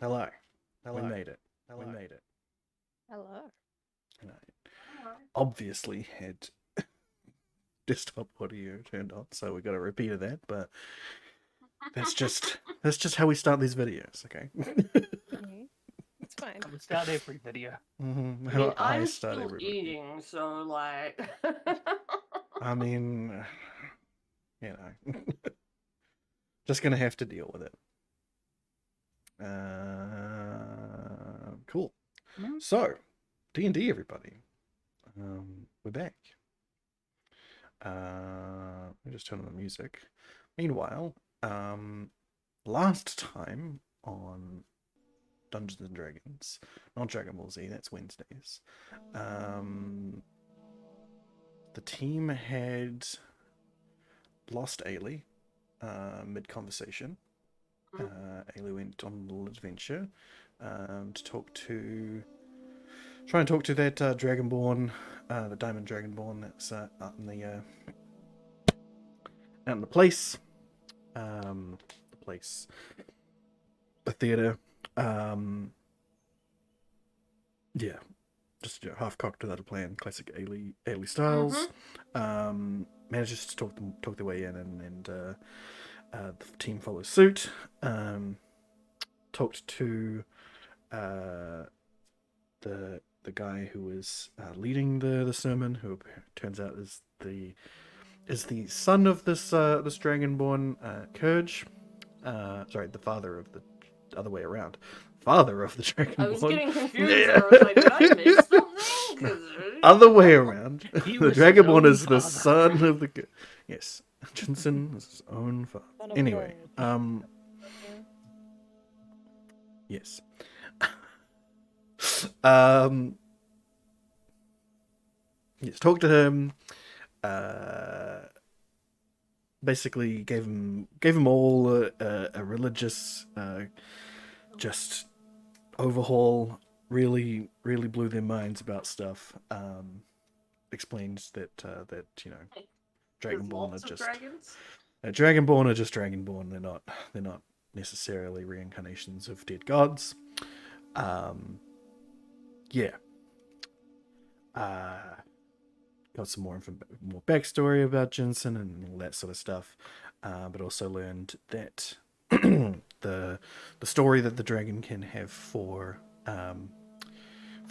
Hello. Hello. We made it. Hello. We made it. Hello. And I obviously had desktop audio turned on, so we got a repeat of that, but that's just how we start these videos, okay? It's fine. We start every video. Mm-hmm. I mean, I I'm start still everybody. eating, so like. I mean, you know, just gonna have to deal with it. Cool. So, D&D, everybody. We're back. Let me just turn on the music. Meanwhile, last time on Dungeons and Dragons, not Dragon Ball Z, that's Wednesdays. The team had lost Ailey mid-conversation. Ailey went on a little adventure to try and talk to that Dragonborn, the Diamond Dragonborn that's out in the place. The theater. Yeah, just half-cocked without a plan, classic Ailey styles. Manages to talk their way in, and the team follows suit. Talked to the guy who was leading the sermon, who turns out is the son of this dragonborn Kurge. Sorry, the father of the other way around. Father of the dragonborn. I was getting confused. Yeah. I was like, did I miss something? Other way around. He The was his dragonborn own is the father. son of the. Yes, Jensen was his own father. Anyway, yes. Yes, talked to him. Basically gave him all a religious just overhaul. Really blew their minds about stuff. Explains that Dragonborn are just dragons? Dragonborn are just Dragonborn. They're not necessarily reincarnations of dead gods. Yeah. Got some more backstory about Jensen and all that sort of stuff, but also learned that the story that the dragon can have for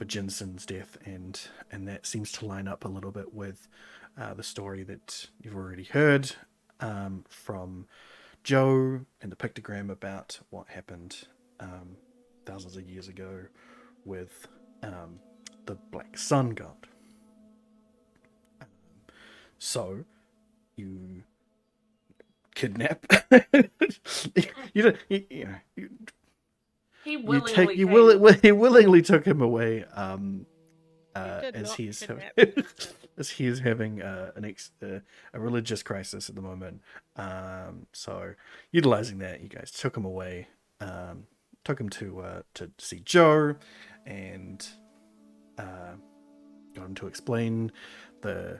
Jensen's death, and that seems to line up a little bit with the story that you've already heard from Joe and the pictogram about what happened thousands of years ago with the Black Sun God. So you kidnap. He willingly took him away. As he is having a religious crisis at the moment. So utilizing that, you guys took him away. Took him to see Joe, and got him to explain the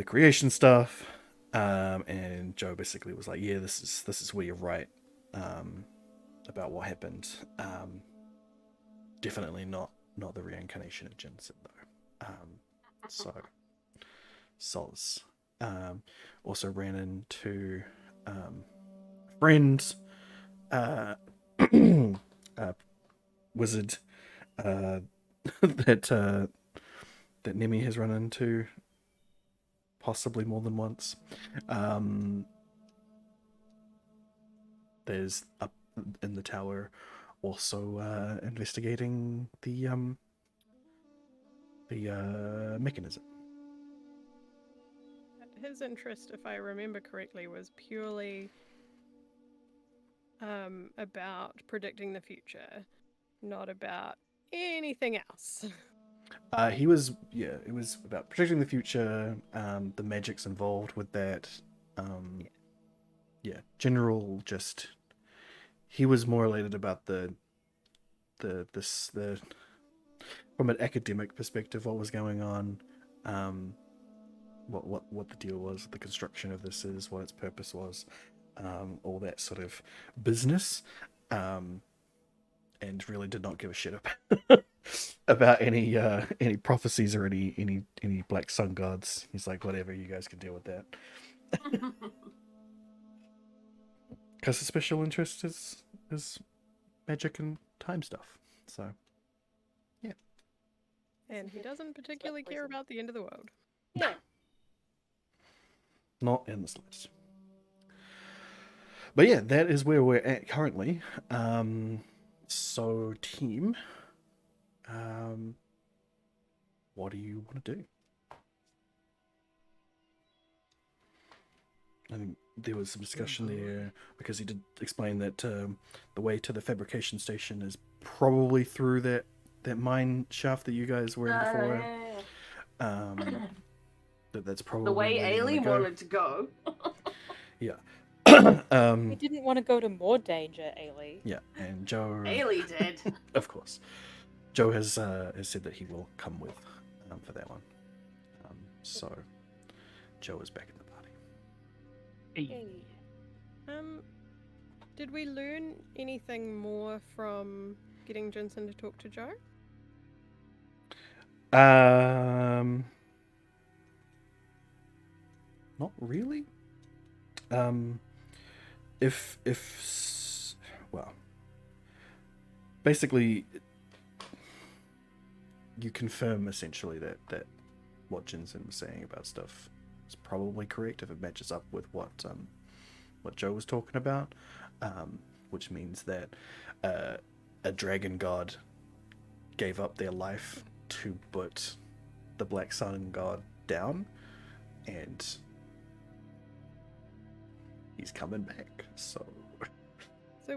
creation stuff. And Joe basically was like, "Yeah, this is where you're right about what happened. Definitely not the reincarnation of Jensen though." So solace. Also ran into friends, wizard that Nemi has run into possibly more than once. There's up in the tower also investigating the mechanism. His interest, if I remember correctly, was purely about predicting the future, not about anything else. It was about predicting the future, the magics involved with that. General, just he was more elated about the from an academic perspective, what was going on, what the deal was, the construction of this is, what its purpose was, all that sort of business. and really did not give a shit about about any prophecies or any black sun gods. He's like, whatever, you guys can deal with that. Because his special interest is magic and time stuff. So yeah. And he doesn't particularly care about the end of the world. Yeah. Not in the slightest. But yeah, that is where we're at currently. So team, what do you want to do? I think there was some discussion there because he did explain that the way to the fabrication station is probably through that mine shaft that you guys were in before. That's probably The way where you wanna Ailey go. wanted to go. Yeah. We didn't want to go to more danger, Ailey. Yeah, and Joe. Ailey did. Of course, Joe has said that he will come with for that one. So Joe is back in the party. Hey. Did we learn anything more from getting Jensen to talk to Joe? Not really. Well, basically, you confirm essentially that what Jensen was saying about stuff is probably correct if it matches up with what Joe was talking about, which means that a dragon god gave up their life to put the Black Sun god down, and he's coming back. So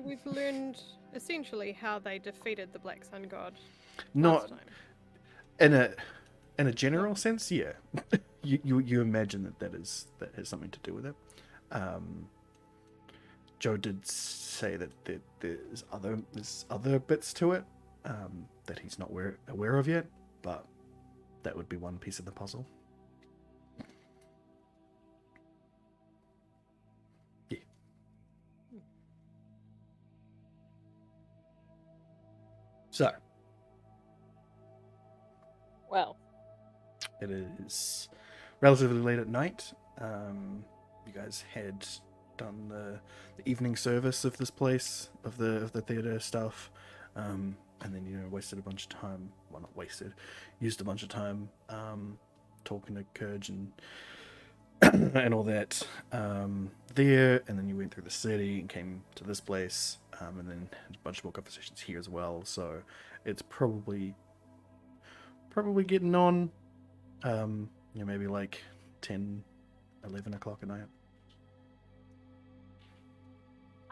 we've learned essentially how they defeated the Black Sun God not last time. in a general sense, yeah. you imagine that has something to do with it. Joe did say that there's other bits to it that he's not aware of yet, but that would be one piece of the puzzle. Yeah. So Well, it is relatively late at night. You guys had done the evening service of this place, of the theater stuff, and then wasted a bunch of time. Well, not wasted, used a bunch of time talking to Kurge and and all that there, and then you went through the city and came to this place, and then had a bunch more conversations here as well. So it's probably getting on, maybe like 10, 11 o'clock at night.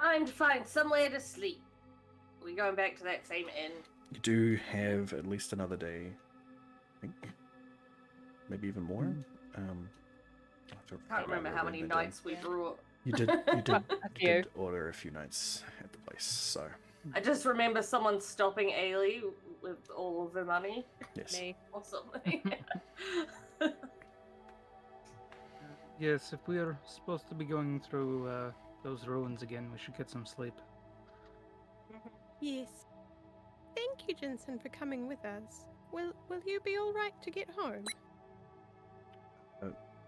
Time to find somewhere to sleep. We're going back to that same inn. You do have at least another day, I think, maybe even more. Can't remember how many nights we brought. You did few. did order a few nights at the place, so I just remember someone stopping Ailey with all of the money yes. me. or something. Yes, if we are supposed to be going through those ruins again, we should get some sleep. Yes. Thank you, Jensen, for coming with us. Will you be all right to get home?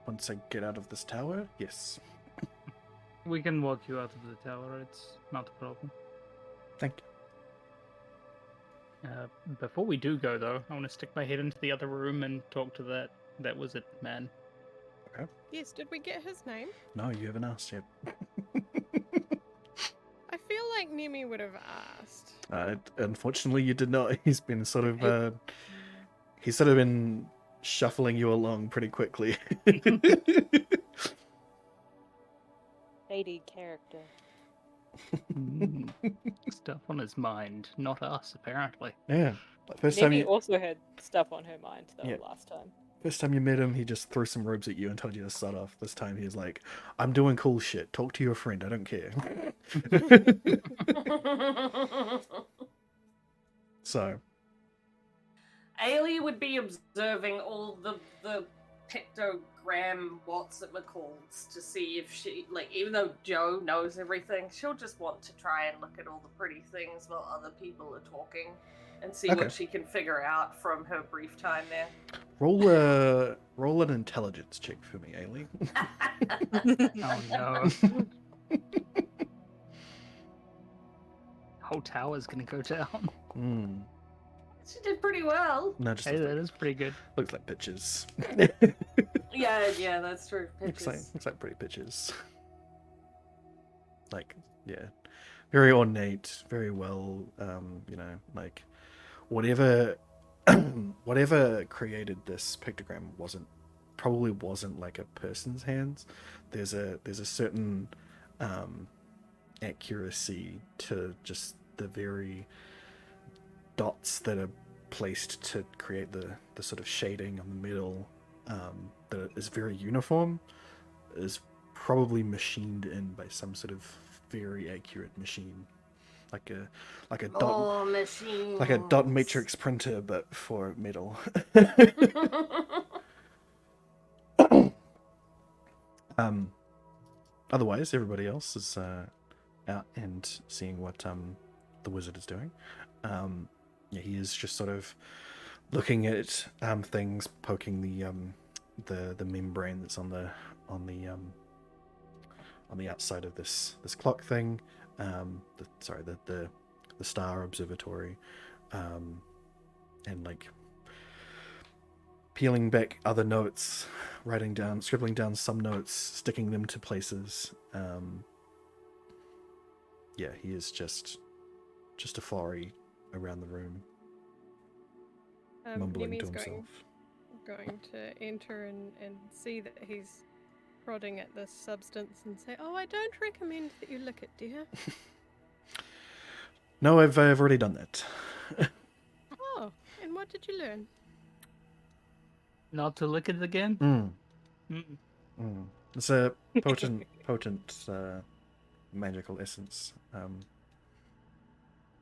Once I get out of this tower, yes. We can walk you out of the tower, it's not a problem. Thank you. Before we do go, though, I want to stick my head into the other room and talk to that wizard man. Yes, did we get his name? No, you haven't asked yet. I feel like Nemi would have asked. Unfortunately, you did not. He's been sort of been shuffling you along pretty quickly. Shady character. Stuff on his mind, not us, apparently. Yeah. First time Nemi you also had stuff on her mind, though, Yeah. last time. First time you met him, he just threw some robes at you and told you to start off. This time he's like, I'm doing cool shit. Talk to your friend. I don't care. So. Ailey would be observing all the pictogram what's it called to see if she, like, even though Joe knows everything, she'll just want to try and look at all the pretty things while other people are talking and see Okay. what she can figure out from her brief time there. Roll an intelligence check for me, Ailey. Oh no. Whole tower's gonna go down. Hmm. She did pretty well. No, just Hey, that is pretty good. looks like pictures. Yeah, that's true. looks Pictures. like pretty pictures. Like, yeah, very ornate, very well. Like whatever whatever created this pictogram probably wasn't like a person's hands. There's a certain accuracy to just the very dots that are placed to create the sort of shading on the middle, that is very uniform, is probably machined in by some sort of very accurate machine, like a dot Machines. like a dot matrix printer, but for metal. Otherwise, everybody else is out and seeing what the wizard is doing. Yeah, he is just sort of looking at things, poking the membrane that's on the outside of this clock thing. The star observatory, and like peeling back other notes, scribbling down some notes, sticking them to places. Yeah, he is just a flurry around the room, mumbling to Nemi's himself. going to enter and see that he's prodding at this substance and say, "Oh, I don't recommend that you lick it, dear." No, I've already done that. Oh, and what did you learn? Not to lick it again? Mm. It's a potent magical essence.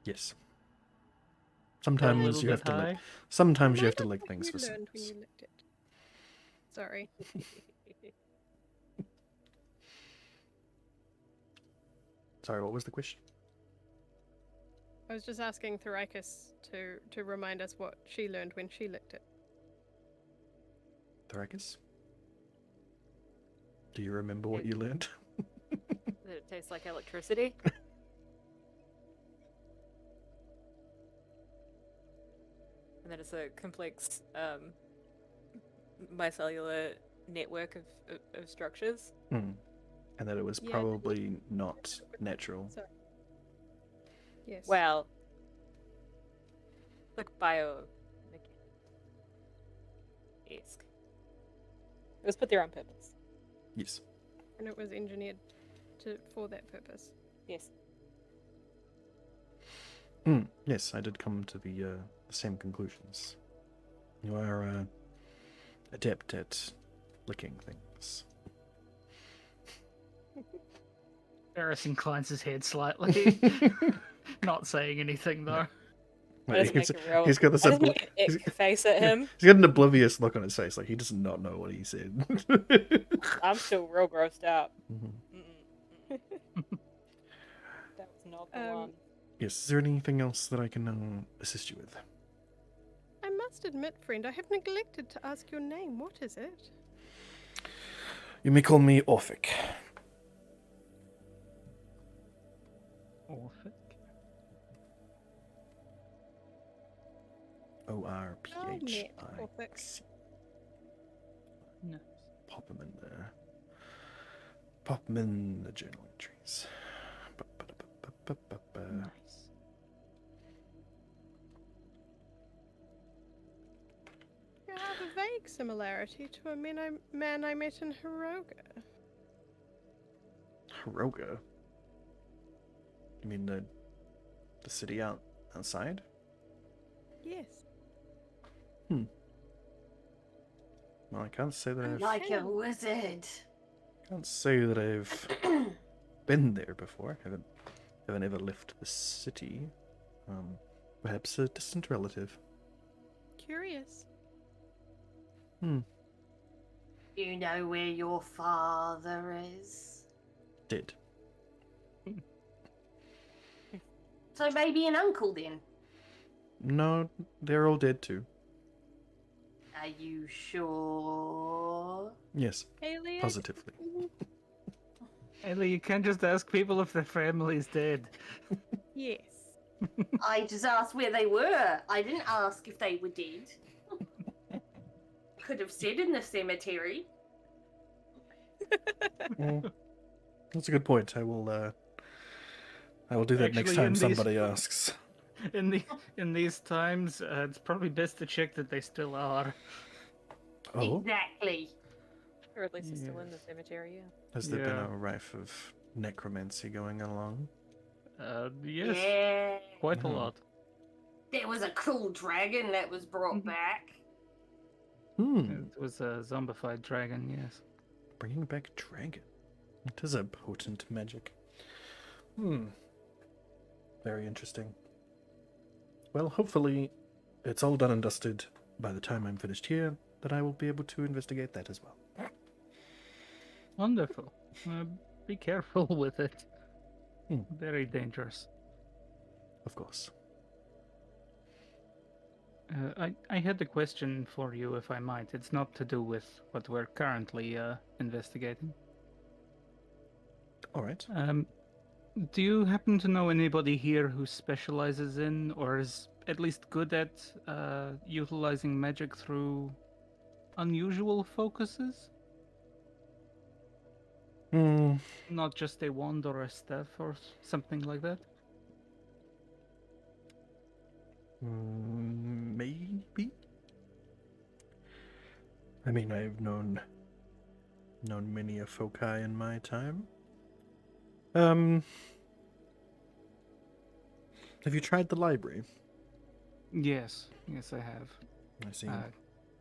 Yes. Sometimes you have to lick. Sometimes you have to lick What things you for learned when sense. you licked it. Sorry. Sorry, what was the question? I was just asking Thorikis to remind us what she learned when she licked it. Thorikis? Do you remember what you learned? That it tastes like electricity. And that it's a complex bicellular network of structures. And that it was Yeah, probably not natural. Sorry. Yes. Well, like bio-esque. It was put there on purpose. Yes. And it was engineered for that purpose. Yes. Yes, I did come to the same conclusions. You are adept at licking things. Varys inclines his head slightly, not saying anything though. Like, He's got this face at him. He's got an oblivious look on his face, like he does not know what he said. I'm still real grossed out. Mhm. That was not the one. Yes, is there anything else that I can assist you with? I must admit, friend, I have neglected to ask your name. What is it? You may call me Orphic. Orphic? ORPHIC. Orphic. No. Pop them in there. Pop them in the journal entries. Nice. You have a vague similarity to a man I met in Hiroga. Hiroga? You mean the city outside? Yes. Well, I can't say that I've Like a wizard. been there before. Haven't ever left the city. Perhaps a distant relative. Curious. You know where your father is? Dead. So maybe an uncle then? No, they're all dead too. Are you sure? Yes, Haley, positively. Ellie, you can't just ask people if their family's dead. Yes. I just asked where they were. I didn't ask if they were dead. Could have said in the cemetery. That's a good point. I will do that next Actually, time in these- somebody asks. In these times, it's probably best to check that they still are. Oh, Exactly. Or at least it's still in the Yes. cemetery, yeah. has there been Yeah. a rife of necromancy going along? Yes, Yeah. quite a Oh. lot. There was a cool dragon that was brought Mhm. back. It was a zombified dragon, yes. Bringing back dragon. It is a potent magic. Very interesting. Well, hopefully it's all done and dusted by the time I'm finished here, that I will be able to investigate that as well. Wonderful. Be careful with it. Hmm. Very dangerous. Of course. I had a question for you, if I might. It's not to do with what we're currently investigating. All right. Do you happen to know anybody here who specializes in, or is at least good at, utilizing magic through unusual focuses? Not just a wand or a staff or something like that? Maybe. I mean, I've known many a foci in my time. Have you tried the library? Yes, I have. I see.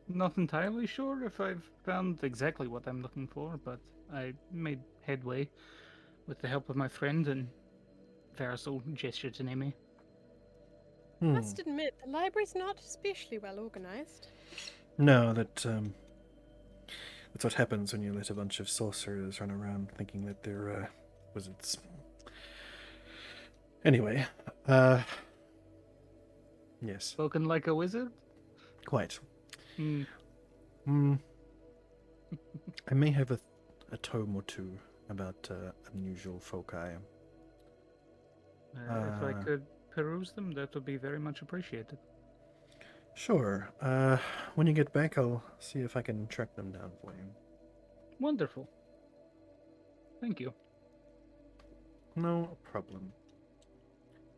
Not entirely sure if I've found exactly what I'm looking for, but I made headway with the help of my friend, and Verisol gestured to name me. I must admit, the library's not especially well organized. No, that's what happens when you let a bunch of sorcerers run around thinking that they're wizards. Anyway, yes, Spoken like a wizard? quite. Hmm. I may have a tome or two about unusual foci. If I could peruse them, that would be very much appreciated. Sure. When you get back, I'll see if I can track them down for you. Wonderful. Thank you. No problem.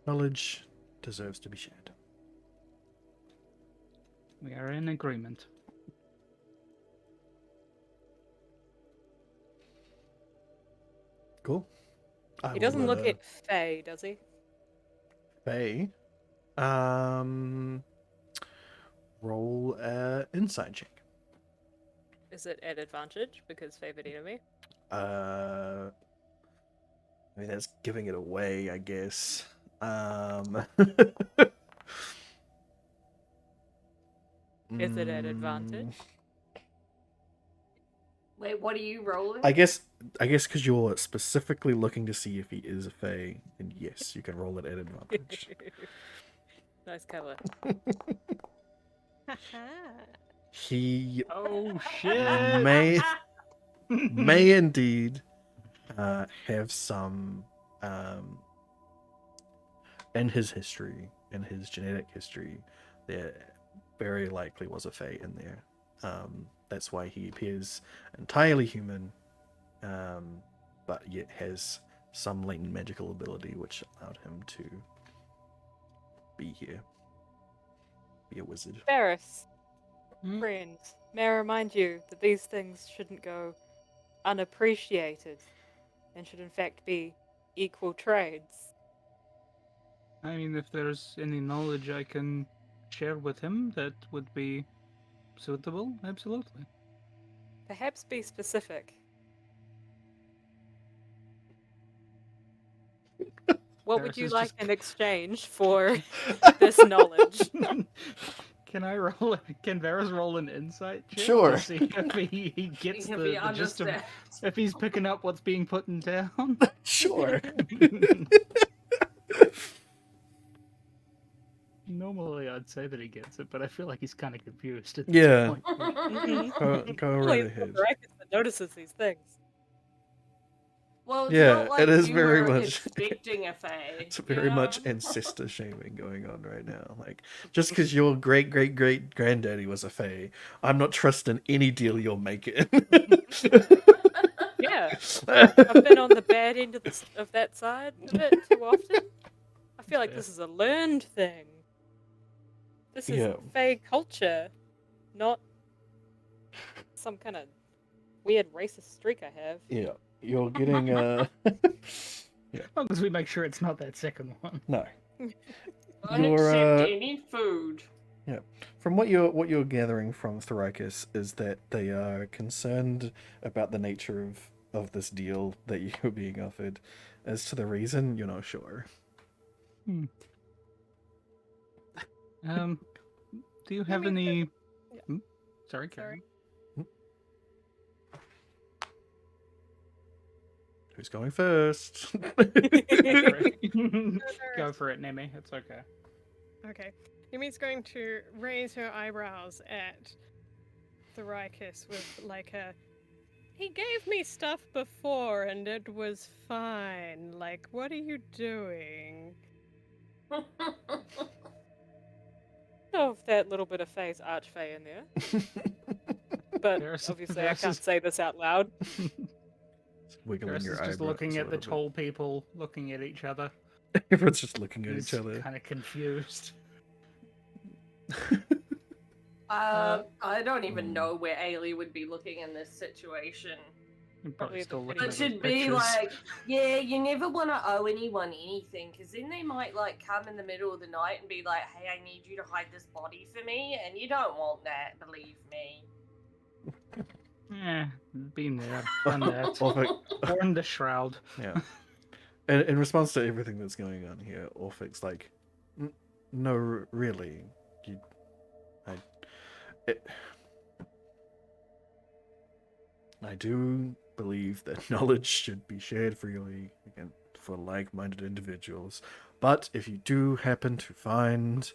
Knowledge deserves to be shared. We are in agreement. Cool. He doesn't look at Faye, does he? Faye. Roll insight check. Is it at advantage because favored enemy? I mean, that's giving it away, I guess. Is it at advantage? Wait, what are you rolling? I guess because you're specifically looking to see if he is a Fae, then yes, you can roll it at advantage. Nice cover. He Oh shit! may indeed have some in his history, in his genetic history, there very likely was a Fae in there. That's why he appears entirely human, but yet has some latent magical ability which allowed him to be here. Be a wizard. Ferris, Hmm? friend, may I remind you that these things shouldn't go unappreciated and should in fact be equal trades. I mean, if there's any knowledge I can share with him that would be suitable, absolutely. Perhaps be specific. What would Ferris you is like just- in exchange for this knowledge? Can I roll? Can Varys roll an insight check Sure. to see if he gets If the he gist of understands. if he's picking up what's being put down? Sure. Normally, I'd say that he gets it, but I feel like he's kind of confused at Yeah. this point. Go Only right ahead. Drakus that notices these things. Well, it's Yeah, not like it is you very were much. expecting a fae. It's you very much know? ancestor shaming going on right now. Like, just because your great great great granddaddy was a fae, I'm not trusting any deal you're making. Yeah, I've been on the bad end of that side of it too often. I feel like this is a learned thing. This is Yeah. Fae culture, not some kind of weird racist streak I have. Yeah, you're getting As long as we make sure it's not that second one. no. Don't You're, accept any food. Yeah, from what you're gathering from Thoricus is that they are concerned about the nature of this deal that you're being offered. As to the reason, you're not sure. Do you have mean any? Yeah. Hmm? Sorry, Karen. Who's going first? Go for it, Nemi. It's okay. Okay. Yumi's going to raise her eyebrows at Thoricus with like a he gave me stuff before and it was fine. Like, what are you doing? Oh, that little bit of Fae's archfey in there. But obviously I can't say this out loud. Wiggling your eyebrows. Just looking a at the little tall people, looking at each other. bit. Everyone's just looking at He's each other. kind of confused. I don't even know where Ailey would be looking in this situation. I'm probably still looking It at those should be pictures. like, yeah, you never want to owe anyone anything, because then they might like come in the middle of the night and be like, hey, I need you to hide this body for me, and you don't want that, believe me. Yeah, been there, done that. Orphic, Worn the shroud. yeah. And in response to everything that's going on here, Orphic's like, no, really, I do believe that knowledge should be shared freely again for like-minded individuals. But if you do happen to find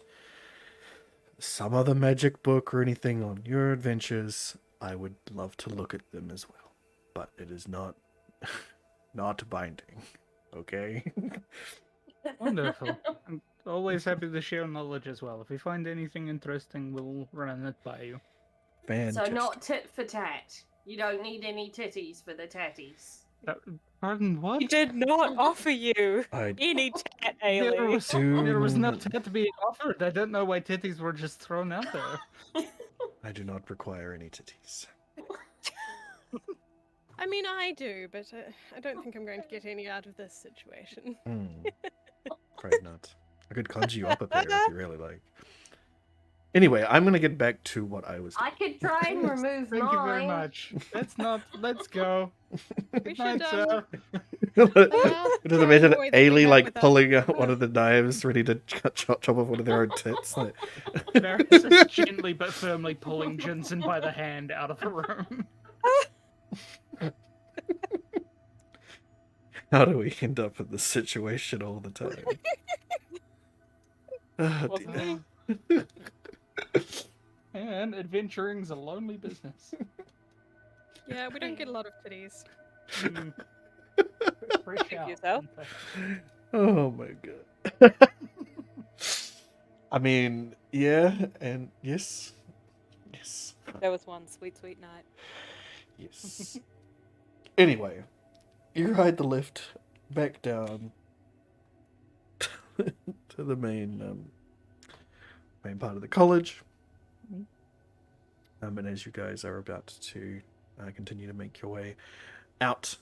some other magic book or anything on your adventures, I would love to look at them as well. But it is not not binding. Okay? Wonderful. I'm always happy to share knowledge as well. If we find anything interesting, we'll run it by you. Fantastic. So not tit for tat. You don't need any titties for the tatties. Pardon, what? He did not offer you any tat, Ailey. There was not tit to be offered. I don't know why titties were just thrown out there. I do not require any titties. I mean, I do, but I don't think I'm going to get any out of this situation. Afraid not. I could conjure you up a pair if you really like. Anyway, I'm gonna get back to what I was. I could try and remove Thank mine. you very much. Let's go. We Night, should sir. Just imagine avoid that we Ailey met like with pulling us. out one of the knives, ready to chop off one of their own tits. Like... Varys is gently but firmly pulling Jensen by the hand out of the room. How do we end up in this situation all the time? Oh, dear. And adventuring's a lonely business. Yeah, we don't get a lot of titties. Fresh out. yourself. Oh my god. I mean, yeah, and yes. Yes. That was one sweet, sweet night. Yes. Anyway, you ride the lift back down to the main part of the college. And as you guys are about to continue to make your way out,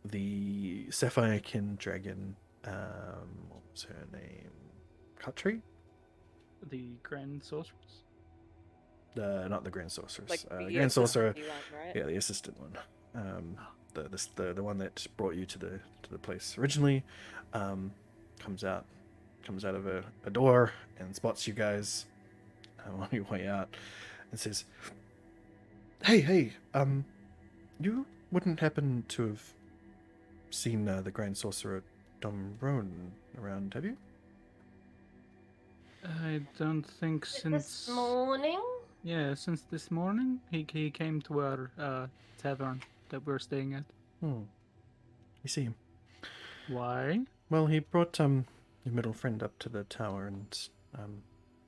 the Sapphire-kin dragon, what was her name? Cuttree? The Grand Sorceress? Not the Grand Sorceress. Like the Grand Sorcerer. assistant one, right? Yeah, the assistant one. The one that brought you to the place originally, comes out of a door and spots you guys, on your way out and says, Hey, you wouldn't happen to have seen the Grand Sorcerer Domron around, have you? I don't think since This morning? Yeah, since this morning he came to our tavern that we're staying at. You see him. Why? Well, he brought your middle friend up to the tower, and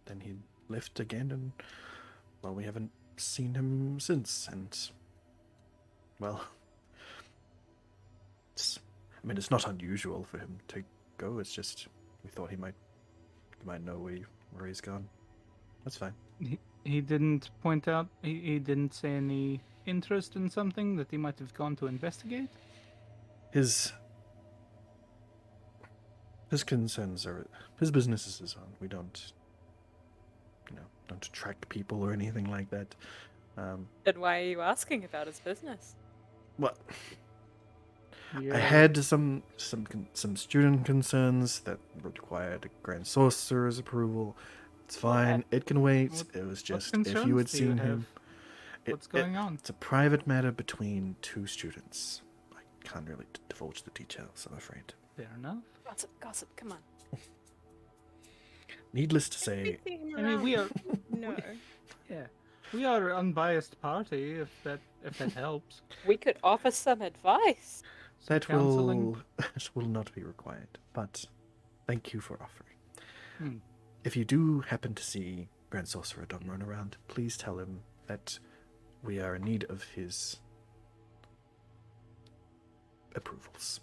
then he left again, and well, we haven't seen him since. And well, it's not unusual for him to go. It's just we thought he might know where he's gone. That's fine. He didn't point out. He didn't say any interest in something that he might have gone to investigate. His concerns are his business is his own. We don't track people or anything like that. Then why are you asking about his business? Well, Yeah. I had some student concerns that required a Grand Sorcerer's approval. It's fine. It can wait. It was just if you had seen him. What's going on? It's a private matter between two students. I can't really divulge the details, I'm afraid. Fair enough. Gossip, come on. Needless to say, I mean, we are. No. Yeah, we are an unbiased party. If that helps. We could offer some advice. that counseling? will not be required. But thank you for offering. Hmm. If you do happen to see Grand Sorcerer Don run around, please tell him that we are in need of his approvals.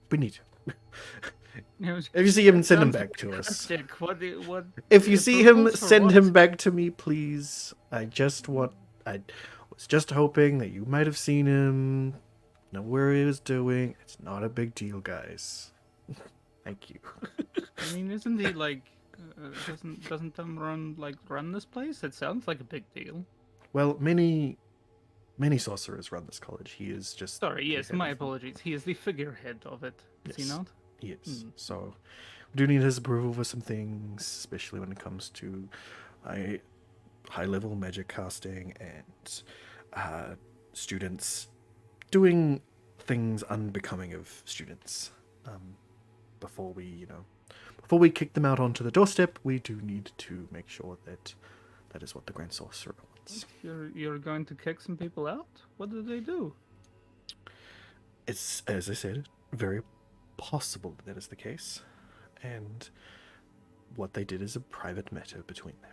We need him. If you see him, send him back to us. What? If you see him, approvals for send what? him back to me, please. I was just hoping that you might have seen him, know where he was doing. It's not a big deal, guys. Thank you. I mean, isn't he like? Doesn't Tom run this place? It sounds like a big deal. Well, many sorcerers run this college. He is just... Sorry, the yes, head my of- apologies. He is the figurehead of it, is he Yes. not? He is. Hmm. So, we do need his approval for some things, especially when it comes to high-level magic casting and students doing things unbecoming of students. Before we kick them out onto the doorstep, we do need to make sure that is what the Grand Sorcerer wants. You're going to kick some people out? What did they do? It's, as I said, very possible that is the case, and what they did is a private matter between them.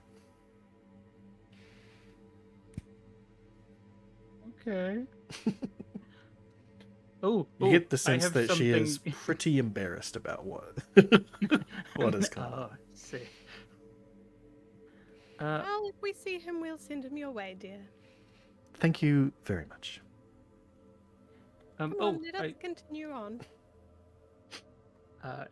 Okay. You You get the sense that she is pretty embarrassed about what has come Oh, up. I see. Well, if we see him, we'll send him your way, dear. Thank you very much. Come on, let us continue on.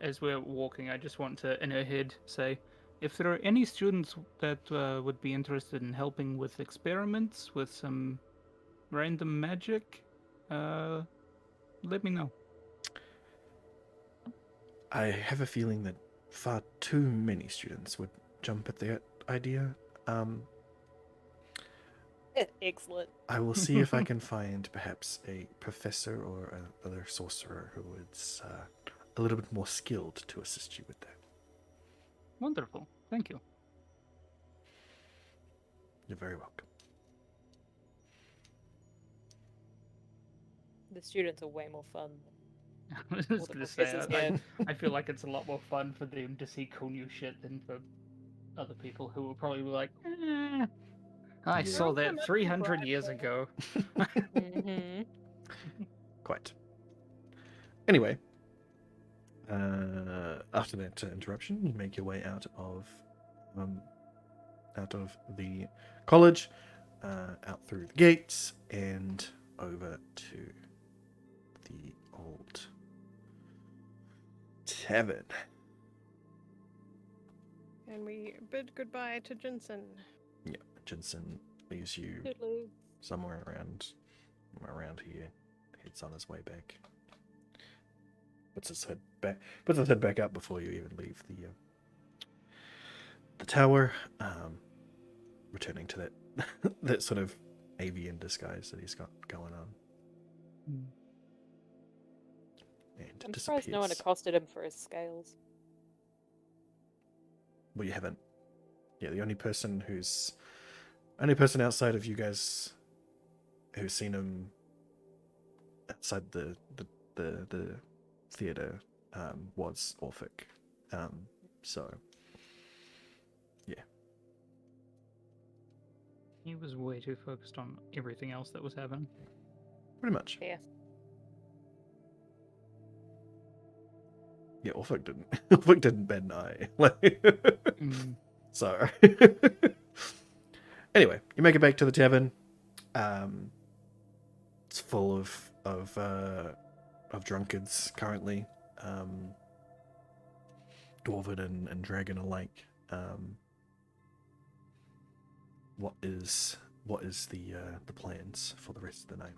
As we're walking, I just want to, in her head, say, if there are any students that would be interested in helping with experiments with some random magic, let me know. I have a feeling that far too many students would jump at that idea. Excellent. I will see if I can find perhaps a professor or another sorcerer who is a little bit more skilled to assist you with that. Wonderful. Thank you. You're very welcome. The students are way more fun. I was All the gonna say, professors here. I feel like it's a lot more fun for them to see cool new shit than for other people who will probably be like, I Yeah. saw Don't that come up 300 with years ago. Mm-hmm. Quite. Anyway, after that interruption, you make your way out of the college, out through the gates, and over to the old tavern. And we bid goodbye to Jensen. Yeah, Jensen leaves you somewhere around here. Heads on his way back. Puts his head back up before you even leave the tower. returning to that that sort of avian disguise that he's got going on. Hmm. And I'm surprised no one disappears. accosted him for his scales. Well, you haven't. Yeah, the only person outside of you guys who's seen him outside the theater was Orphic. So yeah. He was way too focused on everything else that was happening. Pretty much. Yeah. Yeah, Orphic didn't bat an eye. Like, so anyway, you make it back to the tavern. It's full of drunkards currently, dwarven and dragon alike. What is the plans for the rest of the night?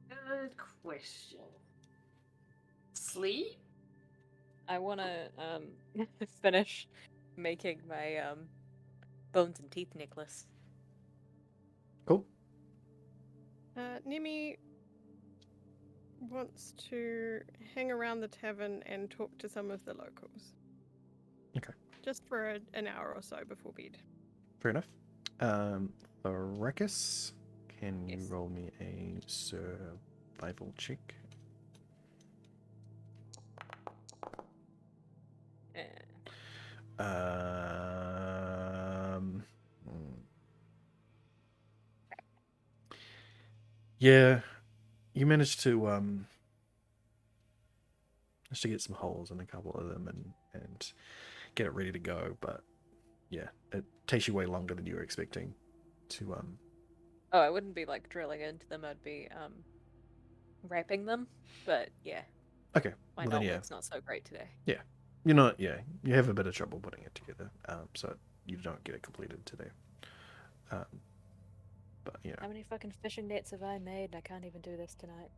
Good question. Sleep? I want to finish making my bones and teeth necklace. Cool. Nemi wants to hang around the tavern and talk to some of the locals. Okay. Just for an hour or so before bed. Fair enough. Thoracus, can you Yes. roll me a survival check? Yeah, you managed to get some holes in a couple of them and get it ready to go, but yeah, it takes you way longer than you were expecting to Oh, I wouldn't be like drilling into them. I'd be wrapping them. But yeah, Okay. my Well then, yeah. knowledge's not so great today. You're not, yeah, you have a bit of trouble putting it together, so you don't get it completed today. But you know, How many fucking fishing nets have I made? I can't even do this tonight.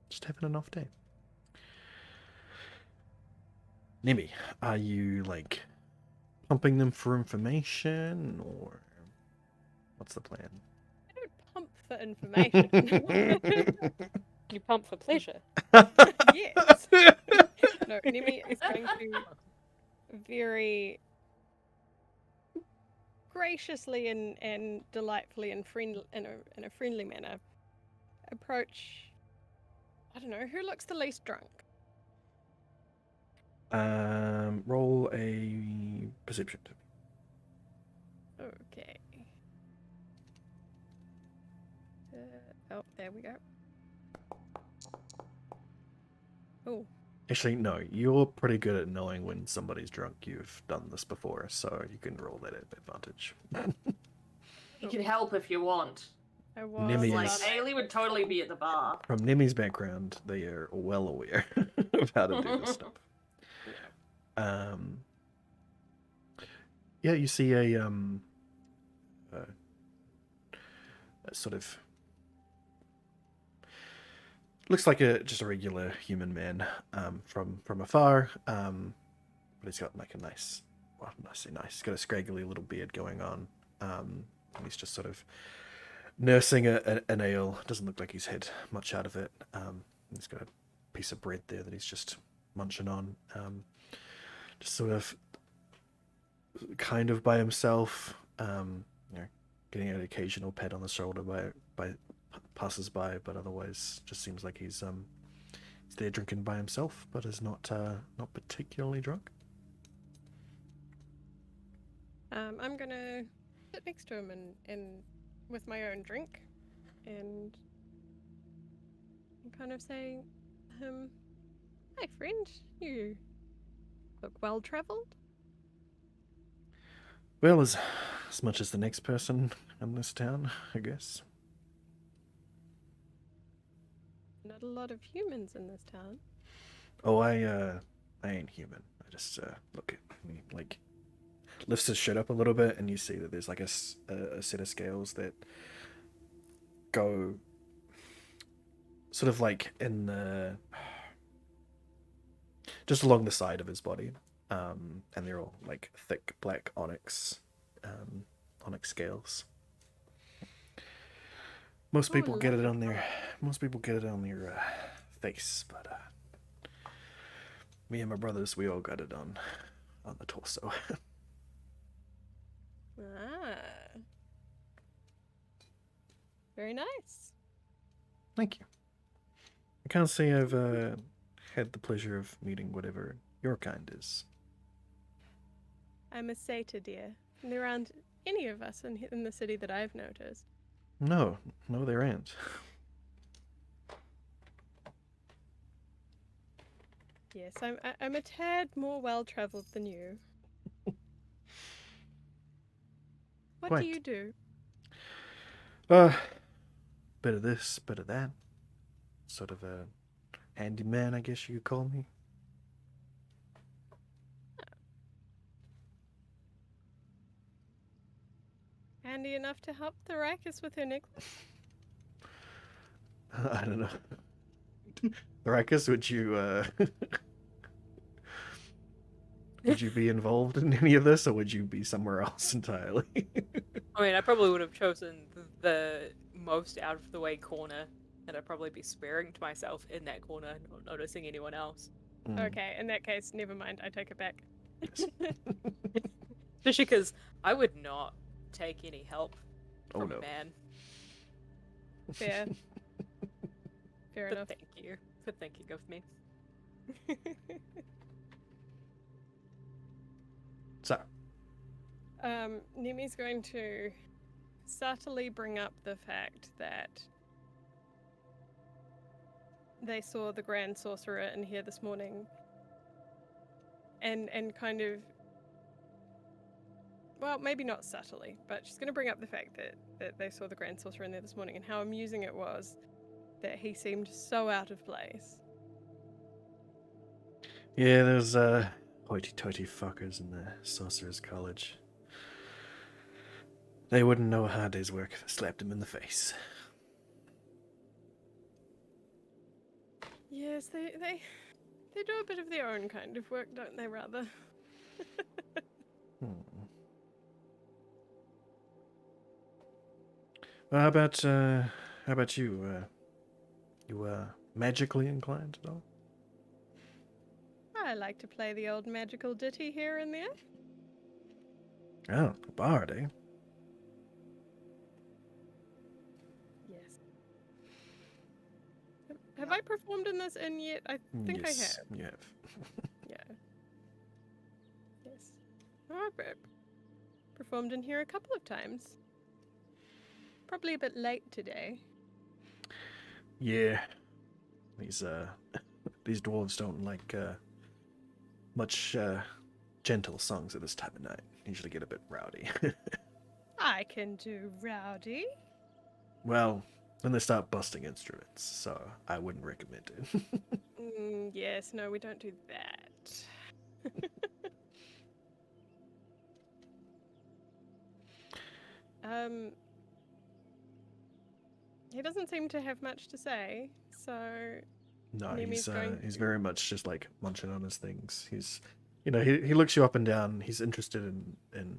just having an off day. Nemi, are you like pumping them for information, or what's the plan? I don't pump for information. You pump for pleasure. Yes. No, Nemi is going to very graciously and delightfully and friendly in a friendly manner approach. I don't know who looks the least drunk. Roll a perception. Okay. Oh, there we go. Oh, Actually, no, you're pretty good at knowing when somebody's drunk. You've done this before, so you can roll that at advantage. You can help if you want. I was. Nemi Like, is- Ailey would totally be at the bar. From Nemi's background, they are well aware of how to do this stuff. Yeah, you see a sort of looks like just a regular human man from afar, but he's got like a nice, well, I say nice. He's got a scraggly little beard going on, and he's just sort of nursing an ale. Doesn't look like he's had much out of it. He's got a piece of bread there that he's just munching on, just sort of kind of by himself, you know, getting an occasional pat on the shoulder by passers-by, but otherwise just seems like he's there drinking by himself, but is not particularly drunk. I'm gonna sit next to him and with my own drink, and kind of say, "Hi, friend, you look well travelled." Well, as much as the next person in this town, I guess. Not a lot of humans in this town. Oh, I ain't human. I just look at me, like lifts his shirt up a little bit, and you see that there's like a set of scales that go sort of like in the just along the side of his body, and they're all like thick black onyx scales. Most Ooh, people get it lovely on their colour. most people get it on their face, but me and my brothers, we all got it on the torso. Ah. Very nice. Thank you. I can't say I've had the pleasure of meeting whatever your kind is. I'm a satyr, dear. And there aren't any of us in the city that I've noticed. No, there ain't. Yes, I'm a tad more well-traveled than you. What do Quite. you do? Bit of this, bit of that. Sort of a handyman, I guess you could call me. Handy enough to help the Rakus with her necklace? I don't know. Rakus, would you would you be involved in any of this, or would you be somewhere else entirely? I mean, I probably would have chosen the most out of the way corner, and I'd probably be swearing to myself in that corner, not noticing anyone else. Okay, in that case, never mind. I take it back. Yes. Especially because I would not take any help Oh, from no. a man. Fair. Fair But enough. thank you for thinking of me. So, Nemi's going to subtly bring up the fact that they saw the Grand Sorcerer in here this morning, and kind of, well, maybe not subtly, but she's going to bring up the fact that they saw the Grand Sorcerer in there this morning and how amusing it was that he seemed so out of place. yeah, there's hoity-toity fuckers in the Sorcerer's College. They wouldn't know a hard day's work if I slapped him in the face. Yes, they do a bit of their own kind of work, don't they, rather? Well, how about you? You magically inclined at all? I like to play the old magical ditty here and there. Oh, a bard, eh? Yes. Have I performed in this inn yet? I think Yes, I have. you have. Yeah. Yes. Oh, I've performed in here a couple of times. Probably a bit late today. Yeah. These these dwarves don't like much gentle songs at this time of night. Usually get a bit rowdy. I can do rowdy. Well, then they start busting instruments, so I wouldn't recommend it. Yes, no, we don't do that. He doesn't seem to have much to say, so No, Nemi's going he's to- very much just like munching on his things. He's, you know, he looks you up and down. He's interested in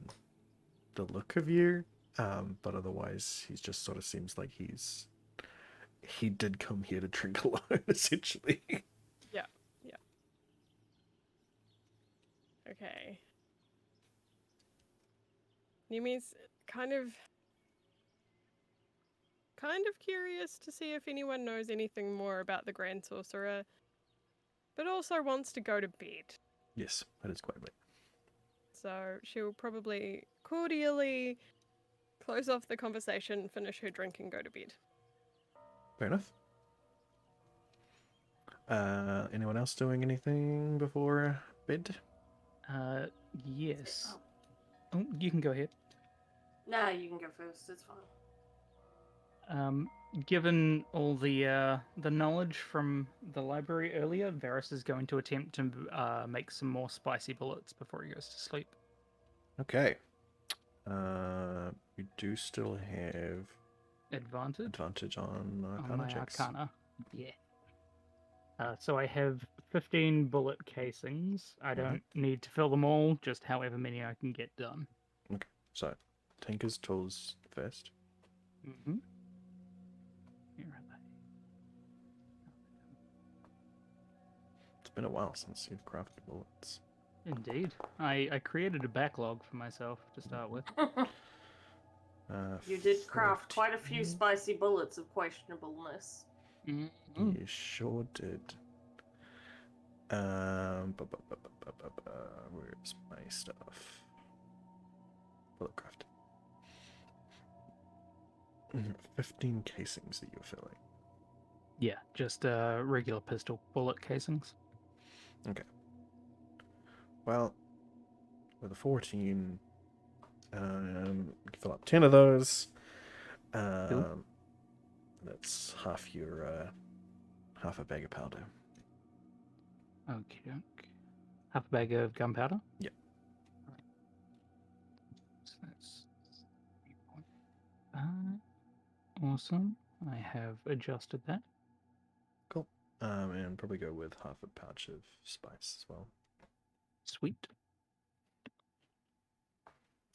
the look of you, but otherwise he just sort of seems like he did come here to drink alone, essentially. Yeah. Okay. Nemi's kind of curious to see if anyone knows anything more about the Grand Sorcerer, but also wants to go to bed. Yes, that is quite right. So she'll probably cordially close off the conversation, finish her drink, and go to bed. Fair enough. Anyone else doing anything before bed? Yes. Oh, you can go ahead. No, you can go first. It's fine. Given all the knowledge from the library earlier, Varys is going to attempt to make some more spicy bullets before he goes to sleep. Okay. You do still have Advantage advantage on on Arcana my checks. Arcana. Yeah. So I have 15 bullet casings. I don't need to fill them all, just however many I can get done. Okay, so Tinker's tools first. Mm-hmm. Here are they. It's been a while since you've crafted bullets. Indeed. I created a backlog for myself to start with. You did craft 14. quite a few spicy bullets of questionableness. Mm-hmm. You sure did. Where's my stuff? Bullet crafting. 15 casings that you're filling. Yeah, just regular pistol bullet casings. Okay. Well, with a 14, you can fill up 10 of those. That's half half a bag of powder. Okay. Half a bag of gunpowder? Yeah. So that's 3.5. Awesome. I have adjusted that. Cool. And probably go with half a pouch of spice as well, Sweet.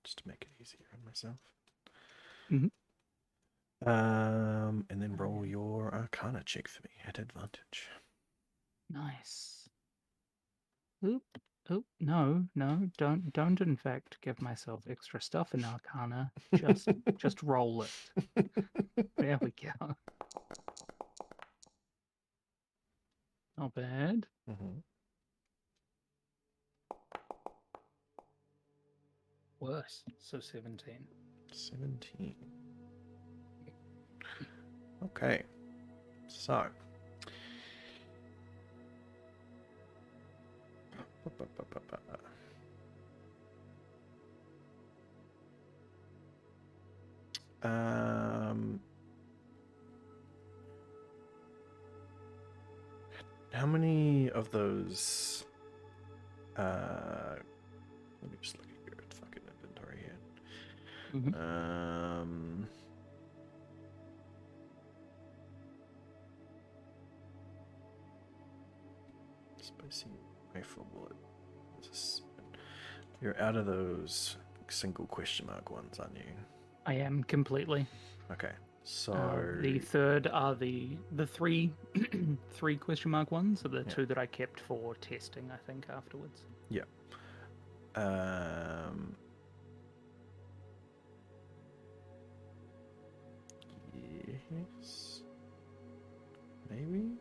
just to make it easier on myself. Mhm. And then roll your Arcana check for me at advantage. Nice. Oop. No, don't in fact give myself extra stuff in Arcana. Just roll it. There we go. Not bad. Mm-hmm. Worse. So 17. 17. Okay. So. How many of those let me just look at your fucking inventory here. Mhm. Spicy rifle bullet. You're out of those single question mark ones, aren't you? I am completely. Okay. So The third are the three three question mark ones are the Yeah. two that I kept for testing, I think, afterwards. yeah. Yes. Maybe.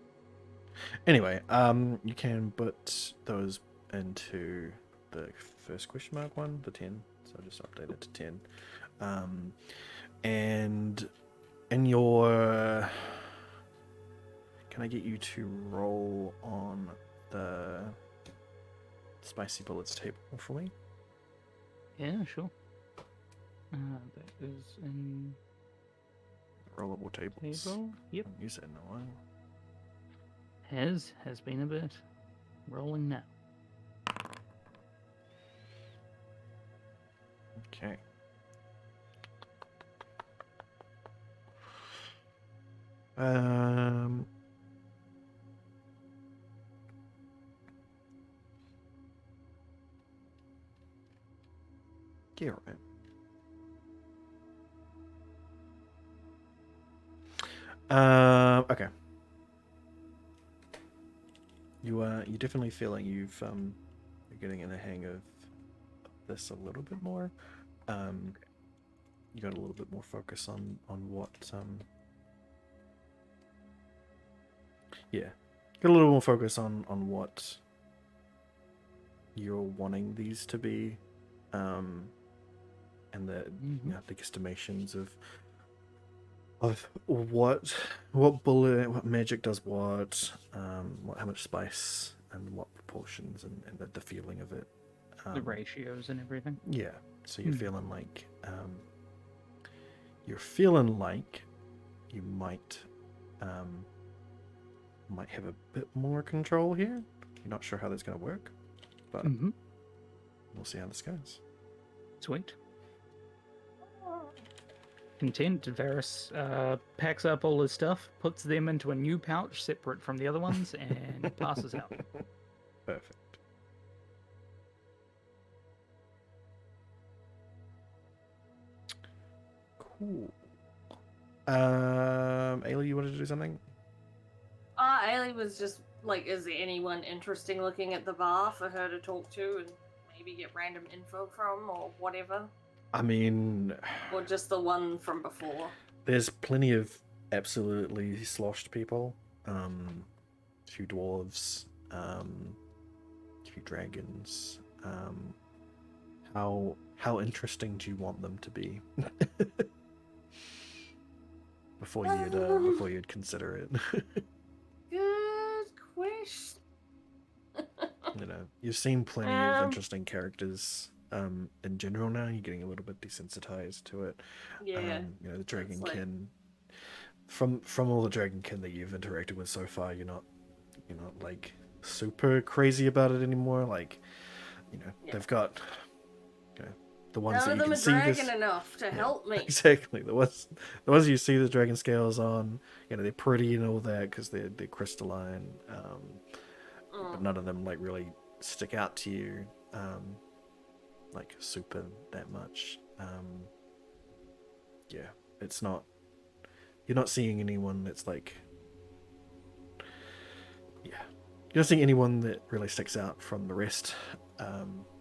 Anyway, you can put those into the first question mark one, the 10. So I'll just update it to 10. And in your, can I get you to roll on the spicy bullets table for me? Yeah, sure. That is in Rollable tables. table. Yep. I haven't used that in a while. Has been a bit. Rolling now. Okay. Yeah, right. Okay. You definitely feel like you're getting in the hang of this a little bit more. You got a little bit more focus on what yeah, get a little more focus on what you're wanting these to be, and the the estimations of what bullet, what magic does what, how much spice and what proportions, and the feeling of it, The ratios and everything. yeah. So you're feeling like you might have a bit more control here. You're not sure how that's going to work, but we'll see how this goes. Sweet. Content, Varys packs up all his stuff, puts them into a new pouch separate from the other ones, and passes out. Perfect. Cool. Ayla, you wanted to do something? Ailey was just like, is there anyone interesting looking at the bar for her to talk to and maybe get random info from or whatever? I mean, Or just the one from before? there's plenty of absolutely sloshed people. A few dwarves, a few dragons. How interesting do you want them to be? before you'd consider it. Good question. You know, you've seen plenty of interesting characters in general now. You're getting a little bit desensitized to it. Yeah. You know, the That's dragonkin. From all the dragonkin that you've interacted with so far, you're not like super crazy about it anymore. Like, you know, they've got, you know, the ones None that of you them can are see dragon enough to help me. Exactly. The ones you see the dragon scales on, you know, they're pretty and all that because they're crystalline. But none of them like really stick out to you, like super that much. Yeah, it's not. You're not seeing anyone that's like. Yeah, you're not seeing anyone that really sticks out from the rest.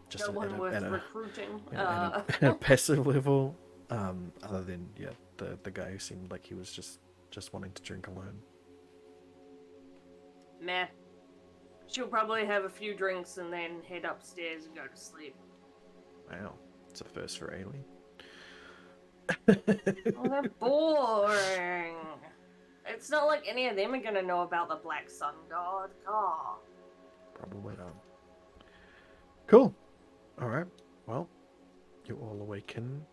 Just No one at worth a, recruiting. at a passive level. Other than the guy who seemed like he was just wanting to drink alone. Meh. She'll probably have a few drinks and then head upstairs and go to sleep. Wow, it's a first for Ailey. Oh, they're boring. It's not like any of them are gonna know about the Black Sun God. God. Probably not. Cool. All right. Well, you all awaken,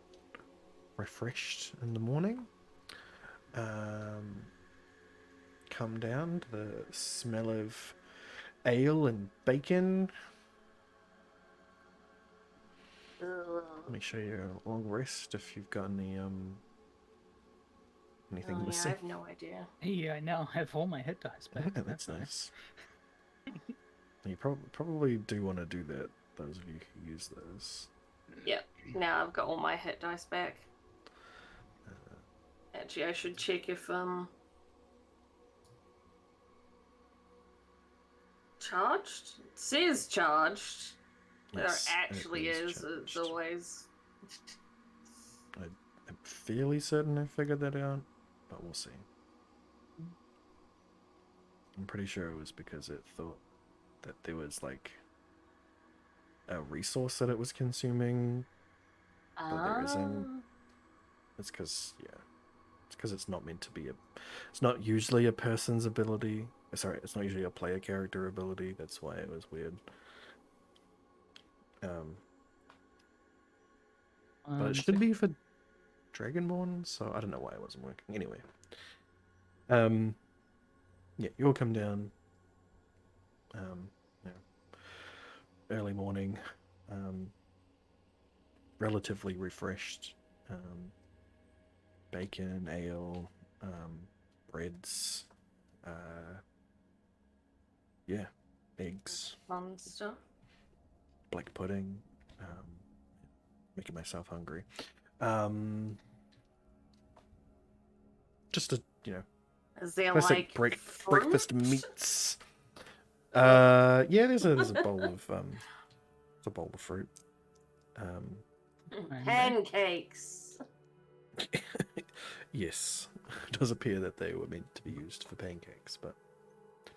refreshed in the morning. Come down to the smell of ale and bacon. Let me show you a long rest if you've got any anything Oh, yeah, I missing. have no idea. Hey, I now have all my hit dice back. Yeah, that's nice. You probably do want to do that. Those of you who use those. Yep. Now I've got all my hit dice back. Actually, I should check if charged. It says charged. Yes, There actually it is. charged. It's always. I'm fairly certain I figured that out, but we'll see. I'm pretty sure it was because it thought that there was like a resource that it was consuming, but there isn't. It's because it's not meant to be it's not usually a person's ability. Sorry, it's not usually a player character ability. That's why it was weird. But it should be for Dragonborn, so I don't know why it wasn't working. Anyway, yeah, you'll come down. You know, early morning, relatively refreshed. Bacon, ale, breads, yeah, eggs, Fun stuff. black pudding. Making myself hungry. Just a Is there classic like breakfast fruit? meats. Yeah, there's a bowl of fruit. Pancakes. Yes, it does appear that they were meant to be used for pancakes, but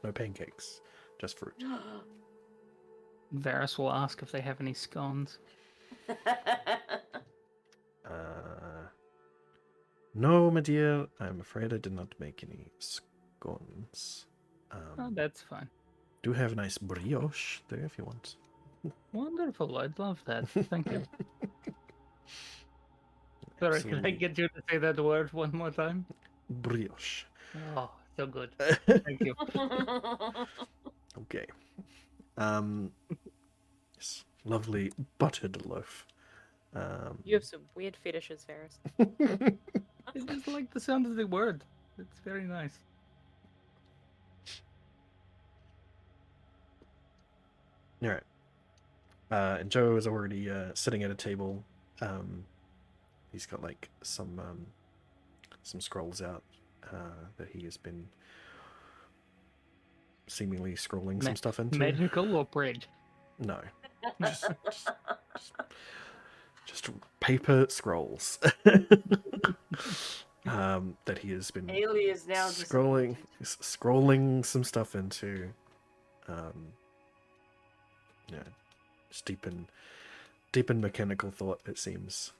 no pancakes, just fruit. Varys will ask if they have any scones. No, my dear, I'm afraid I did not make any scones. Oh, that's fine. Do have a nice brioche there if you want. Wonderful, I'd love that. Thank you. Sorry, can I Absolutely. get you to say that word one more time? Brioche. Oh, so good. Thank you. Okay. Yes, lovely buttered loaf. You have some weird fetishes, Varys. like the sound of the word. It's very nice. All right. And Joe is already sitting at a table. He's got like some scrolls out that he has been seemingly scrolling some stuff into. Magical or bridge? No, just paper scrolls that he has been Haley is now scrolling some stuff into. Yeah, just deep in mechanical thought, it seems.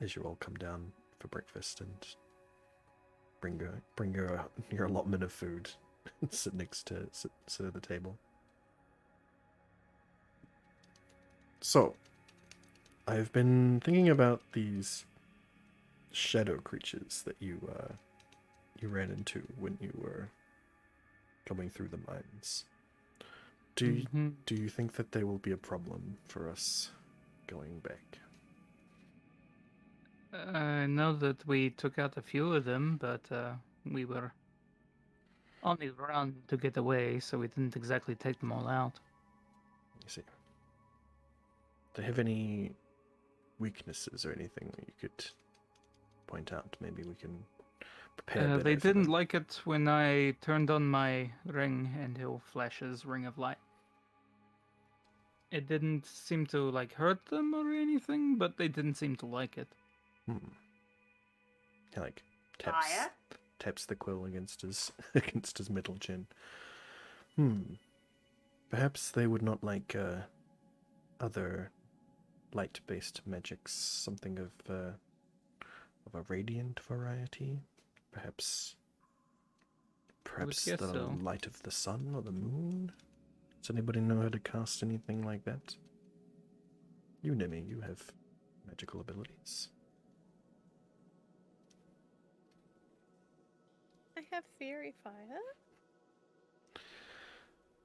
As you all come down for breakfast and bring your allotment of food and sit next to the table. So, I've been thinking about these shadow creatures that you ran into when you were coming through the mines. Do you think that they will be a problem for us going back? I know that we took out a few of them, but we were on the run to get away, so we didn't exactly take them all out. You see. Do they have any weaknesses or anything that you could point out? Maybe we can prepare better. They for didn't them. like it when I turned on my ring and he'll flashes Ring of Light. It didn't seem to like hurt them or anything, but they didn't seem to like it. He like Fire? taps the quill against his middle chin. Perhaps they would not like other light-based magics, something of a radiant variety. Perhaps guess the so. light of the sun or the moon. Does anybody know how to cast anything like that? You, Nimi, you have magical abilities. I have fairy fire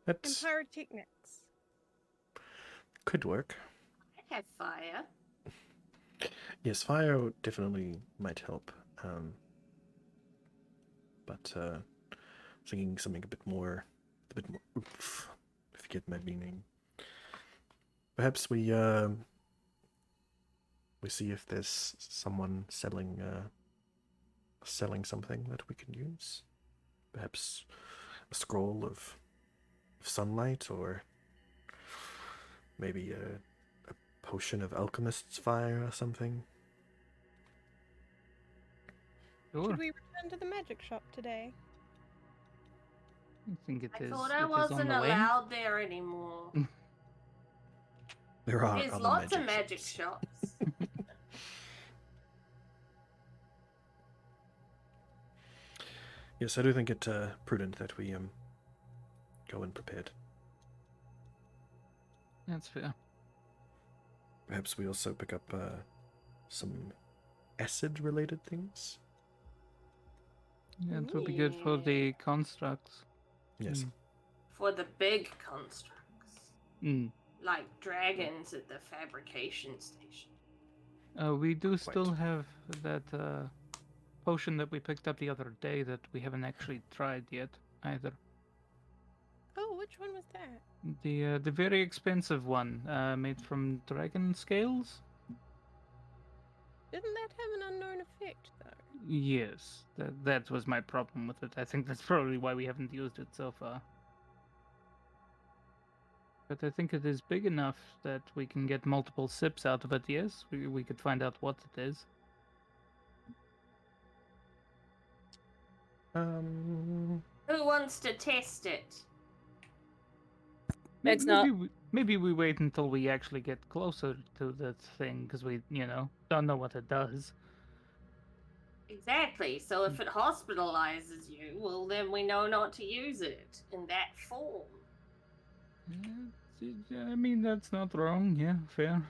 and That pyrotechnics. could work. I have fire. Yes, fire definitely might help. But thinking something a bit more oomph, if you get my meaning. Perhaps we see if there's someone selling something that we can use. Perhaps a scroll of sunlight, or maybe a potion of alchemist's fire or something. Sure. Should we return to the magic shop today? I think it I is. thought it I is on wasn't the way. allowed there anymore. There are There's other lots of magic magic shops. Yes, I do think it prudent that we go in prepared. That's fair. Perhaps we also pick up some acid-related things. Yeah, it would be good for the constructs. Yes. For the big constructs. Mm. Like dragons at the fabrication station. We do still have that potion that we picked up the other day that we haven't actually tried yet either. Oh, which one was that? The very expensive one, made from dragon scales. Didn't that have an unknown effect, though? Yes, that was my problem with it. I think that's probably why we haven't used it so far. But I think it is big enough that we can get multiple sips out of it. Yes, we could find out what it is. Who wants to test it? Meg's not. Maybe we wait until we actually get closer to the thing, because we, don't know what it does. Exactly. So if it hospitalizes you, well, then we know not to use it in that form. Yeah, I mean, that's not wrong. Yeah, fair.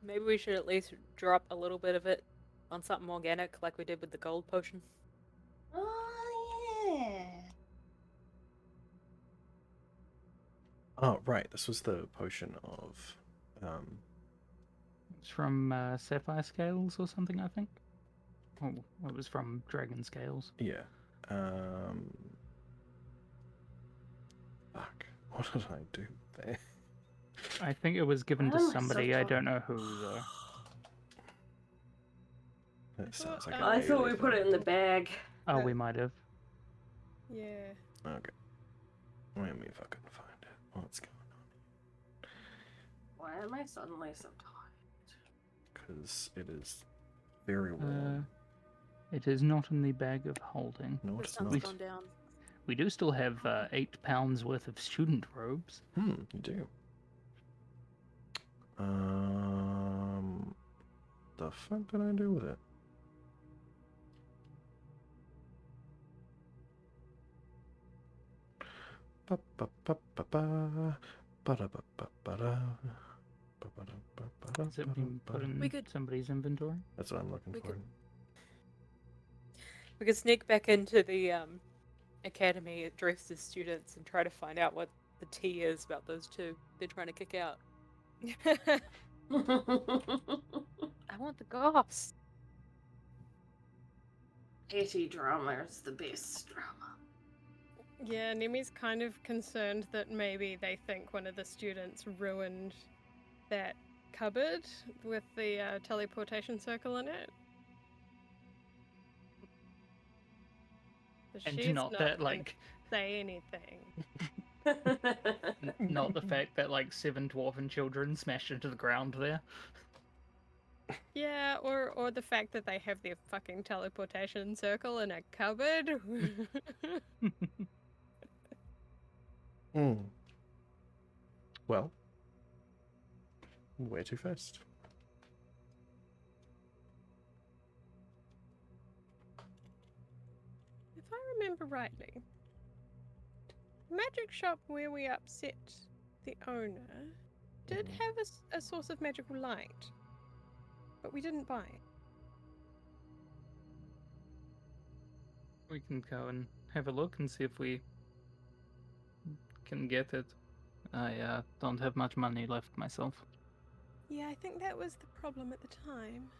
Maybe we should at least drop a little bit of it on something organic, like we did with the gold potion. Oh, yeah. Oh, right. This was the potion of... It's from Sapphire Scales or something, I think. Oh, it was from Dragon Scales. Yeah. Fuck. What did I do there? I think it was given Why to am I so somebody. I drunk? don't know who though. That sounds like thought, an I thought Ailey we put thing. it in the bag. Oh, Yeah. we might have. Yeah. Okay. Let me fucking find it. What's going on? Why am I suddenly so tired? Because it is very warm. It is not in the bag of holding. No, The it's sun's not. gone down. We do still have 8 pounds worth of student robes. You do. The fuck did I do with it? Ba ba ba ba ba ba da ba ba ba da. Has it been put in We could- somebody's inventory? That's what I'm looking We for. could- We could sneak back into the academy, address the students, and try to find out what the tea is about those two they're trying to kick out. I want the goss. Petty drama is the best drama. Yeah, Nemi's kind of concerned that maybe they think one of the students ruined that cupboard with the teleportation circle in it. But And she's not not that, gonna like, say anything. not the fact that, like, 7 dwarven children smashed into the ground there. Yeah, or the fact that they have their fucking teleportation circle in a cupboard. Well, where to first? If I remember rightly, magic shop where we upset the owner did Mhm. have a source of magical light, but we didn't buy it. We can go and have a look and see if we can get it. I don't have much money left myself. Yeah, I think that was the problem at the time.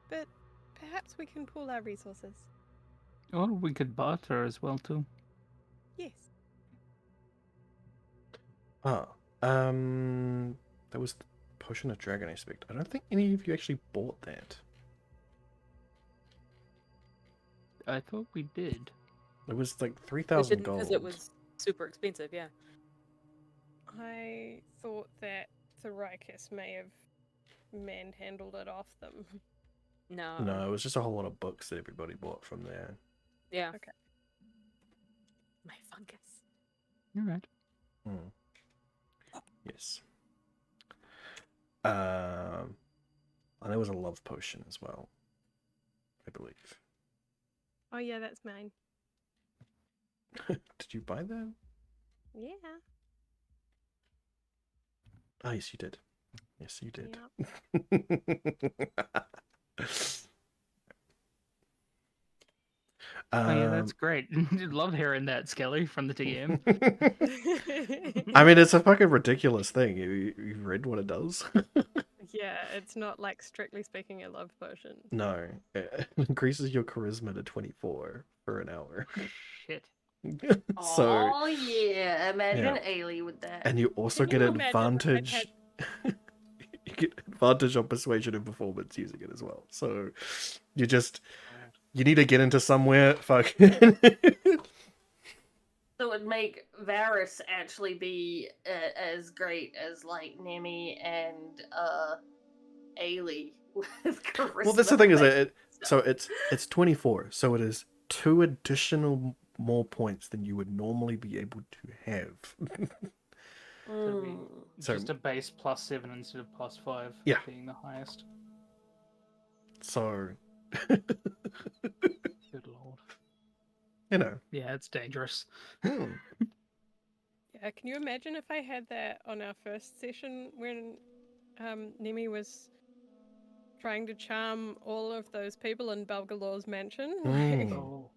But perhaps we can pool our resources. Or we could barter as well too. Yes. That was the Potion of Dragon aspect. I don't think any of you actually bought that. I thought we did. It was like We 3,000 didn't gold. because it was super expensive, yeah. I thought that Thoricus may have manhandled it off them. No. No, it was just a whole lot of books that everybody bought from there. Yeah. Okay. My fungus. You're right. Yes. And there was a love potion as well, I believe. Oh yeah, that's mine. Did you buy that? Yeah. Oh, yes, you did. Yes, you did. Oh yeah, that's great. Love hearing that, Skelly, from the TM. I mean, it's a fucking ridiculous thing. You've read what it does? Yeah, it's not like strictly speaking a love potion. No. It increases your charisma to 24 for an hour. Shit. So, oh yeah, imagine Ailey with that. and you also Can get you imagine if I'd advantage. You get advantage on persuasion and performance using it as well. So, you need to get into somewhere. Fuck. So it would make Varys actually be as great as like Nemi and Ailey with charisma. Well, that's the thing is based that stuff. it's 24, so it is 2 additional more points than you would normally be able to have. So- Just a base +7 instead of +5 Yeah. being the highest. So, Good lord. you know. Yeah, it's dangerous. Yeah, can you imagine if I had that on our first session when Nemi was trying to charm all of those people in Belgalor's mansion? Like, Oh.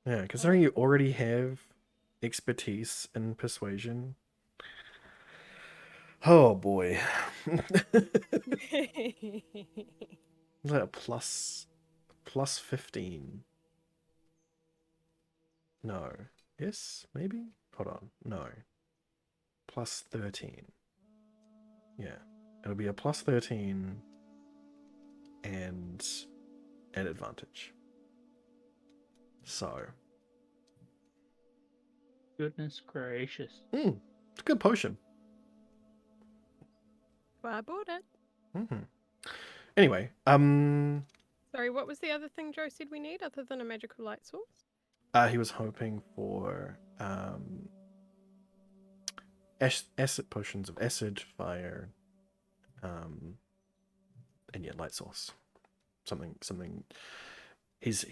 Yeah, considering you already have expertise in persuasion. Oh boy. Was that a plus 15? No. Yes, maybe? Hold on. No. Plus 13. Yeah. It'll be a plus 13 and an advantage. So. Goodness gracious. It's a good potion. Well, I bought it. Anyway, Sorry, what was the other thing Joe said we need other than a magical light source? he was hoping for acid potions of acid, fire, and yeah, light source. Something. He's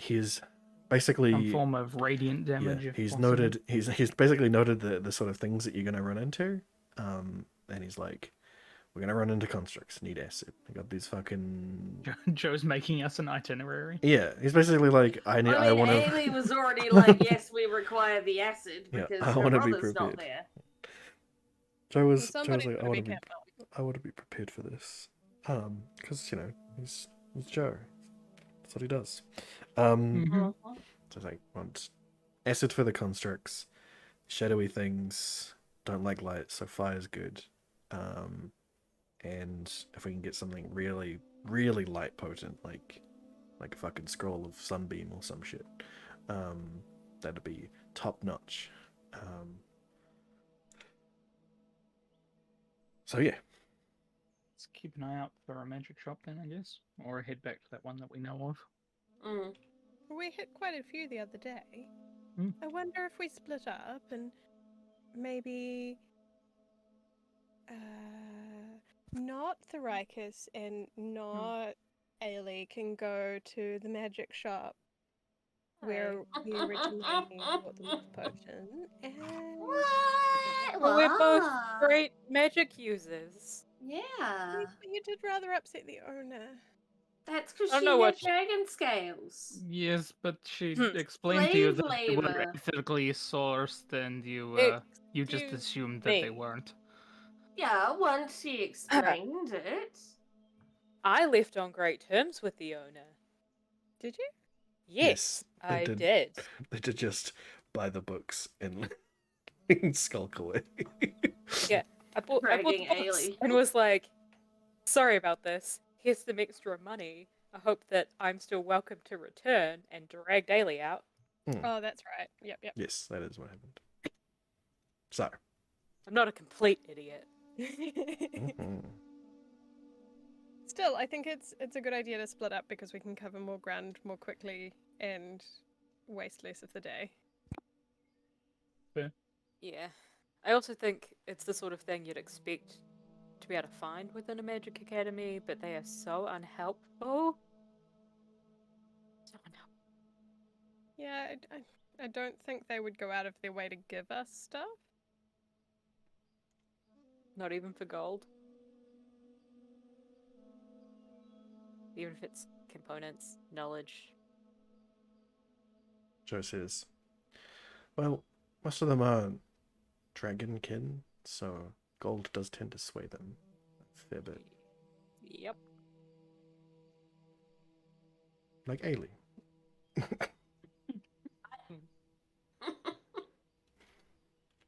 basically Some form of radiant damage. Yeah, if he's possible. noted. He's basically noted the sort of things that you're gonna run into. And he's like, we're gonna run into constructs. Need acid. I got these fucking. Joe's making us an itinerary. Yeah, he's basically like, I want to. Ailey was already like, yes, we require the acid Yeah, because I her wanna be brother's not prepared. there. Joe was Well, like, somebody's I gotta want be to be, careful. I want to be prepared for this. Because he's Joe. That's what he does. Mhm. So like, want acid for the constructs, shadowy things. Don't like light, so fire's good. And if we can get something really, really light potent, like a fucking scroll of sunbeam or some shit, that'd be top notch. So yeah. Let's keep an eye out for a magic shop then, I guess, or head back to that one that we know of. We hit quite a few the other day. Hmm. I wonder if we split up and maybe not Thoricus and not Ailey can go to the magic shop where we originally bought the moth potion, and What? Well, we're both Wow. great magic users. Yeah. you did rather upset the owner. That's because I don't she know had what dragon scales. Yes, but she Hmm. explained to you Slave that they were labor. ethically sourced, and you just Excuse assumed that they me. weren't. Yeah, once she explained it. I left on great terms with the owner. Did you? Yes, they I did. did. They did just buy the books and skulk away. Yeah, I bought the Bragging books Ailey. and was like, sorry about this. Here's some extra money. I hope that I'm still welcome to return, and dragged Ailey out. Oh, that's right. Yep. Yes, that is what happened. So. I'm not a complete idiot. Still, I think it's a good idea to split up because we can cover more ground more quickly and waste less of the day. Fair. Yeah. I also think it's the sort of thing you'd expect to be able to find within a magic academy, but they are so unhelpful. So unhelpful. Yeah, I don't think they would go out of their way to give us stuff. Not even for gold. Even if it's components, knowledge. Joe says, well, most of them are dragonkin, so gold does tend to sway them a fair bit. Yep. Like Ailey.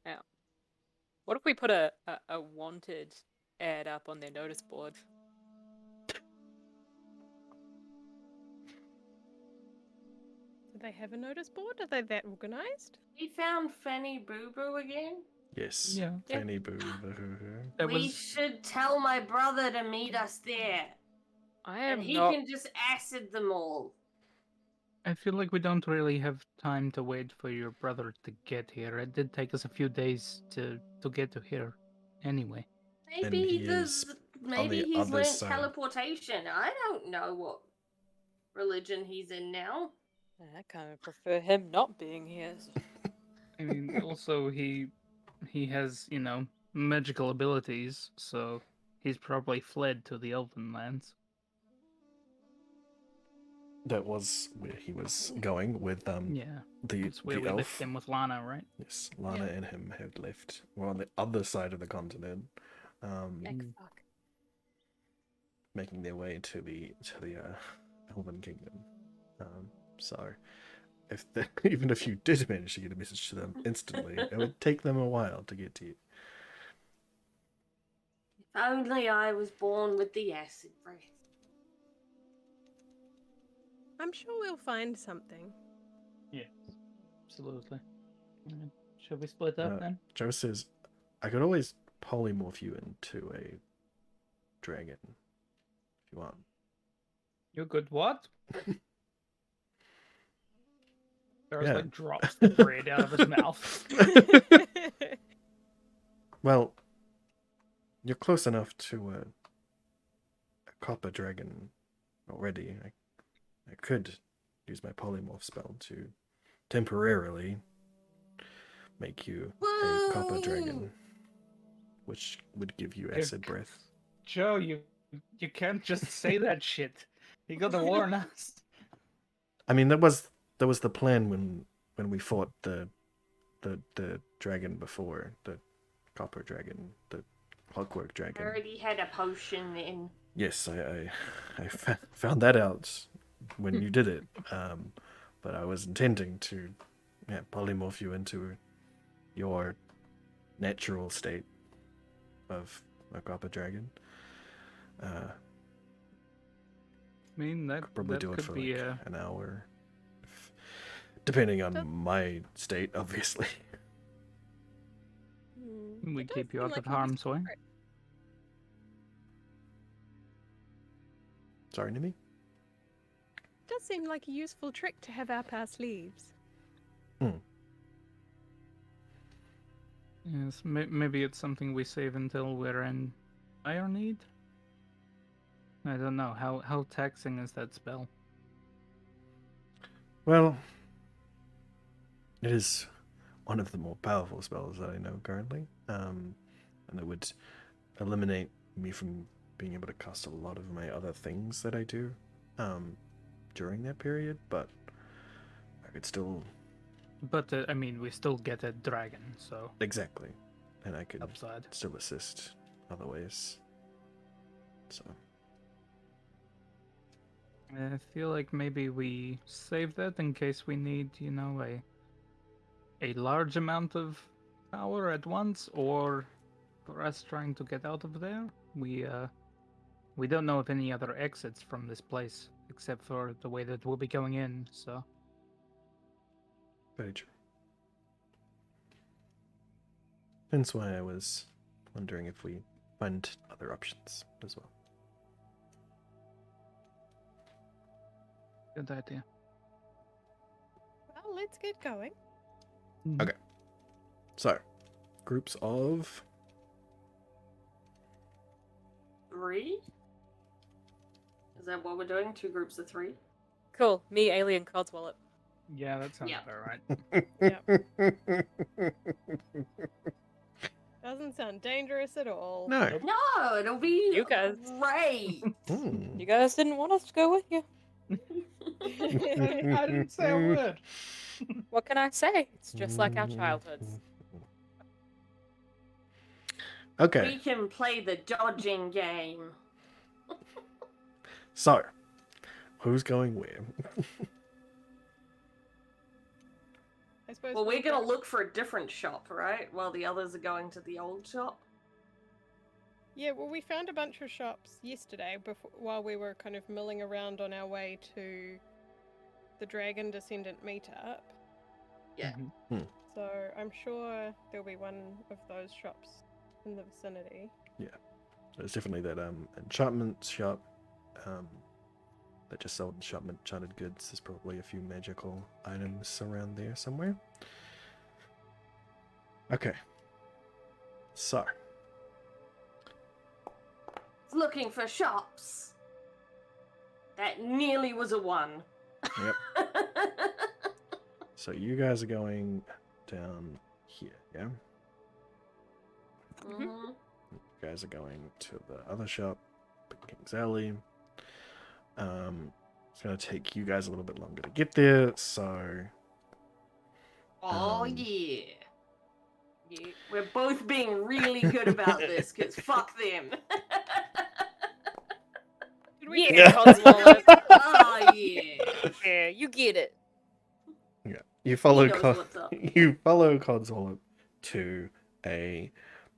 Yeah. What if we put a wanted ad up on their notice board? Do they have a notice board? Are they that organized? We found Fanny Boo Boo again. Yes. Yeah. Fanny Boo. That We was should tell my brother to meet us there. I And am he not. can just acid them all. I feel like we don't really have time to wait for your brother to get here. It did take us a few days to get to here anyway. Maybe he is maybe the he's other learnt side. teleportation. I don't know what religion he's in now. I kind of prefer him not being here. I mean, also he has, magical abilities, so he's probably fled to the Elven lands. That was where he was going with Yeah, the that's where the we elf. left him with Lana, right? Yes, Lana and him had left. We're on the other side of the continent. Fuck. making their way to the Elven Kingdom. So even if you did manage to get a message to them instantly, it would take them a while to get to you. If only I was born with the acid breath. I'm sure we'll find something. Yes, absolutely. Shall we split up then? Joe says, I could always polymorph you into a dragon if you want. You could what? There's Yeah. like drops the bread out of his mouth. Well, you're close enough to a copper dragon already. I could use my polymorph spell to temporarily make you a copper dragon, which would give you acid breath. Joe, you can't just say that shit. You gotta warn us. I mean, that was the plan when we fought the dragon before, the copper dragon, the clockwork I dragon. already had a potion in. Yes, I found that out when you did it. But I was intending to polymorph you into your natural state of a copper dragon. I mean, that Could probably that do it could for be like an hour, depending on my state, obviously. we It does keep you seem out like of a harm's useful way. trick. Sorry, Nimi? It does seem like a useful trick to have up our sleeves. Yes, maybe it's something we save until we're in dire need. I don't know how taxing is that spell. Well, it is one of the more powerful spells that I know currently, and it would eliminate me from being able to cast a lot of my other things that I do during that period, but I could still... But I mean, we still get a dragon, so Exactly. And I could upside. still assist other ways. So... I feel like maybe we save that in case we need, a large amount of power at once, or for us trying to get out of there. We don't know of any other exits from this place except for the way that we'll be going in. So Very true. Hence why I was wondering if we find other options as well. good idea. Well, let's get going. Okay. So, groups of... 3? Is that what we're doing? 2 groups of 3? Cool. Me, Alien, Codswallop. Yeah, that sounds Yeah. about right. Doesn't sound dangerous at all. No. No, it'll be You guys. great. Hmm. You guys didn't want us to go with you. I didn't say a word. What can I say? It's just like our childhoods. Okay, We can play the dodging game. so who's going where? I suppose Well, we're we'll gonna go- look for a different shop, right? While the others are going to the old shop. Yeah, well, we found a bunch of shops yesterday while we were kind of milling around on our way to the Dragon Descendant meetup. Yeah. So I'm sure there'll be one of those shops in the vicinity. There's definitely that enchantment shop that just sold enchanted goods. There's probably a few magical items around there somewhere. Okay, so Looking for shops. That nearly was a 1. Yep. So you guys are going down here, yeah? Mhm. You guys are going to the other shop, King's Alley. It's gonna take you guys a little bit longer to get there, so Oh Um, yeah. We're both being really good about this, because fuck them. Can we Yeah, Codswallop. Oh yeah. Yeah, you get it. Yeah, you follow He knows what's up. you follow Codswallop to a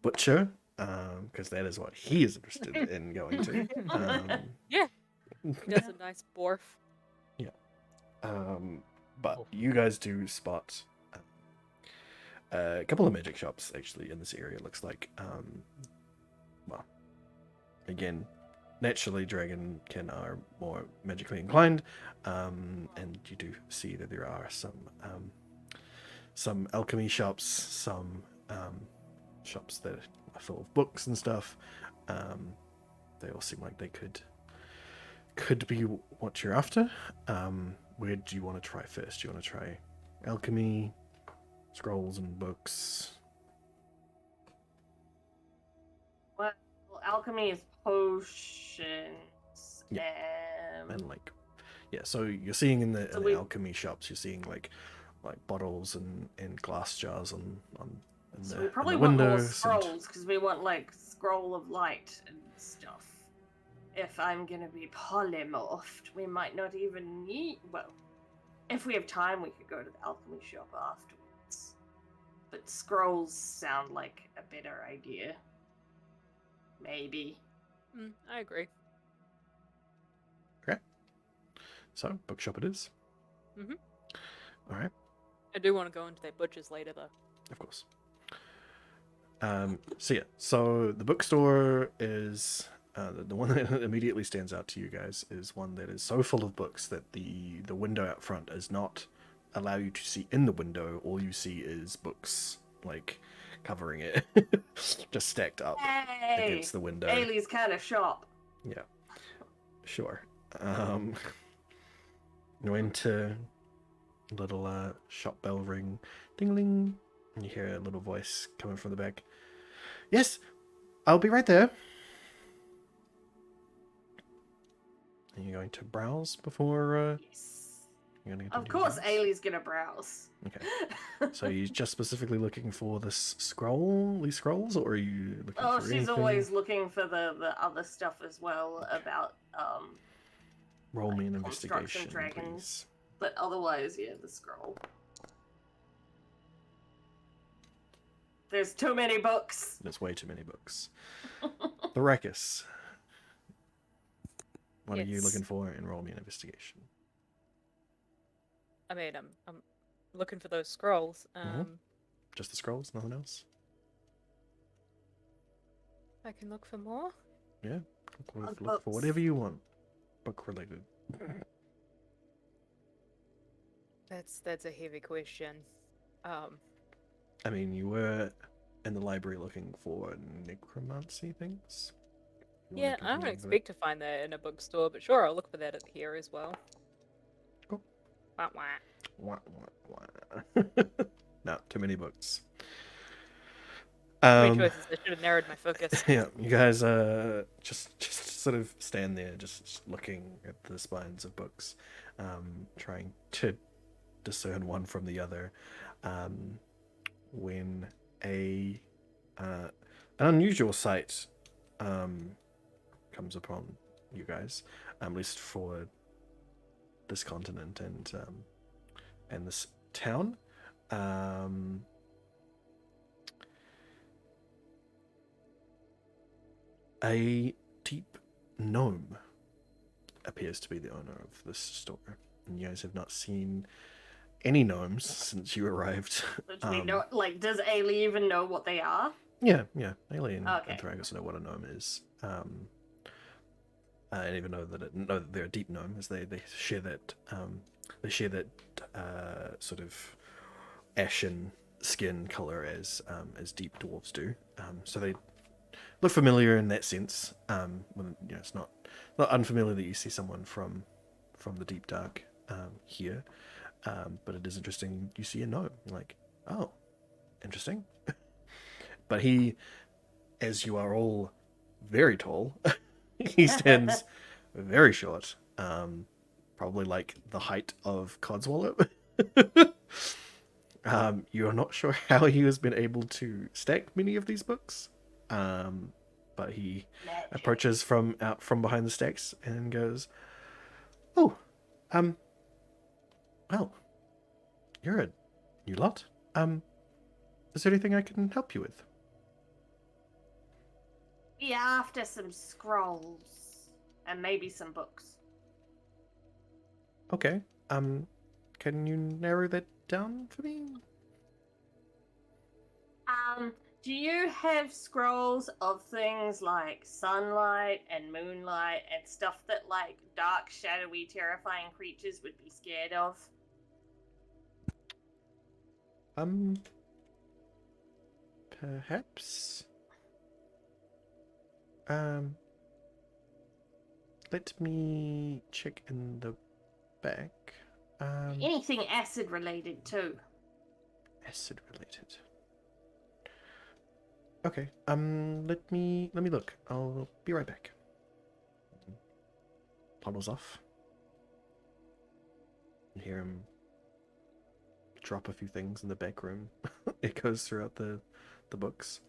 butcher, because that is what he is interested in going to. Yeah. He does a nice borf. But you guys do spot a couple of magic shops actually in this area. It looks like, well, again, naturally dragonkin are more magically inclined, and you do see that there are some alchemy shops, some shops that are full of books and stuff. They all seem like they could be what you're after. Where do you want to try first? Do you want to try alchemy, scrolls and books? Well, alchemy is potions. And like, yeah, so you're seeing in the we- alchemy shops, you're seeing like bottles and glass jars on in So the, we in probably the want more windows. scrolls because we want like scroll of light and stuff. If I'm gonna be polymorphed, we might not even need. Well, if we have time, we could go to the alchemy shop afterwards. But scrolls sound like a better idea. Maybe. I agree. Okay. So bookshop it is. Mhm. All right. I do want to go into that butcher's later, though. Of course. So the bookstore is the one that immediately stands out to you guys is one that is so full of books that the window out front does not allow you to see in the window. All you see is books like covering it, just stacked up Hey, against the window. Ailey's kind of shop. Yeah, sure. You enter, little shop bell ring, ding-ling, and you hear a little voice coming from the back. Yes, I'll be right there. Are you going to browse before Yes. you're going to Of course, Ailey's gonna browse. Okay. So are you just specifically looking for this these scrolls, or are you looking Oh, for she's anything? always looking for the other stuff as well about Roll me an like construction investigation, dragons. please. But otherwise, yeah, the scroll. There's too many books. There's way too many books. Thoracus. What are you Yes. looking for? And roll me an investigation. I mean, I'm looking for those scrolls. Just the scrolls, nothing else? I can look for more. Yeah. Look for Books. whatever you want. Book related. That's a heavy question. I mean, you were in the library looking for necromancy things? You wanna Yeah, do I don't something with it? expect to find that in a bookstore, but sure, I'll look for that at here as well. Cool. Wah, wah. Wah, wah, wah. No, too many books. Three choices. I should have narrowed my focus. Yeah, you guys just sort of stand there, just looking at the spines of books, trying to discern one from the other. When an unusual sight comes upon you guys, at least for this continent and this town. A deep gnome appears to be the owner of this store, and you guys have not seen any gnomes since you arrived. Which we don't like. Does Ailey even know what they are? Yeah. Ailey and Okay. Thragus know what a gnome is. And even know that they're a deep gnome, as they share that sort of ashen skin color as deep dwarves do. So they look familiar in that sense. When, it's not unfamiliar that you see someone from the deep dark here. But it is interesting. You see a gnome, you're like, oh, interesting. But he, as you are all very tall, he stands very short, probably like the height of Codswallop. You're not sure how he has been able to stack many of these books, but he Magic. approaches from out from behind the stacks and goes, "Oh, well, you're a new lot. Is there anything I can help you with?" Be after some scrolls and maybe some books. Okay. Can you narrow that down for me? Do you have scrolls of things like sunlight and moonlight and stuff that like dark, shadowy, terrifying creatures would be scared of? Perhaps. Let me check in the back. Anything acid related too. Acid related. Okay. Let me look. I'll be right back. Toddles off. You hear him drop a few things in the back room. Echoes throughout the books.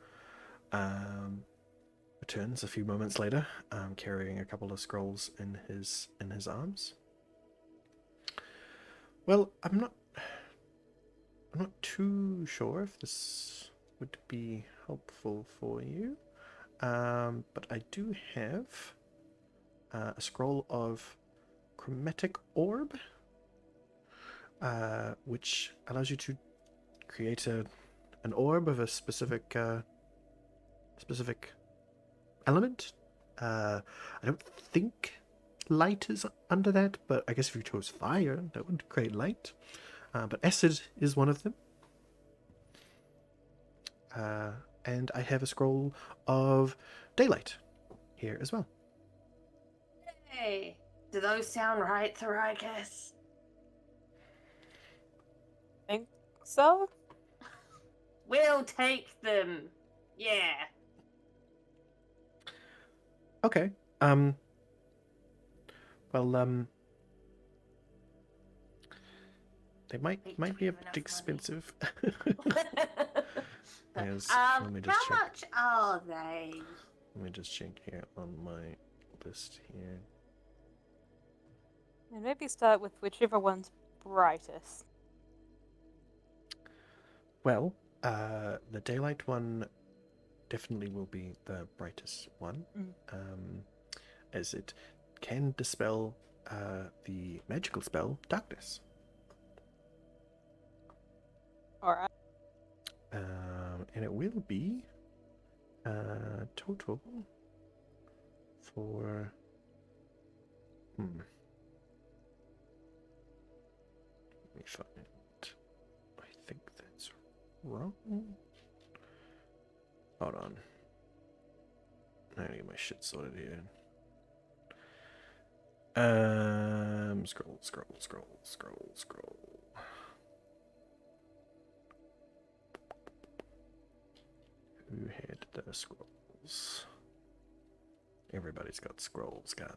Returns a few moments later, carrying a couple of scrolls in his arms. Well, I'm not too sure if this would be helpful for you, but I do have a scroll of chromatic orb, which allows you to create an orb of a specific element. I don't think light is under that, but I guess if you chose fire, that would create light. But acid is one of them. And I have a scroll of daylight here as well. Hey, do those sound right, Thoricus? Think so? We'll take them. Yeah. Okay. Well, they might Wait, be do we a have bit enough expensive. Yes, let me how just check. much are they? Let me just check here on my list here. And maybe start with whichever one's brightest. Well, the daylight one definitely will be the brightest one, as it can dispel the magical spell darkness. Alright. And it will be total for let me find. I think that's wrong. Hold on. I gotta get my shit sorted here. Scroll. Who had the scrolls? Everybody's got scrolls, god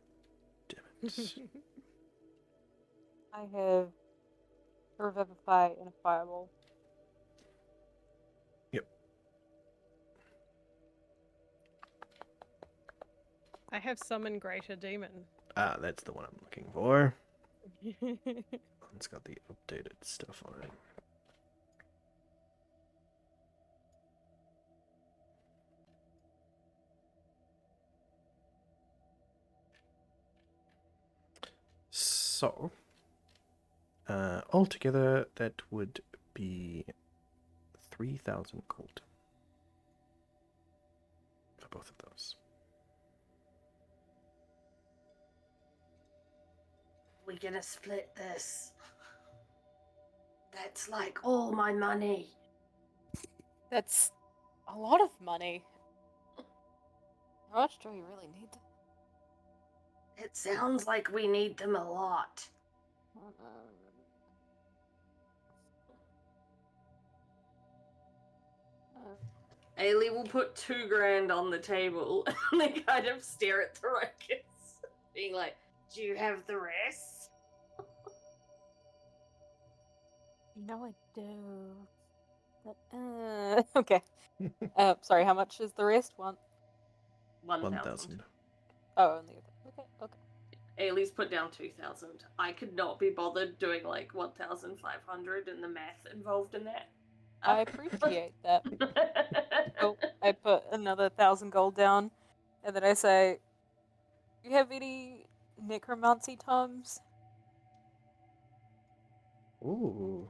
damn it. I have a Revivify and a Fireball. Yep. I have Summon Greater Demon. Ah, that's the one I'm looking for. It's got the updated stuff on it. So, altogether, that would be 3,000 gold for both of those. We're gonna split this. That's like all my money. That's a lot of money. How much do we really need? It sounds like we need them a lot. Ailey will put 2 grand on the table and they kind of stare at Thoricus, being like, "Do you have the rest?" No, I do. But, okay. Sorry, how much is the rest one? 1,000. Oh, only okay. Ailey's put down 2,000. I could not be bothered doing like 1,500 and the math involved in that. I appreciate that. So I put another 1,000 gold down, and then I say, "You have any necromancy tomes?" Ooh.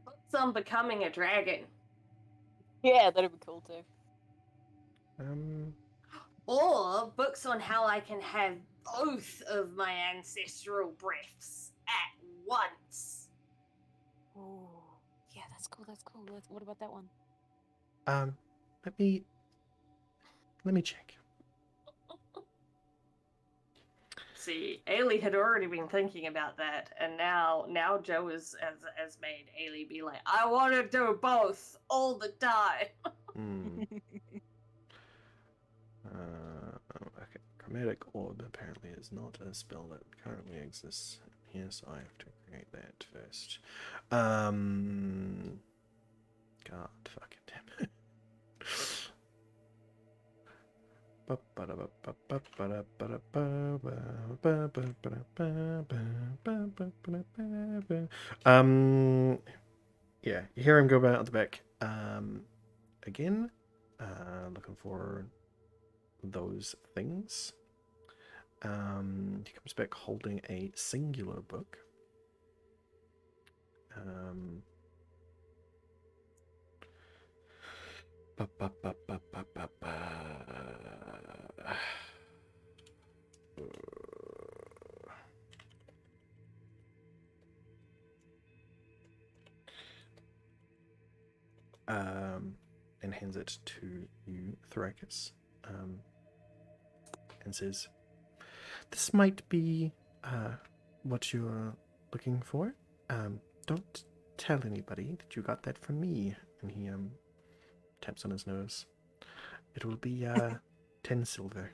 Books on becoming a dragon. Yeah, that'd be cool too. Or books on how I can have both of my ancestral breaths at once. Ooh, yeah, that's cool. What about that one? Let me check. See, Ailey had already been thinking about that, and now Joe has made Ailey be like, I want to do both all the time. Okay. Chromatic orb apparently is not a spell that currently exists here, so I have to create that first. God fucking damn it. Yeah, you hear him go out the back. Again, looking for those things. He comes back holding a singular book. And hands it to you, Thrakus, and says, "This might be what you're looking for. Don't tell anybody that you got that from me." And he taps on his nose. "It will be 10 silver."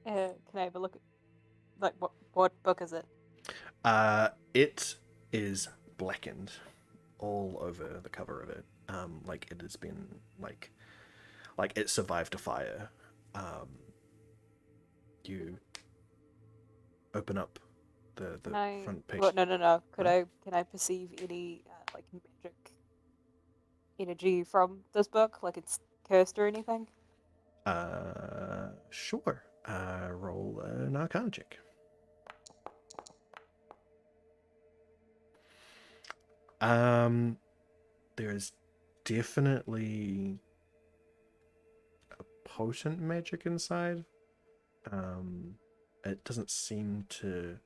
Can I have a look at, like, what book is it? It is blackened all over the cover of it. Like it has been like it survived a fire. You open up the front page. Well, no. Huh? Can I perceive any like magic energy from this book? Like it's cursed or anything? Sure. Roll an Arcana check. There's definitely a potent magic inside. It doesn't seem to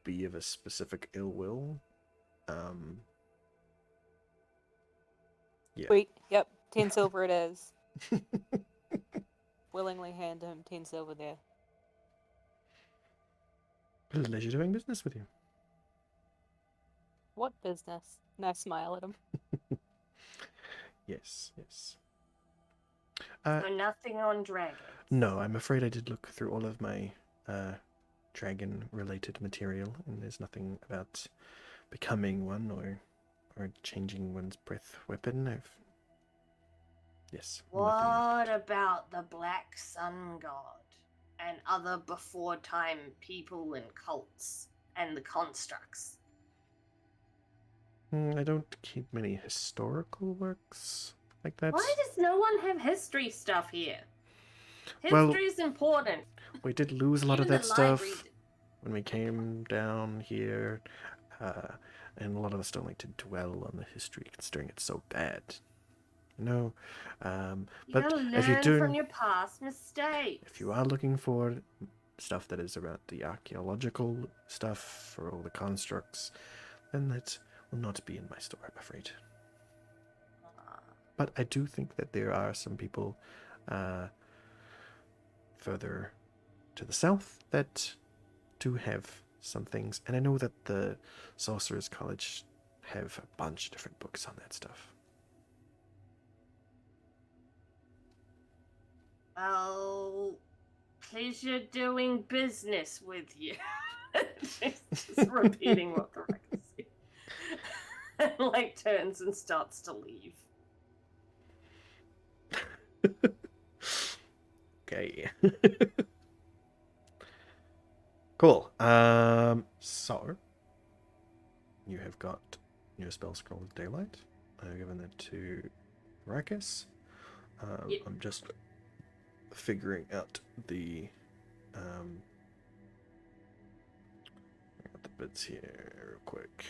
be of a specific ill will. Yeah. Sweet. Yep. 10 silver it is. Willingly hand him 10 silver there. Pleasure doing business with you. What business? And I smile at him. Yes. So nothing on dragons. No, I'm afraid I did look through all of my dragon-related material, and there's nothing about becoming one or changing one's breath weapon. Yes. What about the Black Sun God and other before time people and cults and the constructs? I don't keep many historical works like that. Why does no one have history stuff here? Well, History is important. We did lose a lot of Even that the stuff library when we came down here, and a lot of us don't like to dwell on the history considering it's so bad. No, but gotta if you learn do, from your past mistakes. if you are looking for stuff that is around the archaeological stuff for all the constructs, then that will not be in my store, I'm afraid. But I do think that there are some people further to the south that do have some things, and I know that the Sorcerer's College have a bunch of different books on that stuff. Well, pleasure doing business with you. Just repeating what the record said. And like turns and starts to leave. Okay. Cool. So you have got your spell scroll of daylight. I've given that to Rakus. Yep. I'm just figuring out the I got the bits here real quick.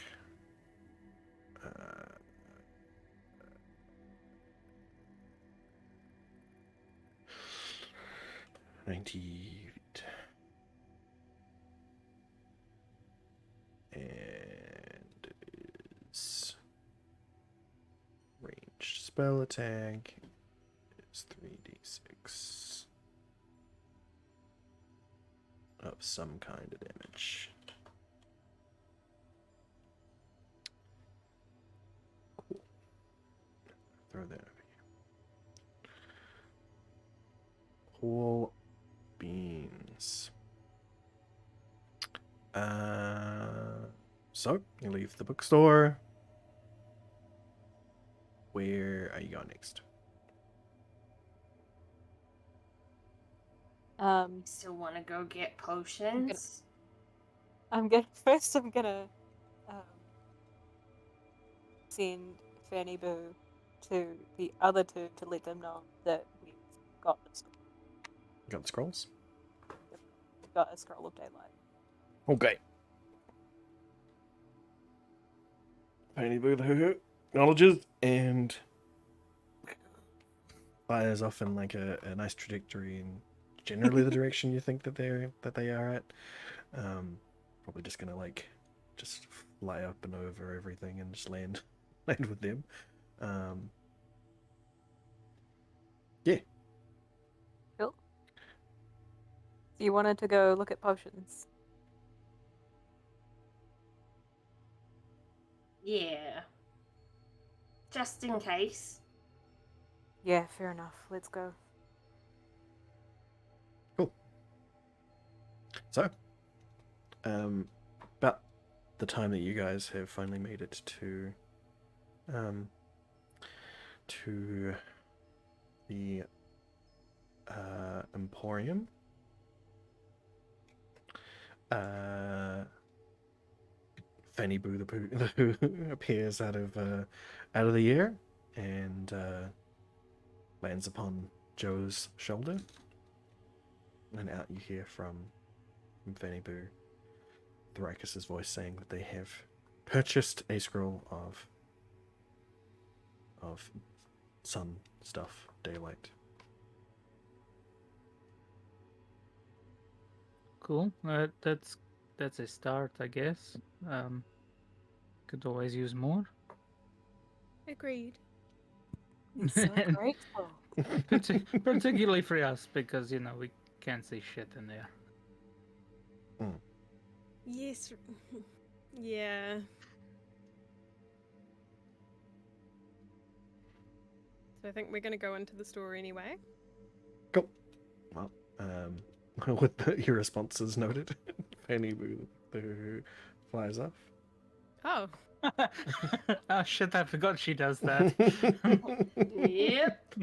90 feet. And it is ranged spell attack. Is 3d6 of some kind of damage. Cool. Throw that over here. Cool beans. So you leave the bookstore. Where are you going next? Still want to go get potions? I'm gonna send Fanny Boo to the other two to let them know that we've got this. You got the scrolls? We've got a scroll of daylight. Okay. Fanny Boo the Hoo acknowledges and fires off in like a nice trajectory in generally the direction you think that they are at. Probably just gonna like just fly up and over everything and just land with them. Yeah. Cool. So you wanted to go look at potions? Yeah. Just in case. Yeah, fair enough. Let's go. Cool. So, about the time that you guys have finally made it to the Emporium, Fanny Boo the Pooh appears out of the air and lands upon Joe's shoulder, and out you hear from Fanny Boo Thrykus' voice saying that they have purchased a scroll of sun stuff, daylight. Cool. That's a start, I guess. Could always use more. Agreed. I'm so grateful. Particularly for us, because we can't see shit in there. Yes. Yeah. So I think we're going to go into the store anyway. Cool. Well, with your responses noted, Fanny Boo the flies off. Oh. Oh shit, I forgot she does that. Yep.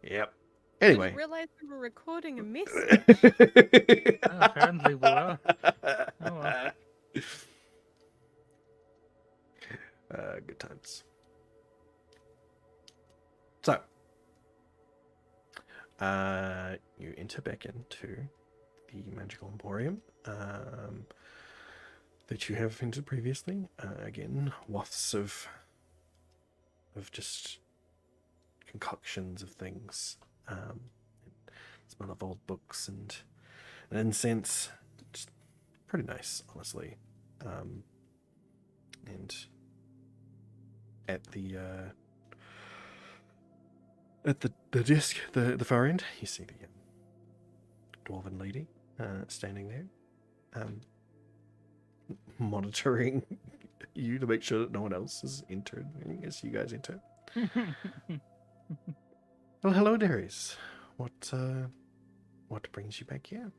Yep. I Anyway. didn't realize we were recording a message. Apparently we are. Oh well. Good times. So, you enter back into the magical emporium that you have entered previously. Again, wafts of just concoctions of things. Smell of old books and incense. Just pretty nice, honestly. And at the desk, the far end, you see the dwarven lady standing there, monitoring you to make sure that no one else is entering as you guys enter. Well, hello, Darius. What brings you back here?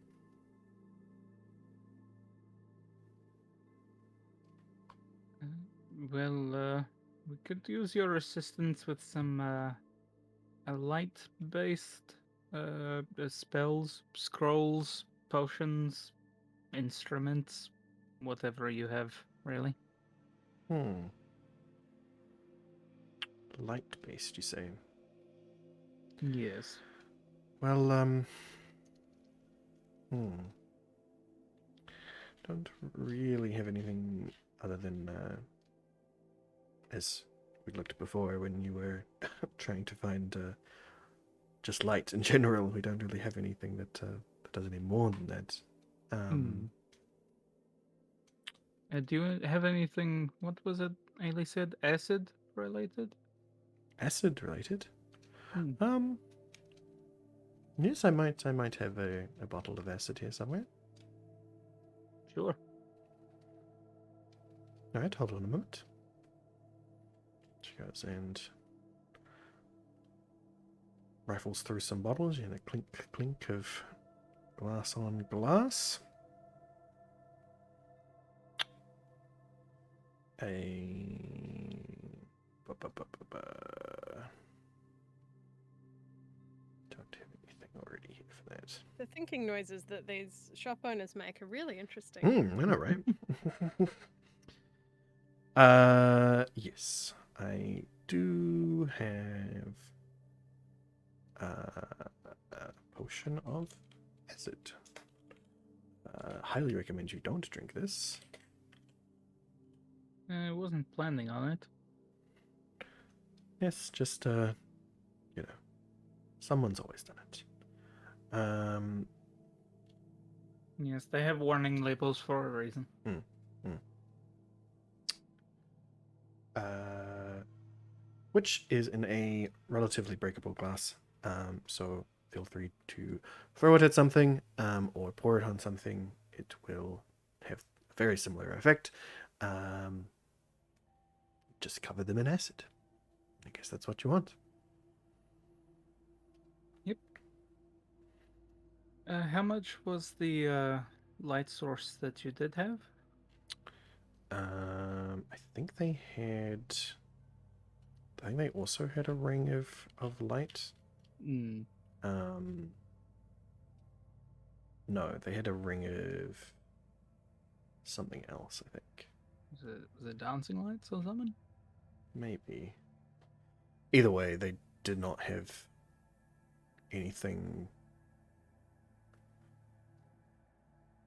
Well, we could use your assistance with some light-based spells, scrolls, potions, instruments, whatever you have, really. Light based, you say? Yes. Well, don't really have anything other than as we looked before when you were trying to find just light in general. We don't really have anything that does any more than that. Do you have anything? What was it? Ailey said acid related. Acid related? Hmm. Yes, I might have a bottle of acid here somewhere. Sure. All right, hold on a moment. She goes and rifles through some bottles. You hear the clink clink of glass on glass. Don't have anything already here for that. The thinking noises that these shop owners make are really interesting. I know, right? Yes, I do have a potion of acid. Highly recommend you don't drink this. I wasn't planning on it. Yes, just someone's always done it. Yes, they have warning labels for a reason. Which is in a relatively breakable glass. So feel free to throw it at something or pour it on something. It will have a very similar effect. Just cover them in acid. I guess that's what you want. Yep. How much was the light source that you did have? I think they had. I think they also had a ring of light. No, they had a ring of something else, I think. Was it dancing lights or something? Maybe. Either way, they did not have anything.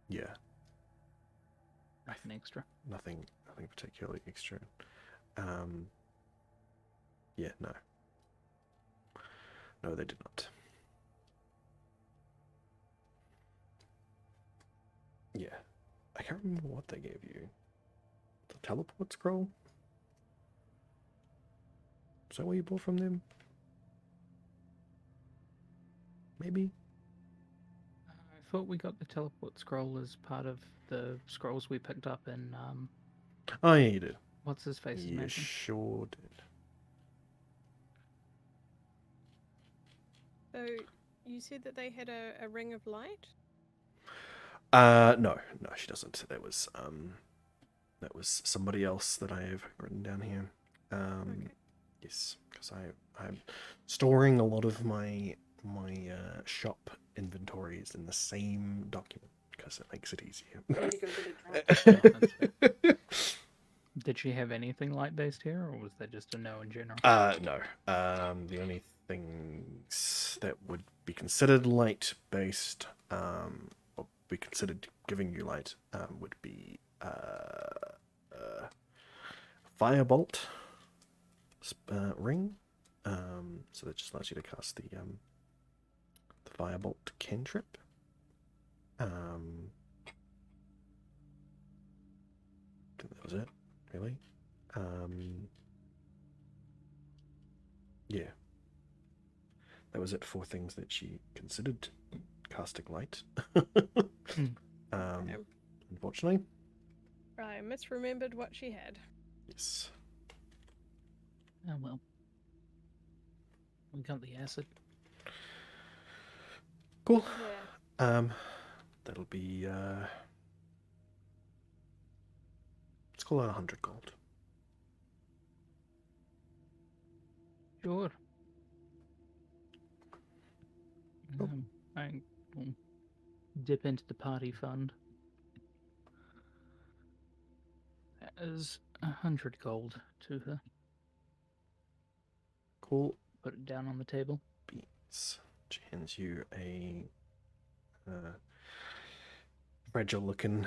Yeah. Nothing extra. Nothing particularly extra. Yeah, no. No, they did not. Yeah. I can't remember what they gave you. The teleport scroll? Is that what you bought from them? Maybe? I thought we got the teleport scroll as part of the scrolls we picked up in Oh, yeah, you did. what's his face? You sure did. So you said that they had a ring of light? No, she doesn't. That was somebody else that I have written down here. Okay. Yes, because I'm storing a lot of my shop inventories in the same document because it makes it easier. Then you can really drink. Did she have anything light based here, or was that just a no in general? No. The only things that would be considered light based, or be considered giving you light, would be firebolt ring. So that just allows you to cast the firebolt cantrip. I think that was it, really. Yeah. That was it for things that she considered casting light. Unfortunately. I misremembered what she had. Yes. Oh well. We got the acid. Cool. Yeah. That'll be let's call it 100 gold. Sure. Cool. I will dip into the party fund. As 100 gold to her. Cool Put it down on the table. beans. She hands you a fragile-looking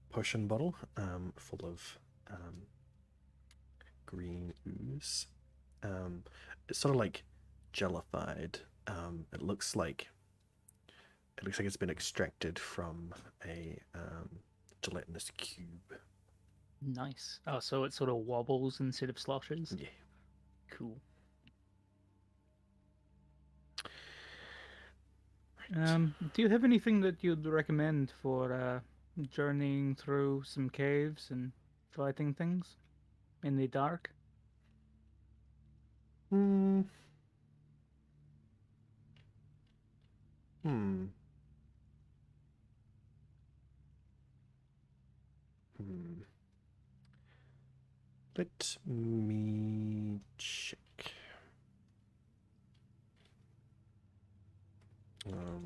potion bottle full of green ooze. It's sort of like jellified. It looks like it's been extracted from a gelatinous cube. Nice. Oh, so it sort of wobbles instead of sloshes? Yeah. Cool. Right. Do you have anything that you'd recommend for journeying through some caves and fighting things in the dark? Hmm. Hmm. Hmm. Let me check.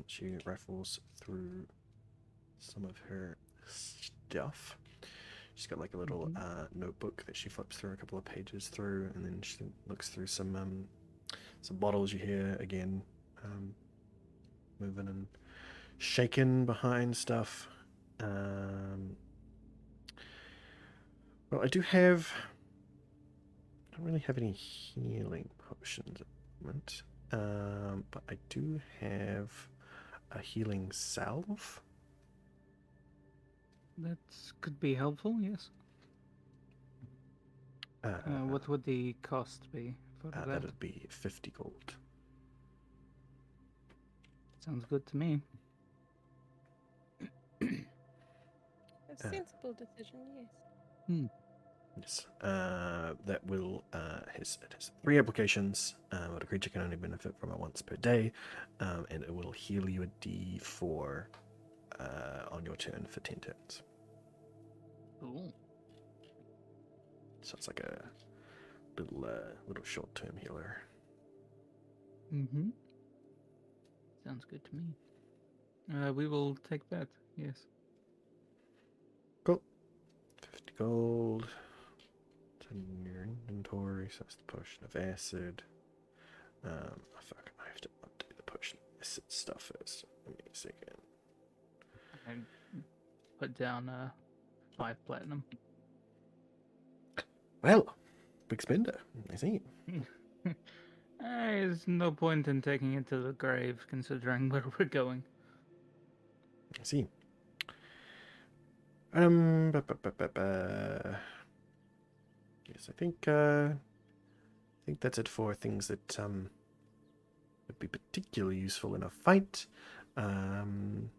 She rifles through some of her stuff. She's got like a little notebook that she flips through a couple of pages through, and then she looks through some bottles. You hear again, moving and shaking behind stuff. Well, I don't really have any healing potions at the moment. But I do have a healing salve. That could be helpful, yes. What would the cost be for that? That'd be 50 gold. Sounds good to me. A sensible decision, yes. Yes. That will it has 3 applications. But a creature can only benefit from it once per day, and it will heal you a D4 on your turn for 10 turns. Cool. So it's like a little short-term healer. Mm-hmm. Sounds good to me. We will take that, yes. Cool. 50 gold. It's in your inventory, so that's the potion of acid. Fuck, I have to update the potion of acid stuff first. Give me a second. And put down 5 platinum. Well, big spender, I see. There's no point in taking it to the grave, considering where we're going. I see. Yes, I think that's it for things that would be particularly useful in a fight. Unless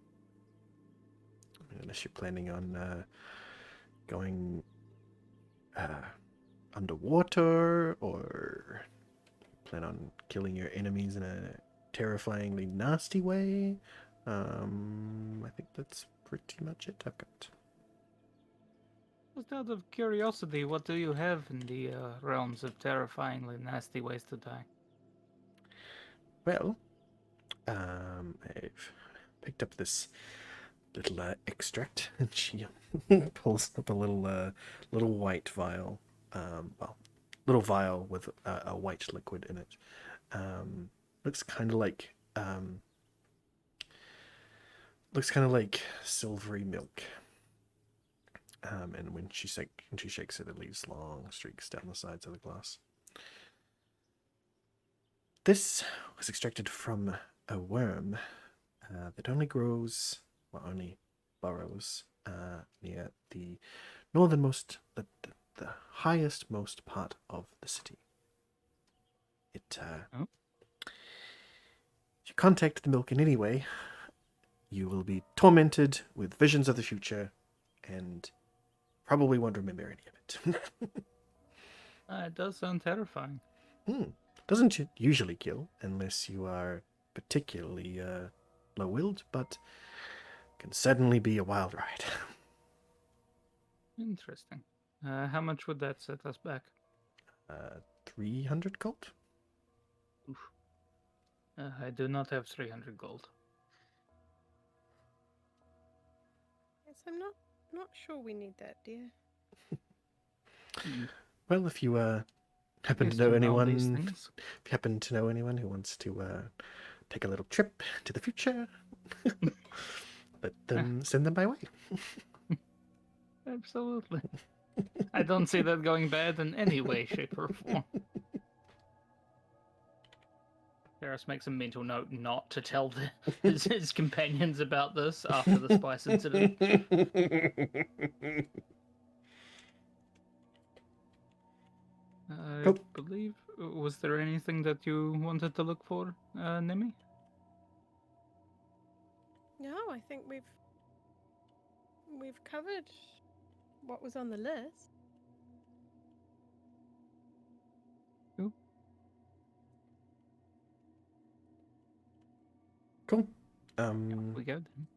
you're planning on going underwater, or plan on killing your enemies in a terrifyingly nasty way. I think that's pretty much it I've got. Just out of curiosity, what do you have in the realms of terrifyingly nasty ways to die? Well, I've picked up this little extract, and she pulls up a little white vial. Little vial with a white liquid in it. Looks kind of like silvery milk. And when she shakes it, it leaves long streaks down the sides of the glass. This was extracted from a worm that only burrows near the northernmost, the highest most part of the city. If you contact the milk in any way, you will be tormented with visions of the future, and probably won't remember any of it. It does sound terrifying. Doesn't usually kill unless you are particularly low-willed, but can certainly be a wild ride. Interesting. How much would that set us back? 300 gold? I do not have 300 gold. Yes, I'm not sure we need that, dear. Well, if you happen to Used know these anyone, things. if you happen to know anyone who wants to take a little trip to the future, let them send them my way. Absolutely. I don't see that going bad in any way, shape, or form. Ferris makes a mental note not to tell his companions about this after the spice incident. I Cool. believe. Was there anything that you wanted to look for, Nemi? No, I think we've covered what was on the list. Cool. We go then.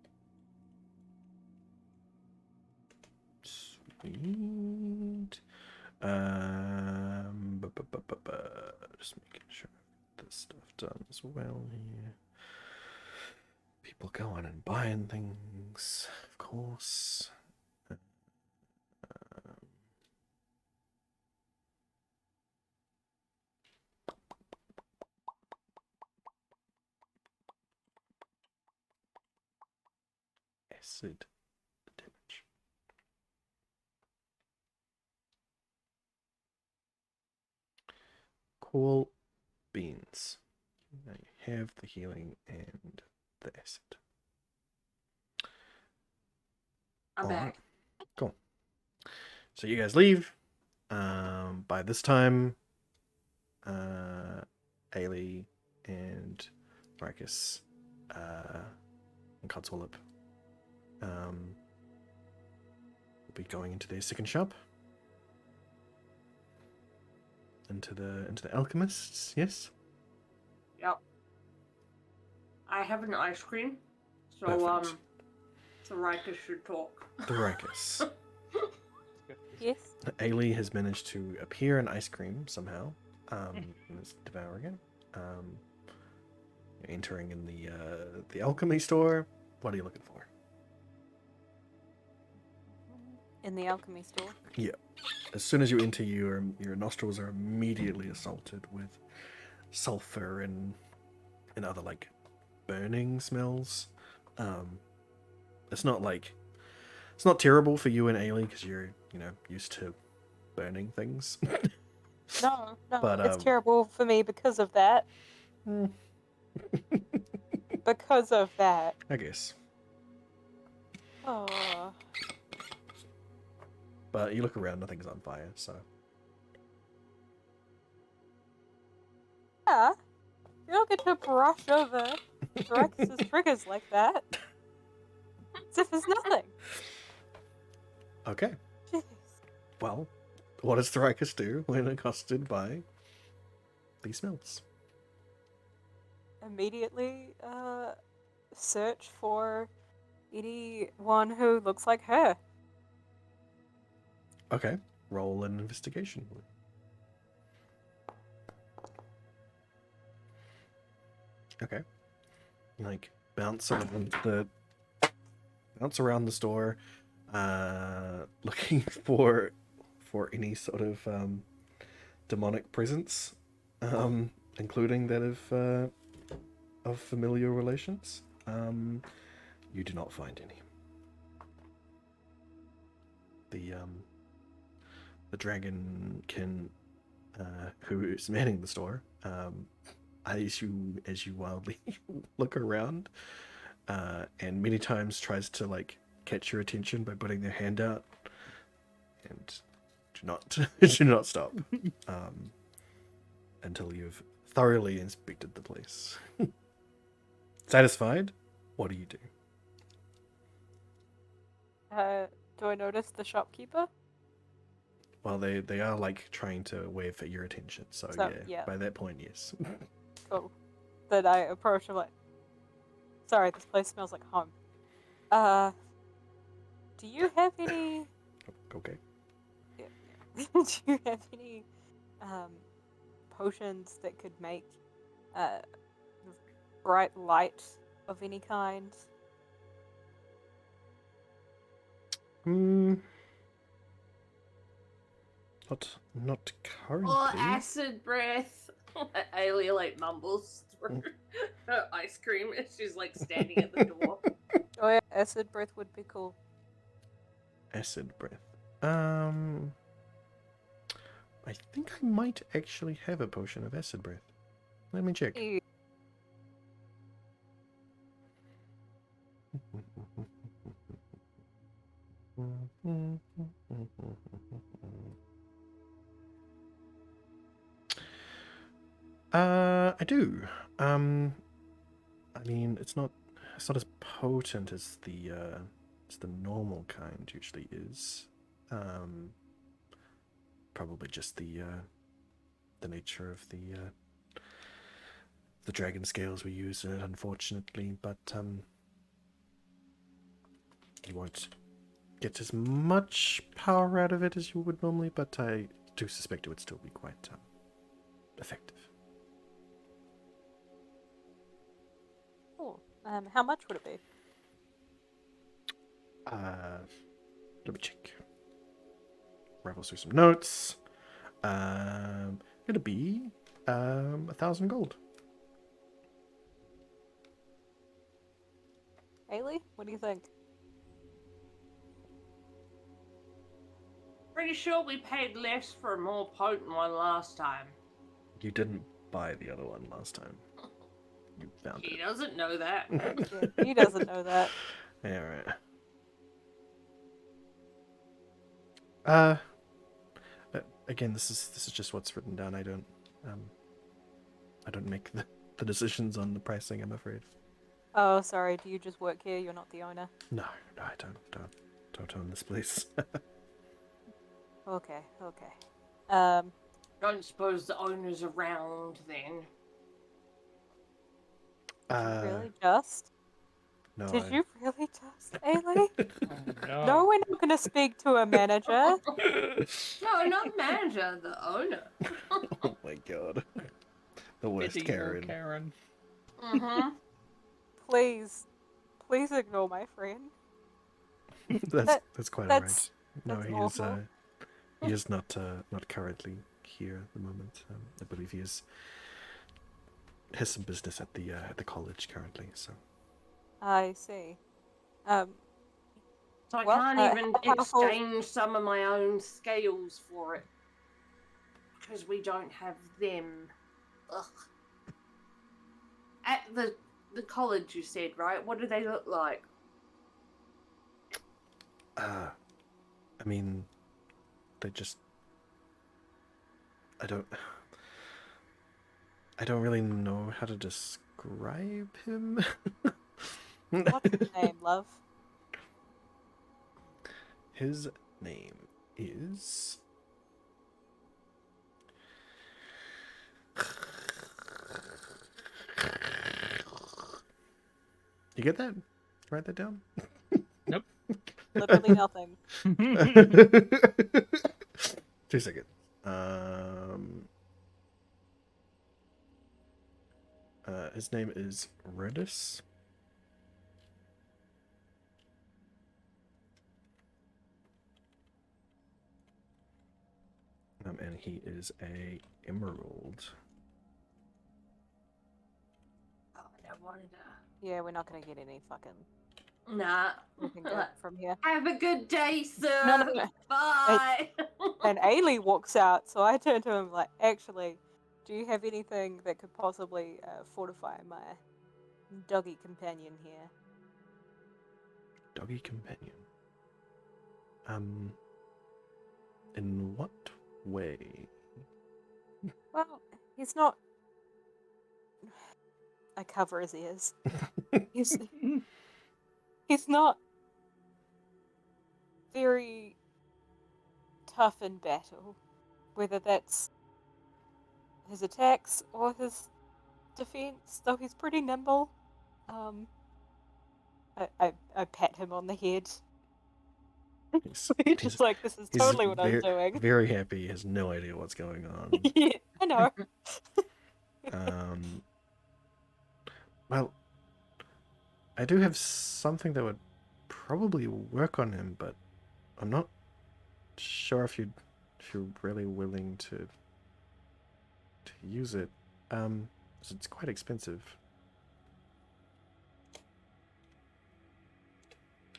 Sweet. Just making sure this stuff done as well here. People going and buying things, of course. Acid damage. Cool beans. Now you have the healing and the acid. I'm Alright. back. Cool. So you guys leave. By this time, Ailey and Marcus and Consolip will be going into their second shop. Into the alchemists, yes? Yep. I have an ice cream, so Perfect. Sarika should talk. The Marcus. Yes. Ailey has managed to appear in ice cream somehow. And is devouring it. Entering in the alchemy store. What are you looking for? In the alchemy store. Yeah. As soon as you enter, your nostrils are immediately assaulted with sulfur and other like burning smells. It's not terrible for you and Ailey because you're used to burning things. No, But, it's terrible for me because of that. Because of that. I guess. Oh. But you look around, nothing's on fire, so. Yeah. You don't get to brush over Rex's triggers like that. As if it's nothing. Okay. Jeez. Well, what does Thricus do when accosted by these smells? Immediately, search for anyone who looks like her. Okay. Roll an investigation. Okay. Like bounce around the store, looking for any sort of demonic presence, including that of familiar relations. You do not find any. The dragonkin who is manning the store, as you wildly look around, and many times tries to like catch your attention by putting their hand out, and do not stop until you've thoroughly inspected the place. Satisfied? What do you do? Do I notice the shopkeeper? Well, they are like trying to wave for your attention, so yeah. By that point, yes. Cool. Then I approach him like, sorry, this place smells like home. Do you have any... Okay. Yeah. Do you have any, potions that could make bright light of any kind? Not currently. Or acid breath. Ailey like mumbles through her ice cream as she's like standing at the door. Oh yeah, acid breath would be cool. Acid breath. I think I might actually have a potion of acid breath. Let me check. Ew. I do. I mean, it's not as potent as the normal kind usually is. Probably just the nature of the dragon scales we use in it, unfortunately, but you won't get as much power out of it as you would normally, but I do suspect it would still be quite effective. Cool. How much would it be? Let me check. Rifle through some notes. It'll be 1,000 gold. Ailey, what do you think? Pretty sure we paid less for a more potent one last time. You didn't buy the other one last time. You found He it. doesn't know that. Yeah, he doesn't know that. Yeah, right. Again, this is just what's written down. I don't make the decisions on the pricing, I'm afraid. Oh, sorry. Do you just work here? You're not the owner. No, I don't own this place. Okay. Don't suppose the owner's around then. Really just? No. Did you really just, Ailey? Oh, No, we're not gonna speak to a manager. No, not manager, the owner. Oh my god. The worst Medieval Karen. Mm-hmm. Please ignore my friend. That's quite that's- alright. No, that's he awful. is not currently here at the moment. I believe he has some business at the college currently. So I see. So I Well, can't even how powerful- exchange some of my own scales for it. Because we don't have them. Ugh. At the college, you said, right? What do they look like? I mean, they just I don't really know how to describe him. What's his name, love? His name is You get that? Write that down. Nope. Literally nothing. 2 seconds. His name is Redis. And he is a emerald. Oh, I wanted to. Yeah, we're not gonna get any fucking Nah. anything good from here. Have a good day, sir. No. Bye. And Ailey walks out, so I turn to him like, actually, do you have anything that could possibly fortify my doggy companion here? Doggy companion. In what way? Well, he's not. I cover his ears. He's not very tough in battle, whether that's his attacks or his defense. Though he's pretty nimble. I pat him on the head. He's Just like, this is totally what I'm doing. very happy. He has no idea what's going on. Yeah, I know. Well, I do have something that would probably work on him, but I'm not sure if you're really willing to use it. 'Cause it's quite expensive.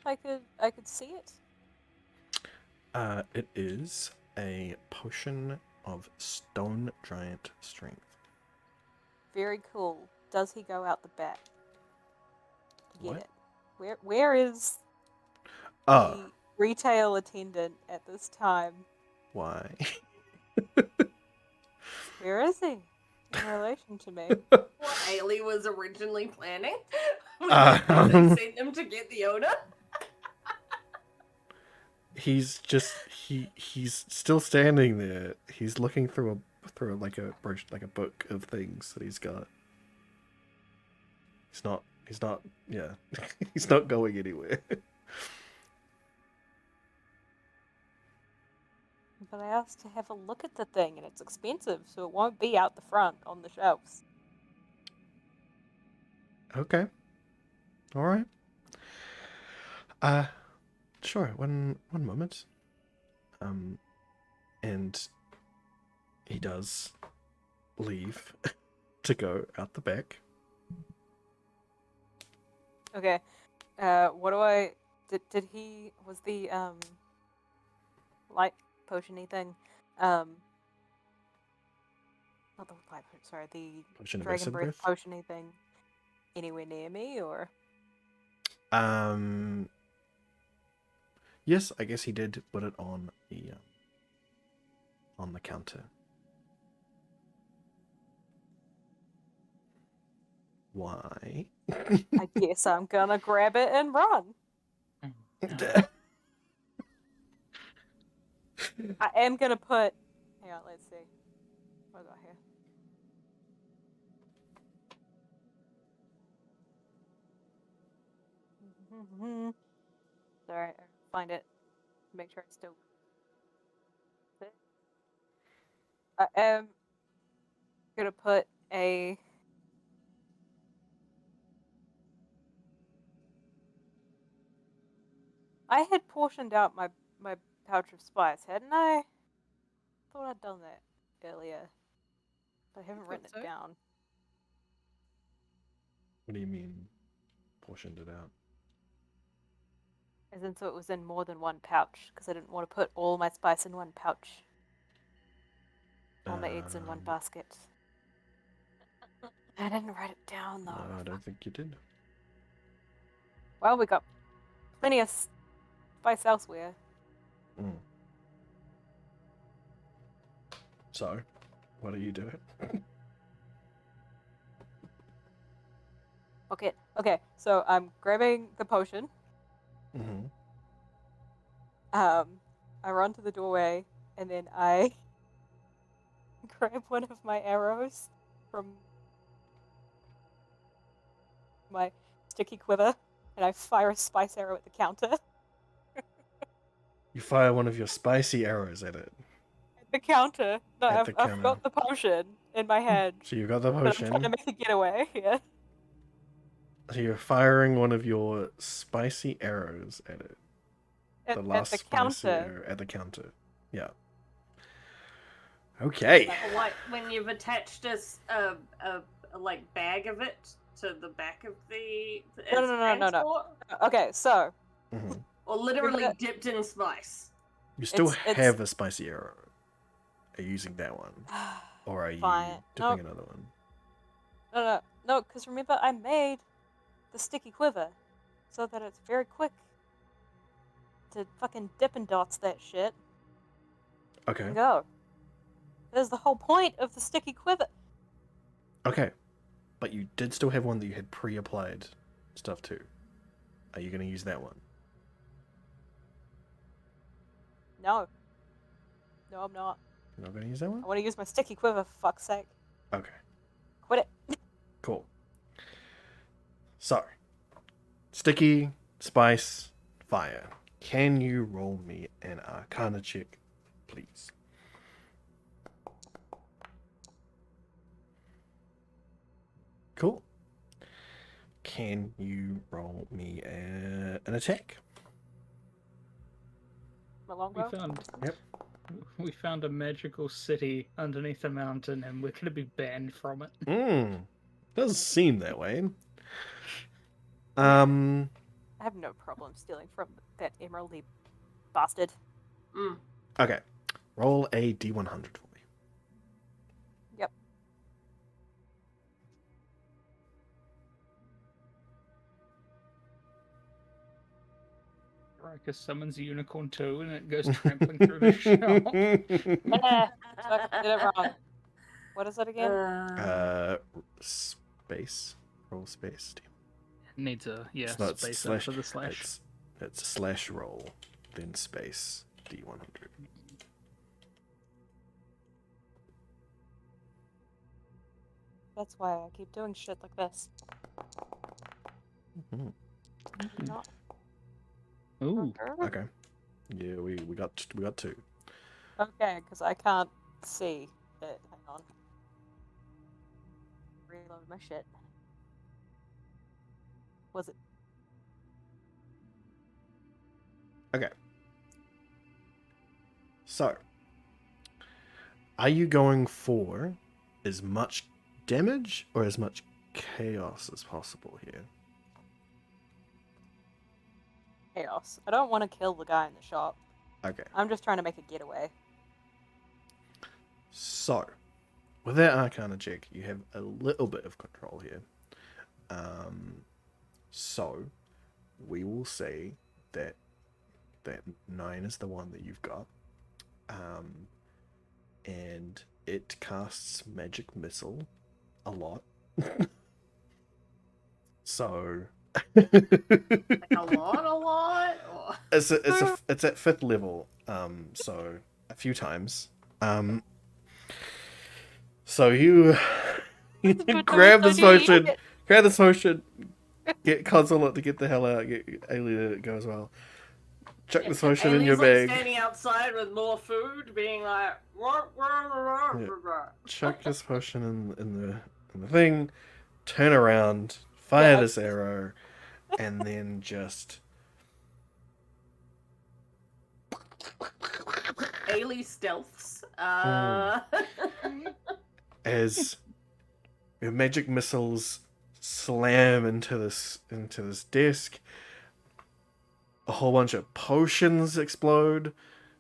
I could see it. It is a potion of stone giant strength. Very cool. Does he go out the back to get What? it? Where is Oh, the retail attendant at this time? why? Where is he in relation to me? What Ailey was originally planning when Um, they sent him to get the owner. He's still standing there. He's looking through like a book of things that he's got. He's not yeah. He's not going anywhere. But I asked to have a look at the thing, and it's expensive, so it won't be out the front on the shelves. Okay. All right. Sure. One moment. And he does leave to go out the back. Okay. What do I... Did he... Was the, light potion-y thing, not the light potion, sorry, the Potion of dragon acid breath breath. potion-y thing anywhere near me, or... Yes, I guess he did put it on the counter. Why? I guess I'm gonna grab it and run. I am gonna put... Hang on, let's see. What do I got here? Sorry, I find it. Make sure it's still... I am gonna put a... I had portioned out my pouch of spice, hadn't I? Thought I'd done that earlier. But I haven't Thought written so. it down. What do you mean, portioned it out? As in, so it was in more than one pouch, because I didn't want to put all my spice in one pouch. All my eggs in one basket. I didn't write it down, though. No, I don't think you did. Well, we got plenty of spice elsewhere. Mm. So, what are you doing? Okay, so I'm grabbing the potion. Mm-hmm. I run to the doorway, and then I grab one of my arrows from my sticky quiver, and I fire a spice arrow at the counter. You fire one of your spicy arrows at it. At the counter. No, At the I've counter. got the potion in my hand. So you got the But I'm trying to potion. make a getaway, yeah. So you're firing one of your spicy arrows at it. The last the spicy counter. arrow at the counter. Yeah. Okay. Like when you've attached a like bag of it to the back of the No. transport? Okay, so Mm-hmm. Or literally dipped in spice. You still It's- have a spicy arrow. Are you using that one? Or are you Fine. dipping another one? No, because remember I made the sticky quiver so that it's very quick to fucking Dippin' Dots that shit Okay. and go. There's the whole point of the sticky quiver. Okay. But you did still have one that you had pre-applied stuff to. Are you going to use that one? No, I'm not. You're not going to use that one? I want to use my sticky quiver, for fuck's sake. Okay. Quit it. Cool. So, sticky, spice, fire. Can you roll me an Arcana check, please? Cool. can you roll me an attack? My longbow. We found a magical city underneath a mountain, and we're gonna be banned from it. Does seem that way. I have no problem stealing from that emeraldy bastard. Okay. Roll a D100 for me. Yep. Riker summons a unicorn too, and it goes trampling through the shop. I did it wrong. What is it again? Space. Roll space. Needs a It's not space slash. after the slash. It's slash roll, then space D100. That's why I keep doing shit like this. Not Ooh. Okay. Yeah, we got two. Okay, because I can't see it. Hang on. Reload my shit. Was it? Okay. So, are you going for as much damage or as much chaos as possible here? Chaos. I don't want to kill the guy in the shop. Okay. I'm just trying to make a getaway. So, with that Arcana check, you have a little bit of control here. So, we will say that 9 is the one that you've got. And it casts Magic Missile a lot. So... Like a lot? Or... It's at 5th level, so a few times. So you grab this potion, get Consulate to get the hell out, get Ailey to go as well. Chuck this potion in your bag. Like standing outside with more food, being like, Chuck this potion in the thing, turn around, fire this arrow, and then just Ailey stealths. As your magic missiles slam into this desk, a whole bunch of potions explode.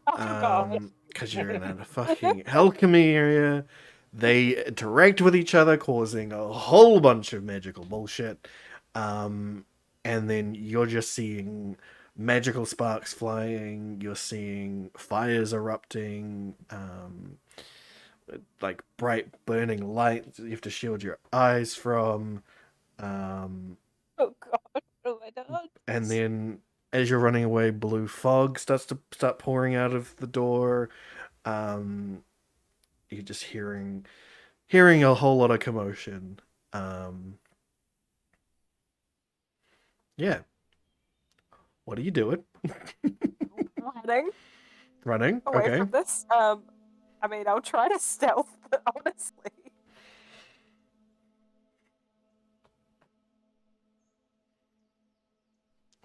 Because you're in a fucking alchemy area. They interact with each other, causing a whole bunch of magical bullshit. And then you're just seeing magical sparks flying. You're seeing fires erupting. Like bright burning light that you have to shield your eyes from. Oh god, what have I done? And then as you're running away, blue fog starts to pouring out of the door. You're just hearing a whole lot of commotion. Yeah. What are you doing? Running Running? away Okay. from this. I mean, I'll try to stealth, but honestly.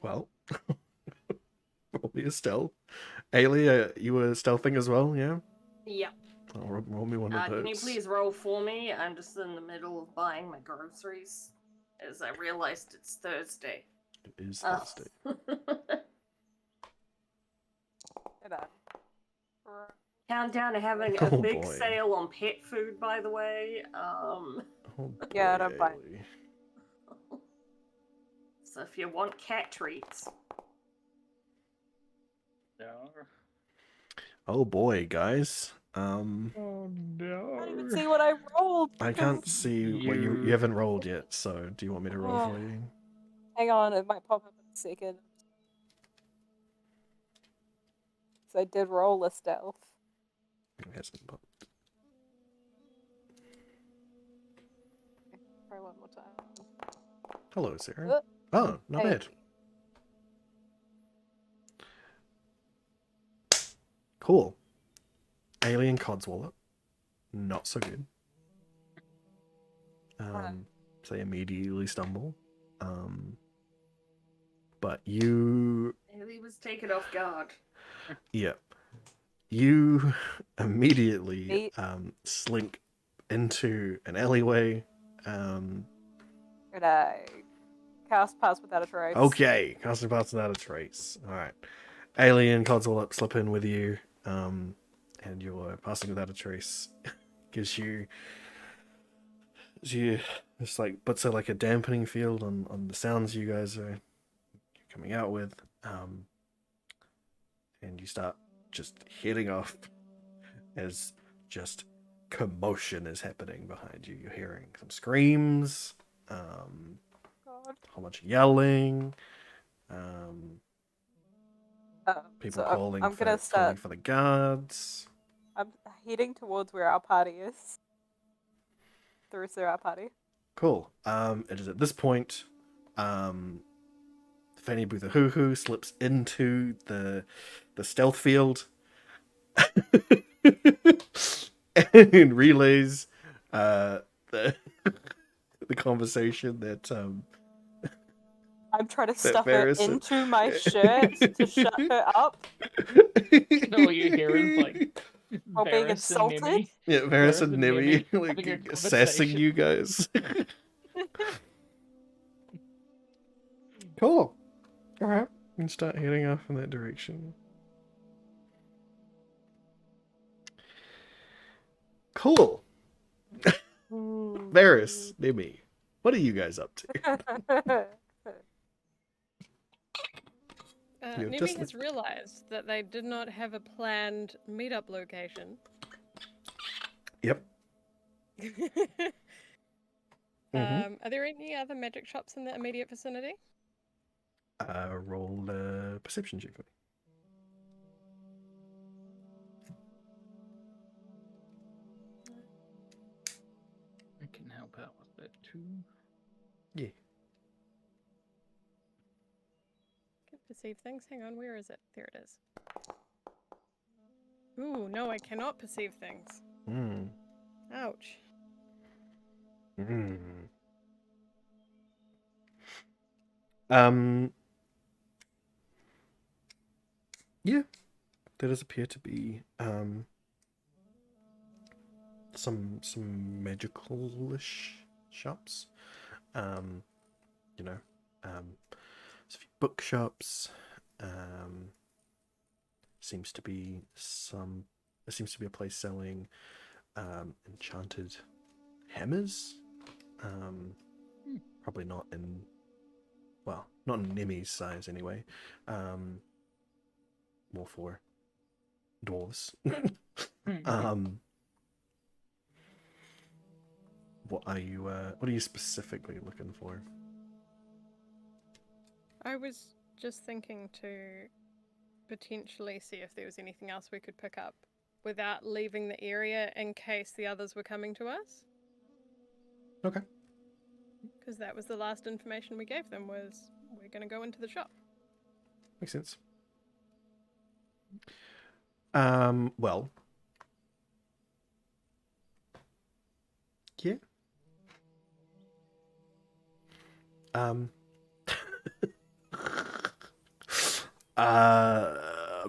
Well, roll me a stealth. Ailey, you were stealthing as well, yeah? Yep. Oh, roll me one of those. Can you please roll for me? I'm just in the middle of buying my groceries, as I realized it's Thursday. It is Thursday. Countdown to having a big sale on pet food, by the way. Oh, Yeah, I boy, don't buy. Ailey. So if you want cat treats. Oh boy, guys. Oh no. I didn't even see what I rolled. I can't see what you haven't rolled yet, so do you want me to roll for you? Hang on, it might pop up in a second. So I did roll a stealth. It hasn't popped. Try one more time. Hello, Sarah. Oh, not Hey. bad. Cool. Alien Codswallop. Not so good. Alright. They immediately stumble. But you, He was taken off guard. yeah, you immediately Eight. slink into an alleyway. And I cast Pass Without a Trace. Okay, casting parts without a trace. All right, alien console slip in with you, and your passing without a trace gives you it's like puts like a dampening field on the sounds you guys are coming out with, and you start just heading off as just commotion is happening behind you. You're hearing some screams, God. a whole bunch of yelling, people So calling I'm for gonna start. the guards. I'm heading towards where our party is. The rest of our party. Cool. It is at this point, Fanny Boo the Hoo Hoo slips into the stealth field and relays the the conversation that I'm trying to that stuff Varys it into my shirt to shut her up No, you hear is like while being Varys and insulted. Nimmy. Yeah, Varys and Nimmy having a like assessing conversation. you guys. Cool. All right, we can start heading off in that direction. Cool. Varys, Nimmy, what are you guys up to? You're Nimi just has realized that they did not have a planned meetup location. Yep. Are there any other magic shops in the immediate vicinity? Roll a perception check for me. I can help out with that too. Yeah. Can perceive things. Hang on, where is it? There it is. Ooh, no, I cannot perceive things. Mm. Ouch. Mm. Yeah, there does appear to be some magical-ish shops. You know, there's a few bookshops. Seems to be there seems to be a place selling enchanted hammers. Probably not in, well, not in Nimmy's size anyway. More for dwarves. What are you specifically looking for? I was just thinking to potentially see if there was anything else we could pick up without leaving the area in case the others were coming to us. Okay. Because that was the last information we gave them was we're going to go into the shop. Makes sense. Well. Yeah. I'm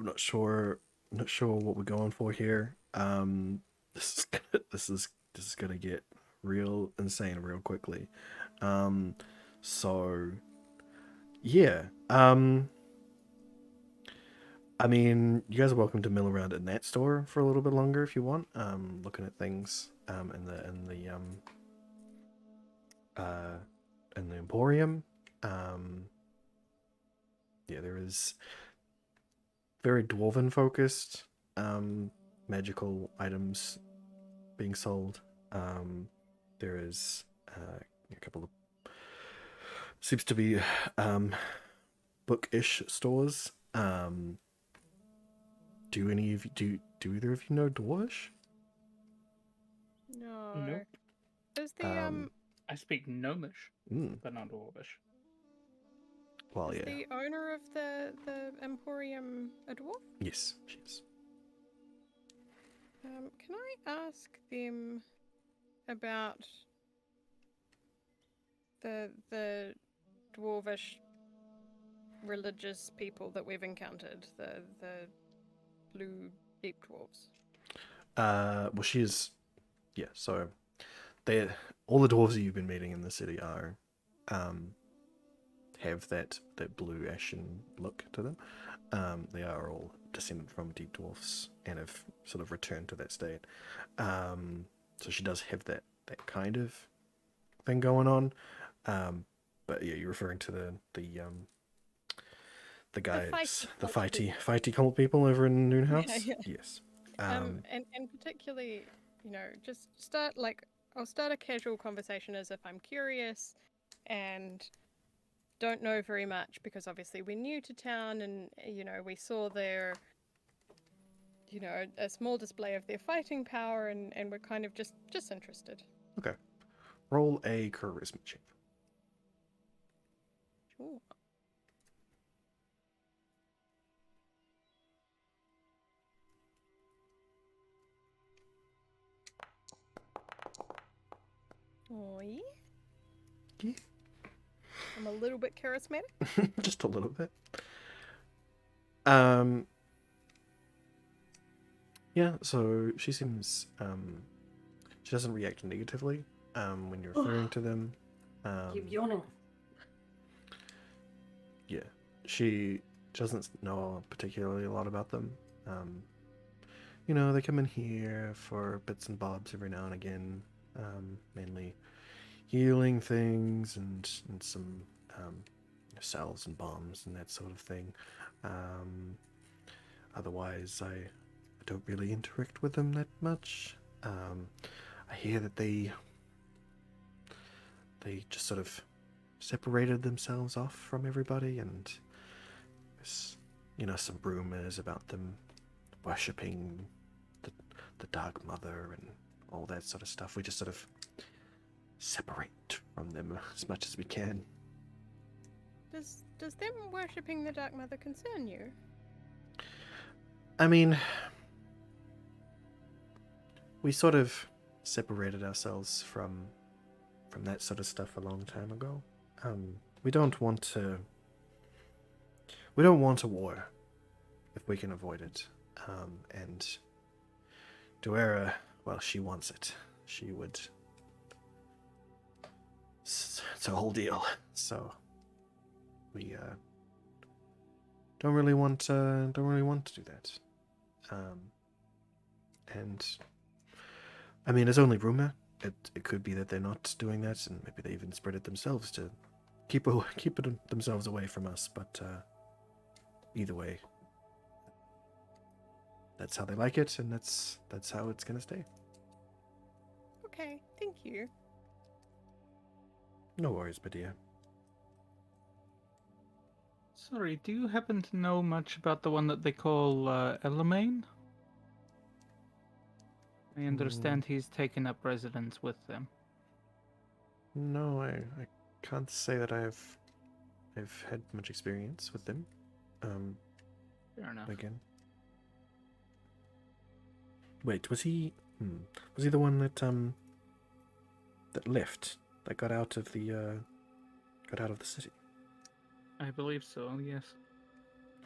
not sure what we're going for here. This is gonna get real insane real quickly. So yeah. I mean, you guys are welcome to mill around in that store for a little bit longer if you want. Looking at things in the Emporium. Yeah, there is very dwarven focused magical items being sold. There is a couple of seems to be bookish stores. Do any of you do either of you know Dwarvish? No. Nope. Is the I speak Gnomish, Mm, but not Dwarvish. well, is yeah. the owner of the Emporium a dwarf? Yes, she is. Can I ask them about the dwarvish religious people that we've encountered? The blue deep dwarves. Well, she is. Yeah. So, they all the dwarves that you've been meeting in the city are, have that blue ashen look to them. They are all descended from deep dwarfs and have sort of returned to that state. So she does have that kind of thing going on. But yeah, you're referring to the guys, the fighty cult people over in Noon House. Yeah. Yes. And particularly, just start I'll start a casual conversation as if I'm curious and don't know very much, because obviously we're new to town, and we saw their a small display of their fighting power, and we're kind of just interested. Okay. Roll a charisma check. Sure. Oh, yeah. Yeah. I'm a little bit charismatic. Just a little bit. Yeah, so she seems she doesn't react negatively when you're referring to them. Keep yawning. Yeah, she doesn't know particularly a lot about them. They come in here for bits and bobs every now and again, mainly healing things and some cells and bombs and that sort of thing. Otherwise, I don't really interact with them that much. I hear that they just sort of separated themselves off from everybody, and there's some rumors about them worshipping the Dark Mother and all that sort of stuff. We just sort of separate from them as much as we can. Does them worshipping the Dark Mother concern you? I mean, we sort of separated ourselves from that sort of stuff a long time ago. We don't want a war if we can avoid it. And Duera, well, she wants it. She would. It's a whole deal. So we don't really want to do that. And I mean, it's only rumor. It could be that they're not doing that, and maybe they even spread it themselves to keep it themselves away from us. But either way, that's how they like it, and that's how it's gonna stay. Okay, thank you. No worries, my dear. Sorry, do you happen to know much about the one that they call Elamane? I understand he's taken up residence with them. No, I can't say that I've had much experience with them. Fair enough. Again. Wait, was he the one that left, that got out of the city? I believe so, yes.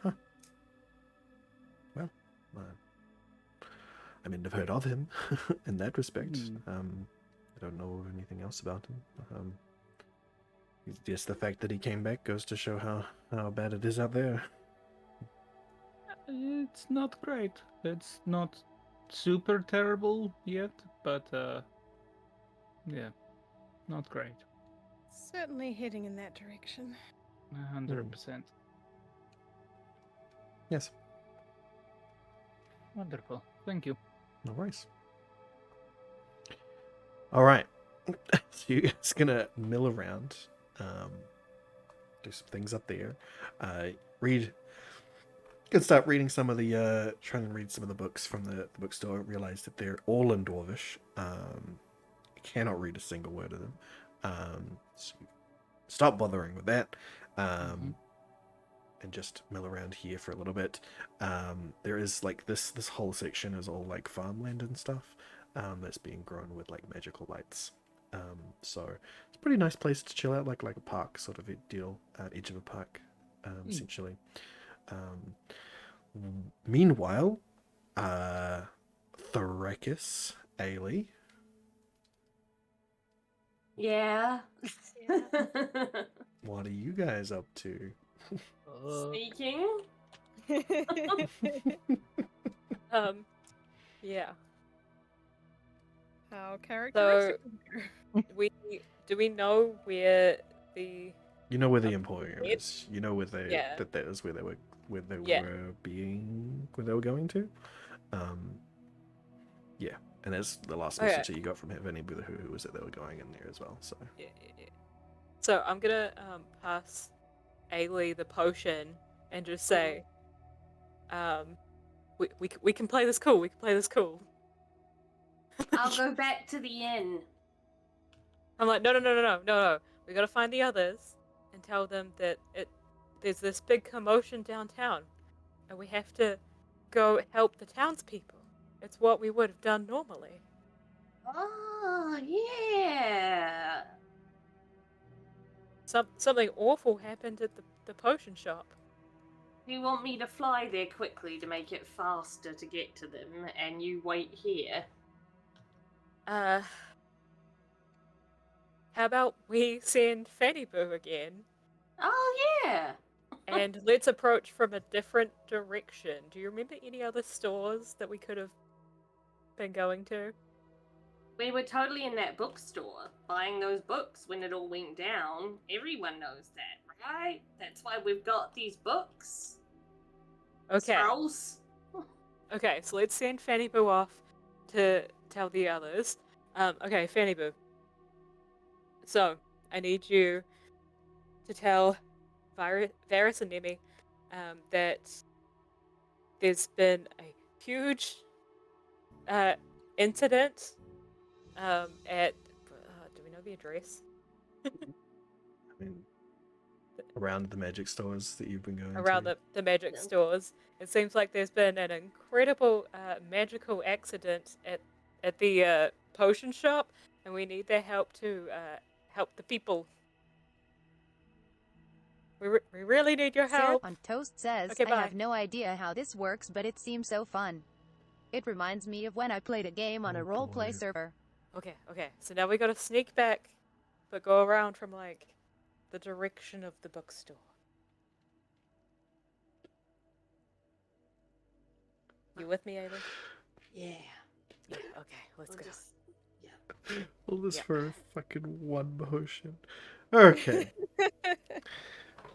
Huh. Well, I mean, I've heard of him in that respect. I don't know anything else about him. Just the fact that he came back goes to show how bad it is out there. It's not great. It's not super terrible yet, but yeah, not great. Certainly heading in that direction. 100%. Yes. Wonderful. Thank you. No worries. All right. So you guys gonna mill around, do some things up there. You can start reading some of the trying to read some of the books from the bookstore. Realize that they're all in Dwarvish. You cannot read a single word of them. So stop bothering with that. And just mill around here for a little bit. There is like this whole section is all like farmland and stuff that's being grown with like magical lights. So it's a pretty nice place to chill out, like a park sort of a deal, edge of a park, essentially. Meanwhile, Thrakis, Ailey. Yeah. What are you guys up to? Sneaking. Yeah. How characteristic. Do we know where the You know where the Emporium It- is. You know where they Yeah. that is where they were Yeah. going to. Yeah, and that's the last Okay. message that you got from Havani with who was it they were going in there as well. So Yeah. So I'm gonna pass Ailey the potion and just say, we can play this cool. We can play this cool. I'll go back to the inn. I'm like, no. We gotta find the others and tell them that there's this big commotion downtown, and we have to go help the townspeople. It's what we would have done normally. Oh, yeah. Something awful happened at the potion shop. Do you want me to fly there quickly to make it faster to get to them, and you wait here? How about we send Fanny Boo again? Oh, yeah. And let's approach from a different direction. Do you remember any other stores that we could have been going to? We were totally in that bookstore, buying those books when it all went down. Everyone knows that, right? That's why we've got these books. Okay. Scrolls. Okay, so let's send Fanny Boo off to tell the others. Okay, Fanny Boo. So, I need you to tell Varys and Nemi that there's been a huge incident at... do we know the address? I mean, around the magic stores that you've been going Around to. the magic stores. It seems like there's been an incredible magical accident at the potion shop, and we need their help to help the people. We really need your Syrup help. on Toast says, Okay, I bye. have no idea how this works, but it seems so fun. It reminds me of when I played a game on a roleplay server. Okay. So now we gotta sneak back, but go around from like the direction of the bookstore. You with me, Ailey? Yeah. Yeah. Okay, let's go. All this Yeah. for a fucking one potion. Okay.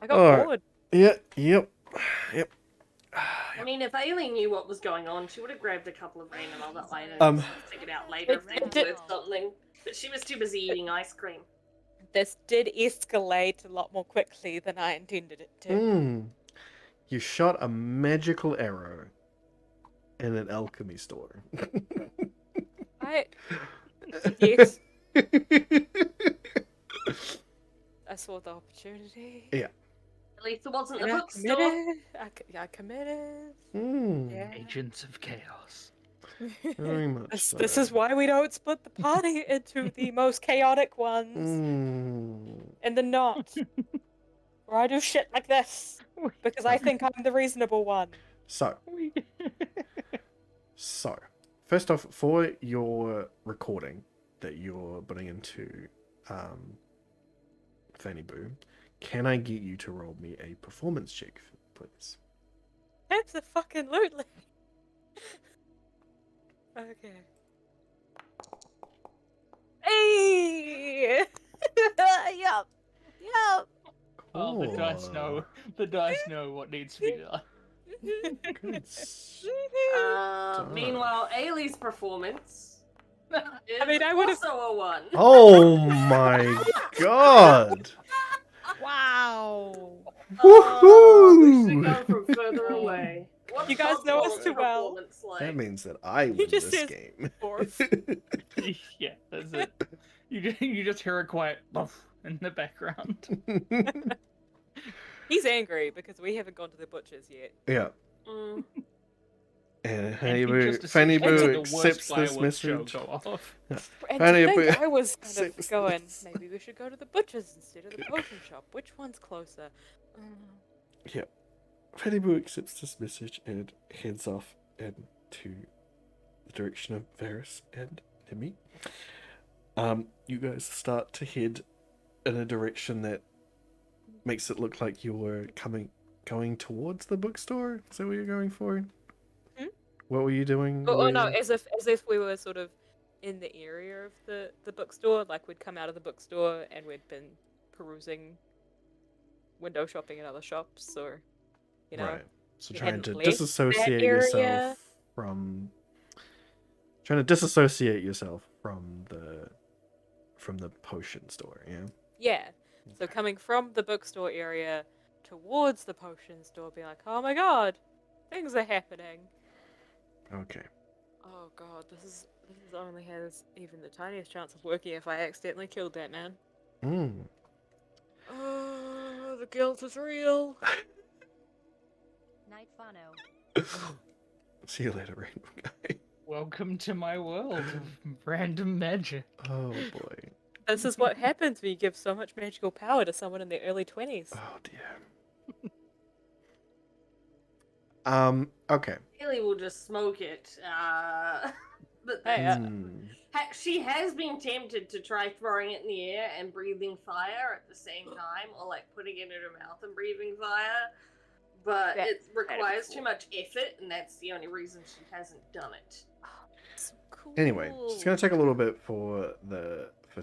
I got Alright. bored. Yep. I mean, if Ailey knew what was going on, she would have grabbed a couple of random other items Um, and figured out later if they it were did- worth something. But she was too busy eating ice cream. This did escalate a lot more quickly than I intended it to. You shot a magical arrow in an alchemy store. Yes, I saw the opportunity. Yeah. At least it wasn't the And I bookstore. committed. I committed. Yeah. Agents of Chaos. Very much so. This is why we don't split the party into the most chaotic ones and the not. Or I do shit like this because I think I'm the reasonable one. So, first off, for your recording that you're putting into Fanny Boo, can I get you to roll me a performance check, please? Absolutely. Okay. Hey! Yup. Oh, the dice know. The dice know what needs to be done. Good Meanwhile, Ailey's performance is I would've- also a 1. Oh my god! Wow. We Woohoo! should go from further away. What's You guys know us Oswald's too well. performance like? That means that I win just this says game. Fourth. Yeah, that's it. You just hear a quiet "Buff" in the background. He's angry because we haven't gone to the butcher's yet. Yeah. Mm. And And he just Fanny essentially Boo had the worst accepts this fireworks show message. go off. And Fanny to think, Boo I was kind of accepts going, this. maybe we should go to the butcher's instead of the potion shop. Which one's closer? Yeah. Fanny Boo accepts this message and heads off into the direction of Varys and Timmy. You guys start to head in a direction that makes it look like you're going towards the bookstore. Is that what you're going for? Hmm? What were you doing? Oh no, where- as if we were sort of in the area of the bookstore, like we'd come out of the bookstore and we'd been perusing, window shopping at other shops, or you know, Right. So we trying hadn't to left that disassociate area. yourself from the potion store, yeah. Yeah. So coming from the bookstore area towards the potion store, be like, oh my god, things are happening. Okay. Oh god, this only has even the tiniest chance of working if I accidentally killed that man. Mm. Oh, the guilt is real. Night Fano. See you later, Rainbow Guy. Welcome to my world of random magic. Oh boy. This is what happens when you give so much magical power to someone in their early 20s. Oh dear. Okay. Haley will just smoke it. But Hey, she has been tempted to try throwing it in the air and breathing fire at the same time, or like putting it in her mouth and breathing fire. But That's it requires cool. too much effort, and that's the only reason she hasn't done it. So cool. Anyway, it's gonna take a little bit for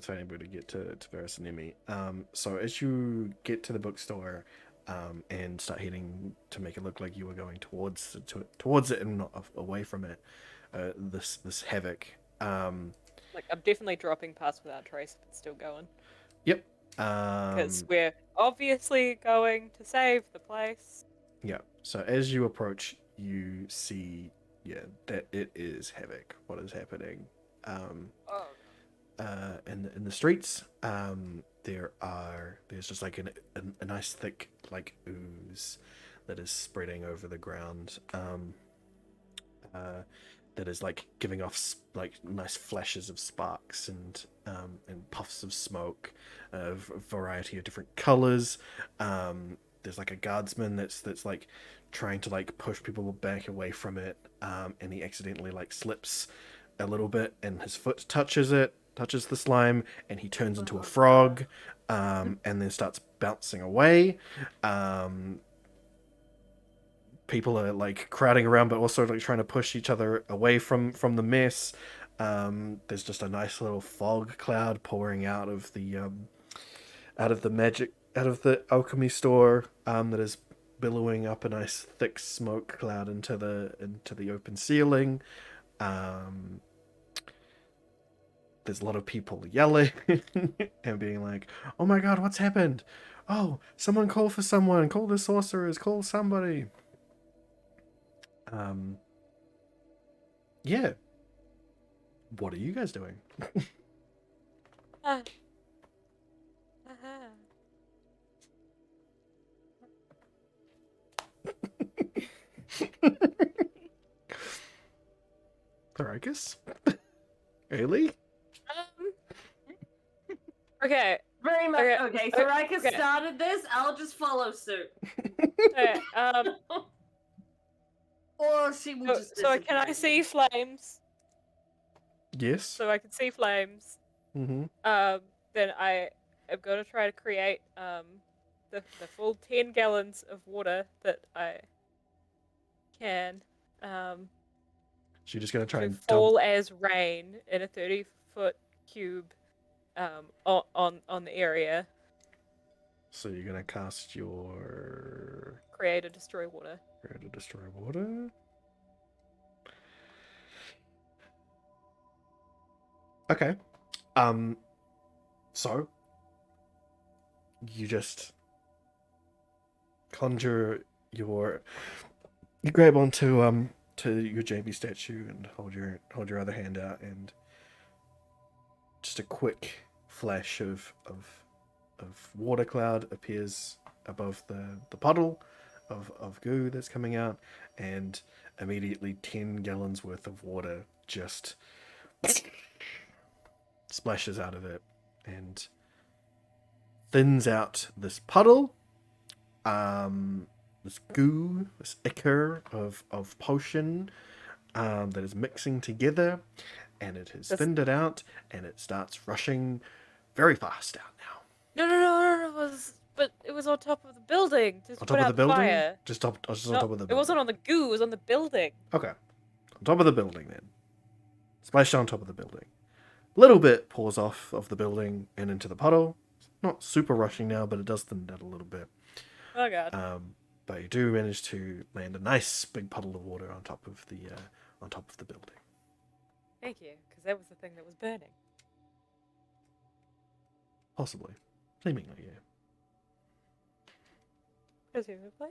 Tiny Boo to get to Varys and Emmy. So as you get to the bookstore, and start heading to make it look like you were going towards it and not away from it, this havoc. Like, I'm definitely dropping past without trace if it's still going. Yep. Because we're obviously going to save the place. Yeah. So as you approach, you see, that it is havoc. What is happening? Oh. In the streets, there's just like a nice thick like ooze that is spreading over the ground. That is like giving off like nice flashes of sparks and puffs of smoke, of a variety of different colors. There's like a guardsman that's like trying to like push people back away from it, and he accidentally like slips a little bit and his foot touches the slime, and he turns into a frog, and then starts bouncing away. People are like crowding around, but also like trying to push each other away from the mess. There's just a nice little fog cloud pouring out of the alchemy store, that is billowing up a nice thick smoke cloud into the open ceiling. There's a lot of people yelling and being like, "Oh my god, what's happened? Oh, someone call for someone! Call the sorcerers! Call somebody!" Yeah. What are you guys doing? Ah. Tharicus? Ailey? Okay. Very much. Okay, Okay, okay, Tharicus okay. started this. I'll just follow suit. Okay, Or she will just. so can I see disappear. flames? Yes. So I can see flames. Mm-hmm. Then I am going to try to create the full 10 gallons of water that I can So you're just gonna try to and fall as rain in a 30-foot cube on the area. So you're gonna cast your Create or destroy water. Create a destroy water. Okay. So you just conjure you grab onto to your JB statue and hold your other hand out, and just a quick flash of water cloud appears above the puddle of goo that's coming out, and immediately 10 gallons worth of water just splashes out of it and thins out this puddle, this goo, this ichor of potion that is mixing together, and it has thinned it out, and it starts rushing very fast out now. No, but it was on top of the building to On put top of out the building? fire. Just on top of the No, building. it wasn't on the goo, it was on the building. Okay. On top of the building then. Splash on top of the building. A little bit pours off of the building and into the puddle. It's not super rushing now, but it does thin it out a little bit. Oh god. But you do manage to land a nice big puddle of water on top of the building. Thank you, because that was the thing that was burning. Possibly. Seemingly, yeah. Presumably.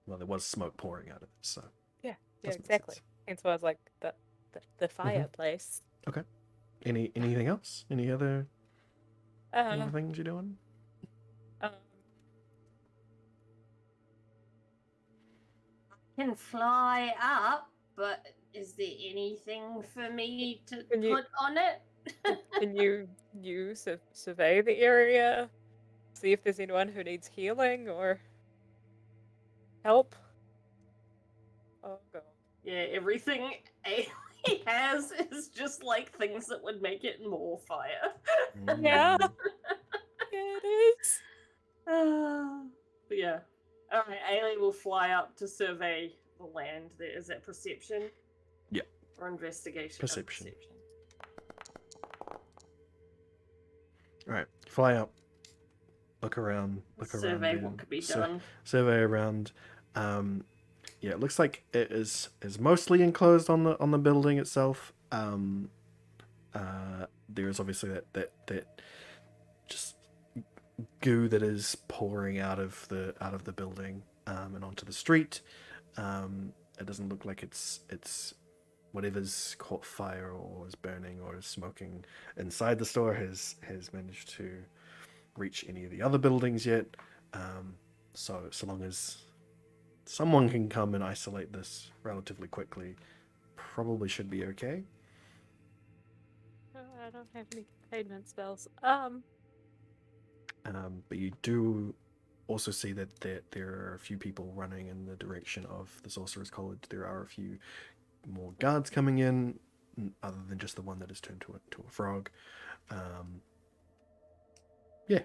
Well, there was smoke pouring out of it, so. Yeah, Does make exactly. sense. And so I was like, the fireplace. Okay. Anything else? Any other Uh, things you're doing? um, Can fly up, but is there anything for me to Can you- put on it? can you survey the area? See if there's anyone who needs healing or help? Oh god. Yeah, everything Ailey has is just like things that would make it more fire. Yeah. Mm. Yeah, it is. But yeah. Alright, Ailey will fly up to survey the land. Is that perception? Yeah. Or investigation? Perception. Alright, fly up. Look around. Survey then. what could be done. Survey around. Yeah, it looks like it is mostly enclosed on the building itself. There is obviously that just goo that is pouring out of the building and onto the street. It doesn't look like it's whatever's caught fire or is burning or is smoking inside the store has managed to reach any of the other buildings yet. So long as someone can come and isolate this relatively quickly, probably should be okay. Oh, I don't have any containment spells. But you do also see that there are a few people running in the direction of the Sorcerer's College. There are a few more guards coming in, other than just the one that is turned to a frog. Yeah.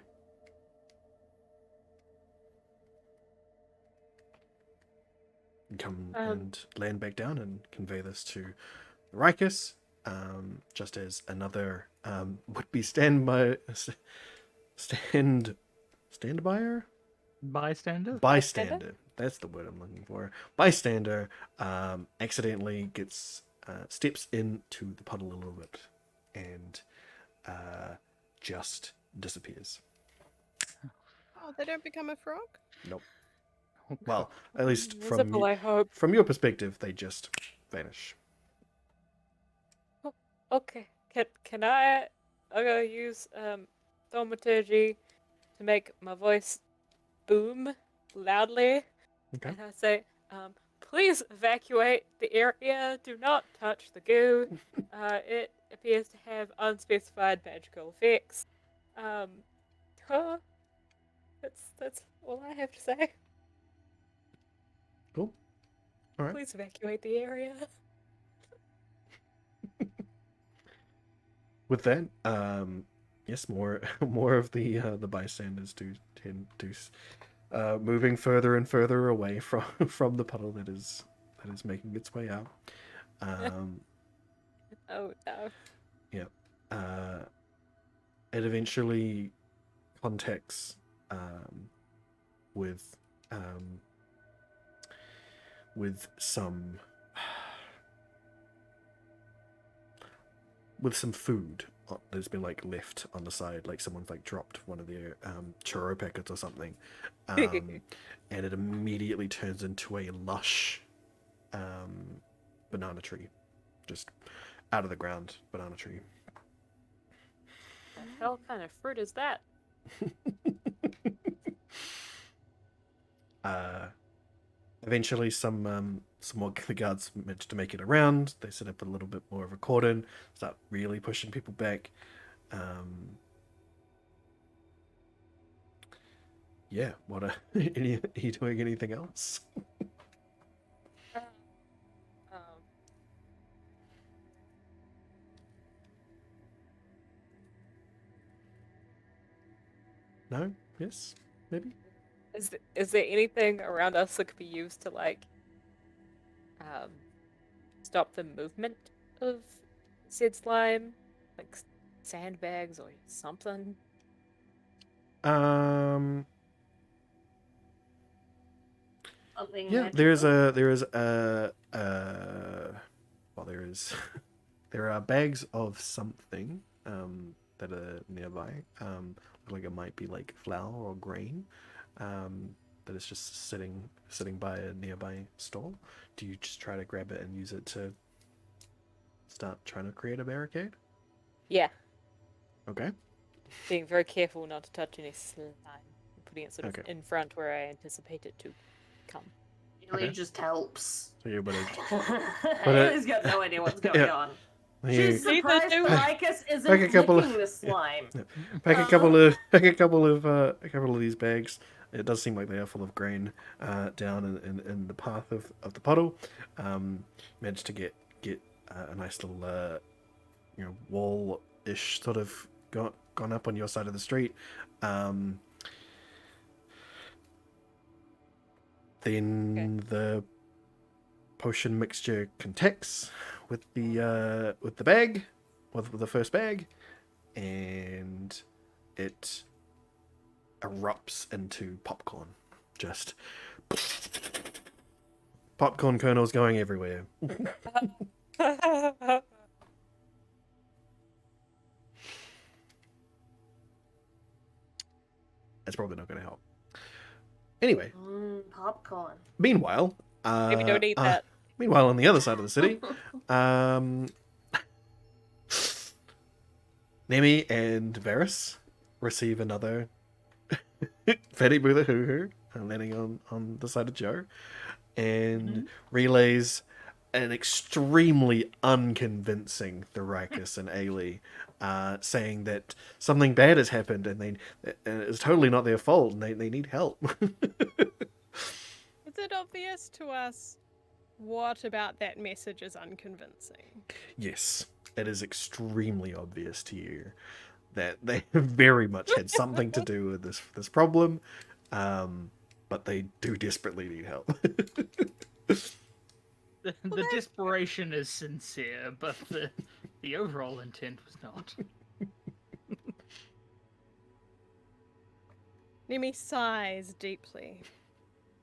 Come and land back down and convey this to Rikus, just as another would-be standbyer? Bystander. That's the word I'm looking for. Bystander accidentally gets steps into the puddle a little bit and just disappears. Oh, they don't become a frog? Nope. Well, at least Visible, I hope. from your perspective, they just vanish. Okay. Can I? I'm gonna use thaumaturgy to make my voice boom loudly. Okay. And I say, please evacuate the area. Do not touch the goo. It appears to have unspecified magical effects. That's all I have to say. Cool. All right. Please evacuate the area. With that, yes, more of the bystanders do tend to moving further and further away from the puddle that is making its way out. Oh no. Yeah. It eventually contacts with some food that's been like left on the side, like someone's like dropped one of their churro packets or something, and it immediately turns into a lush banana tree, just out of the ground banana tree. What the hell kind of fruit is that? Eventually some some more the guards manage to make it around. They set up a little bit more of a cordon, start really pushing people back. Yeah, what are, are you doing anything else? Um, No? Yes? Maybe? is there anything around us that could be used to like stop the movement of said slime, like sandbags or something? Something Yeah, magical? well, there are bags of something that are nearby. Look like it might be like flour or grain. That is just sitting by a nearby stall. Do you just try to grab it and use it to start trying to create a barricade? Yeah, Okay. being very careful not to touch any slime, and putting it sort of Okay. in front where I anticipate it to come. Really Okay. just helps. So you're gonna Haley's got no idea what's going yeah. on. You She's surprised do Lycus pack a isn't couple of- licking the slime. pack a couple of a couple of these bags. It does seem like they are full of grain down in the path of the puddle. Managed to get a nice little wall-ish sort of gone up on your side of the street. Then the potion mixture contacts with the bag, with the first bag, and it erupts into popcorn. Just popcorn kernels going everywhere. That's probably not going to help. Anyway, Popcorn. meanwhile, Maybe don't eat that. Meanwhile, on the other side of the city, Nemi and Varys receive another Fatty Boo the Hoo Hoo landing on the side of Joe, and relays an extremely unconvincing Thoricus and Ailey, saying that something bad has happened and it's totally not their fault and they need help. Is it obvious to us what about that message is unconvincing? Yes, it is extremely obvious to you that they very much had something to do with this problem, but they do desperately need help. The desperation is sincere, but the overall intent was not. Nemi sighs deeply.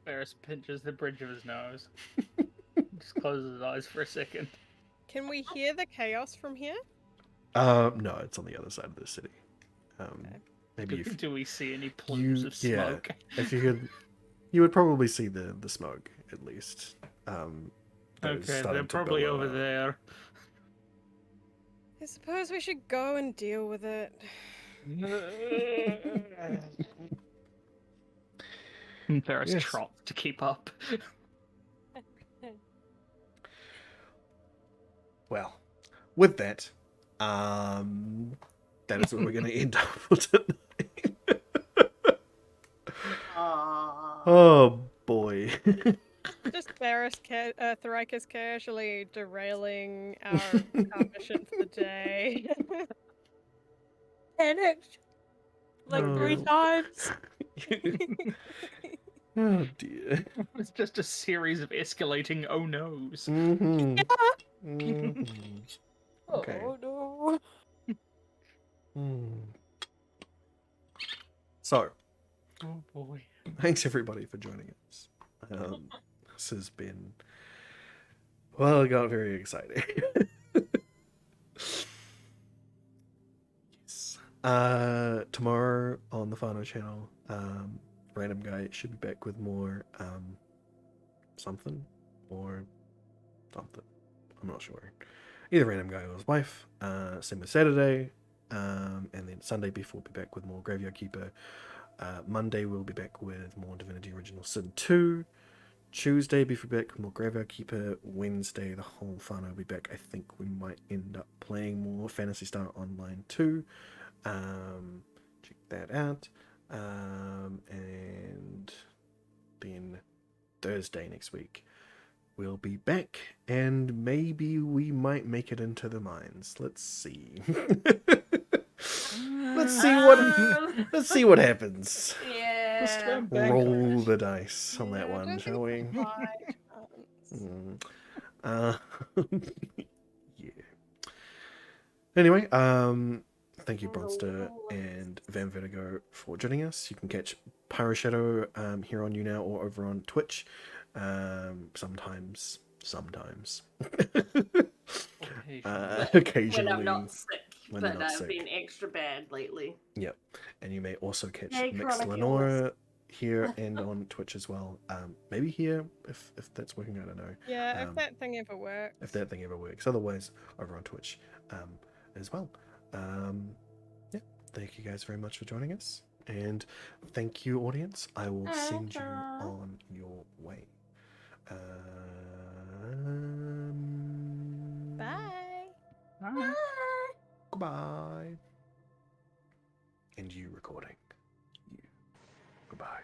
Ferris pinches the bridge of his nose. Just closes his eyes for a second. Can we hear the chaos from here? No, it's on the other side of the city. Maybe if Do we see any plumes of smoke? Yeah, if you could, you would probably see the smoke at least. Okay, they're probably over there. I suppose we should go and deal with it. Ferris Yes. trots to keep up. Well, with that, that is what we're going to end up for tonight. Oh boy. Just Thoricus casually derailing our mission for the day. Panicked like 3 Oh. times. Oh dear. It's just a series of escalating oh no's. Mm-hmm. Mm-hmm. Okay. Oh no. So, Oh boy. thanks everybody for joining us. This has been, well, it got very exciting. Yes. Tomorrow on the Fano channel, Random Guy should be back with more something or something. I'm not sure. Either Random Guy or his wife. Same with Saturday. And then Sunday Beef will be back with more Graveyard Keeper. Monday we'll be back with more Divinity Original Sin 2. Tuesday, Beef will be back with more Graveyard Keeper. Wednesday, the whole whānau will be back. I think we might end up playing more Phantasy Star Online too. Check that out. And then Thursday next week, we'll be back, and maybe we might make it into the mines. Let's see. Let's see what happens. Yeah. Roll the dice on that Yeah, I one, don't shall we? think by chance. Yeah. Anyway, thank you, Bronster and Van Vertigo, for joining us. You can catch Pyro Shadow here on YouNow or over on Twitch. Sometimes. Occasionally. When I'm not sick, when but they're not I've sick. been extra bad lately. Yep. And you may also catch Hey, Mix Chronicles. Lenora here and on Twitch as well. Maybe here if that's working. I don't know. Yeah, if Um, that thing ever works. If that thing ever works. Otherwise, over on Twitch as well. Yeah. Thank you guys very much for joining us. And thank you, audience. I will send you on your way. Bye. Alright. Goodbye. And you recording. You. Goodbye.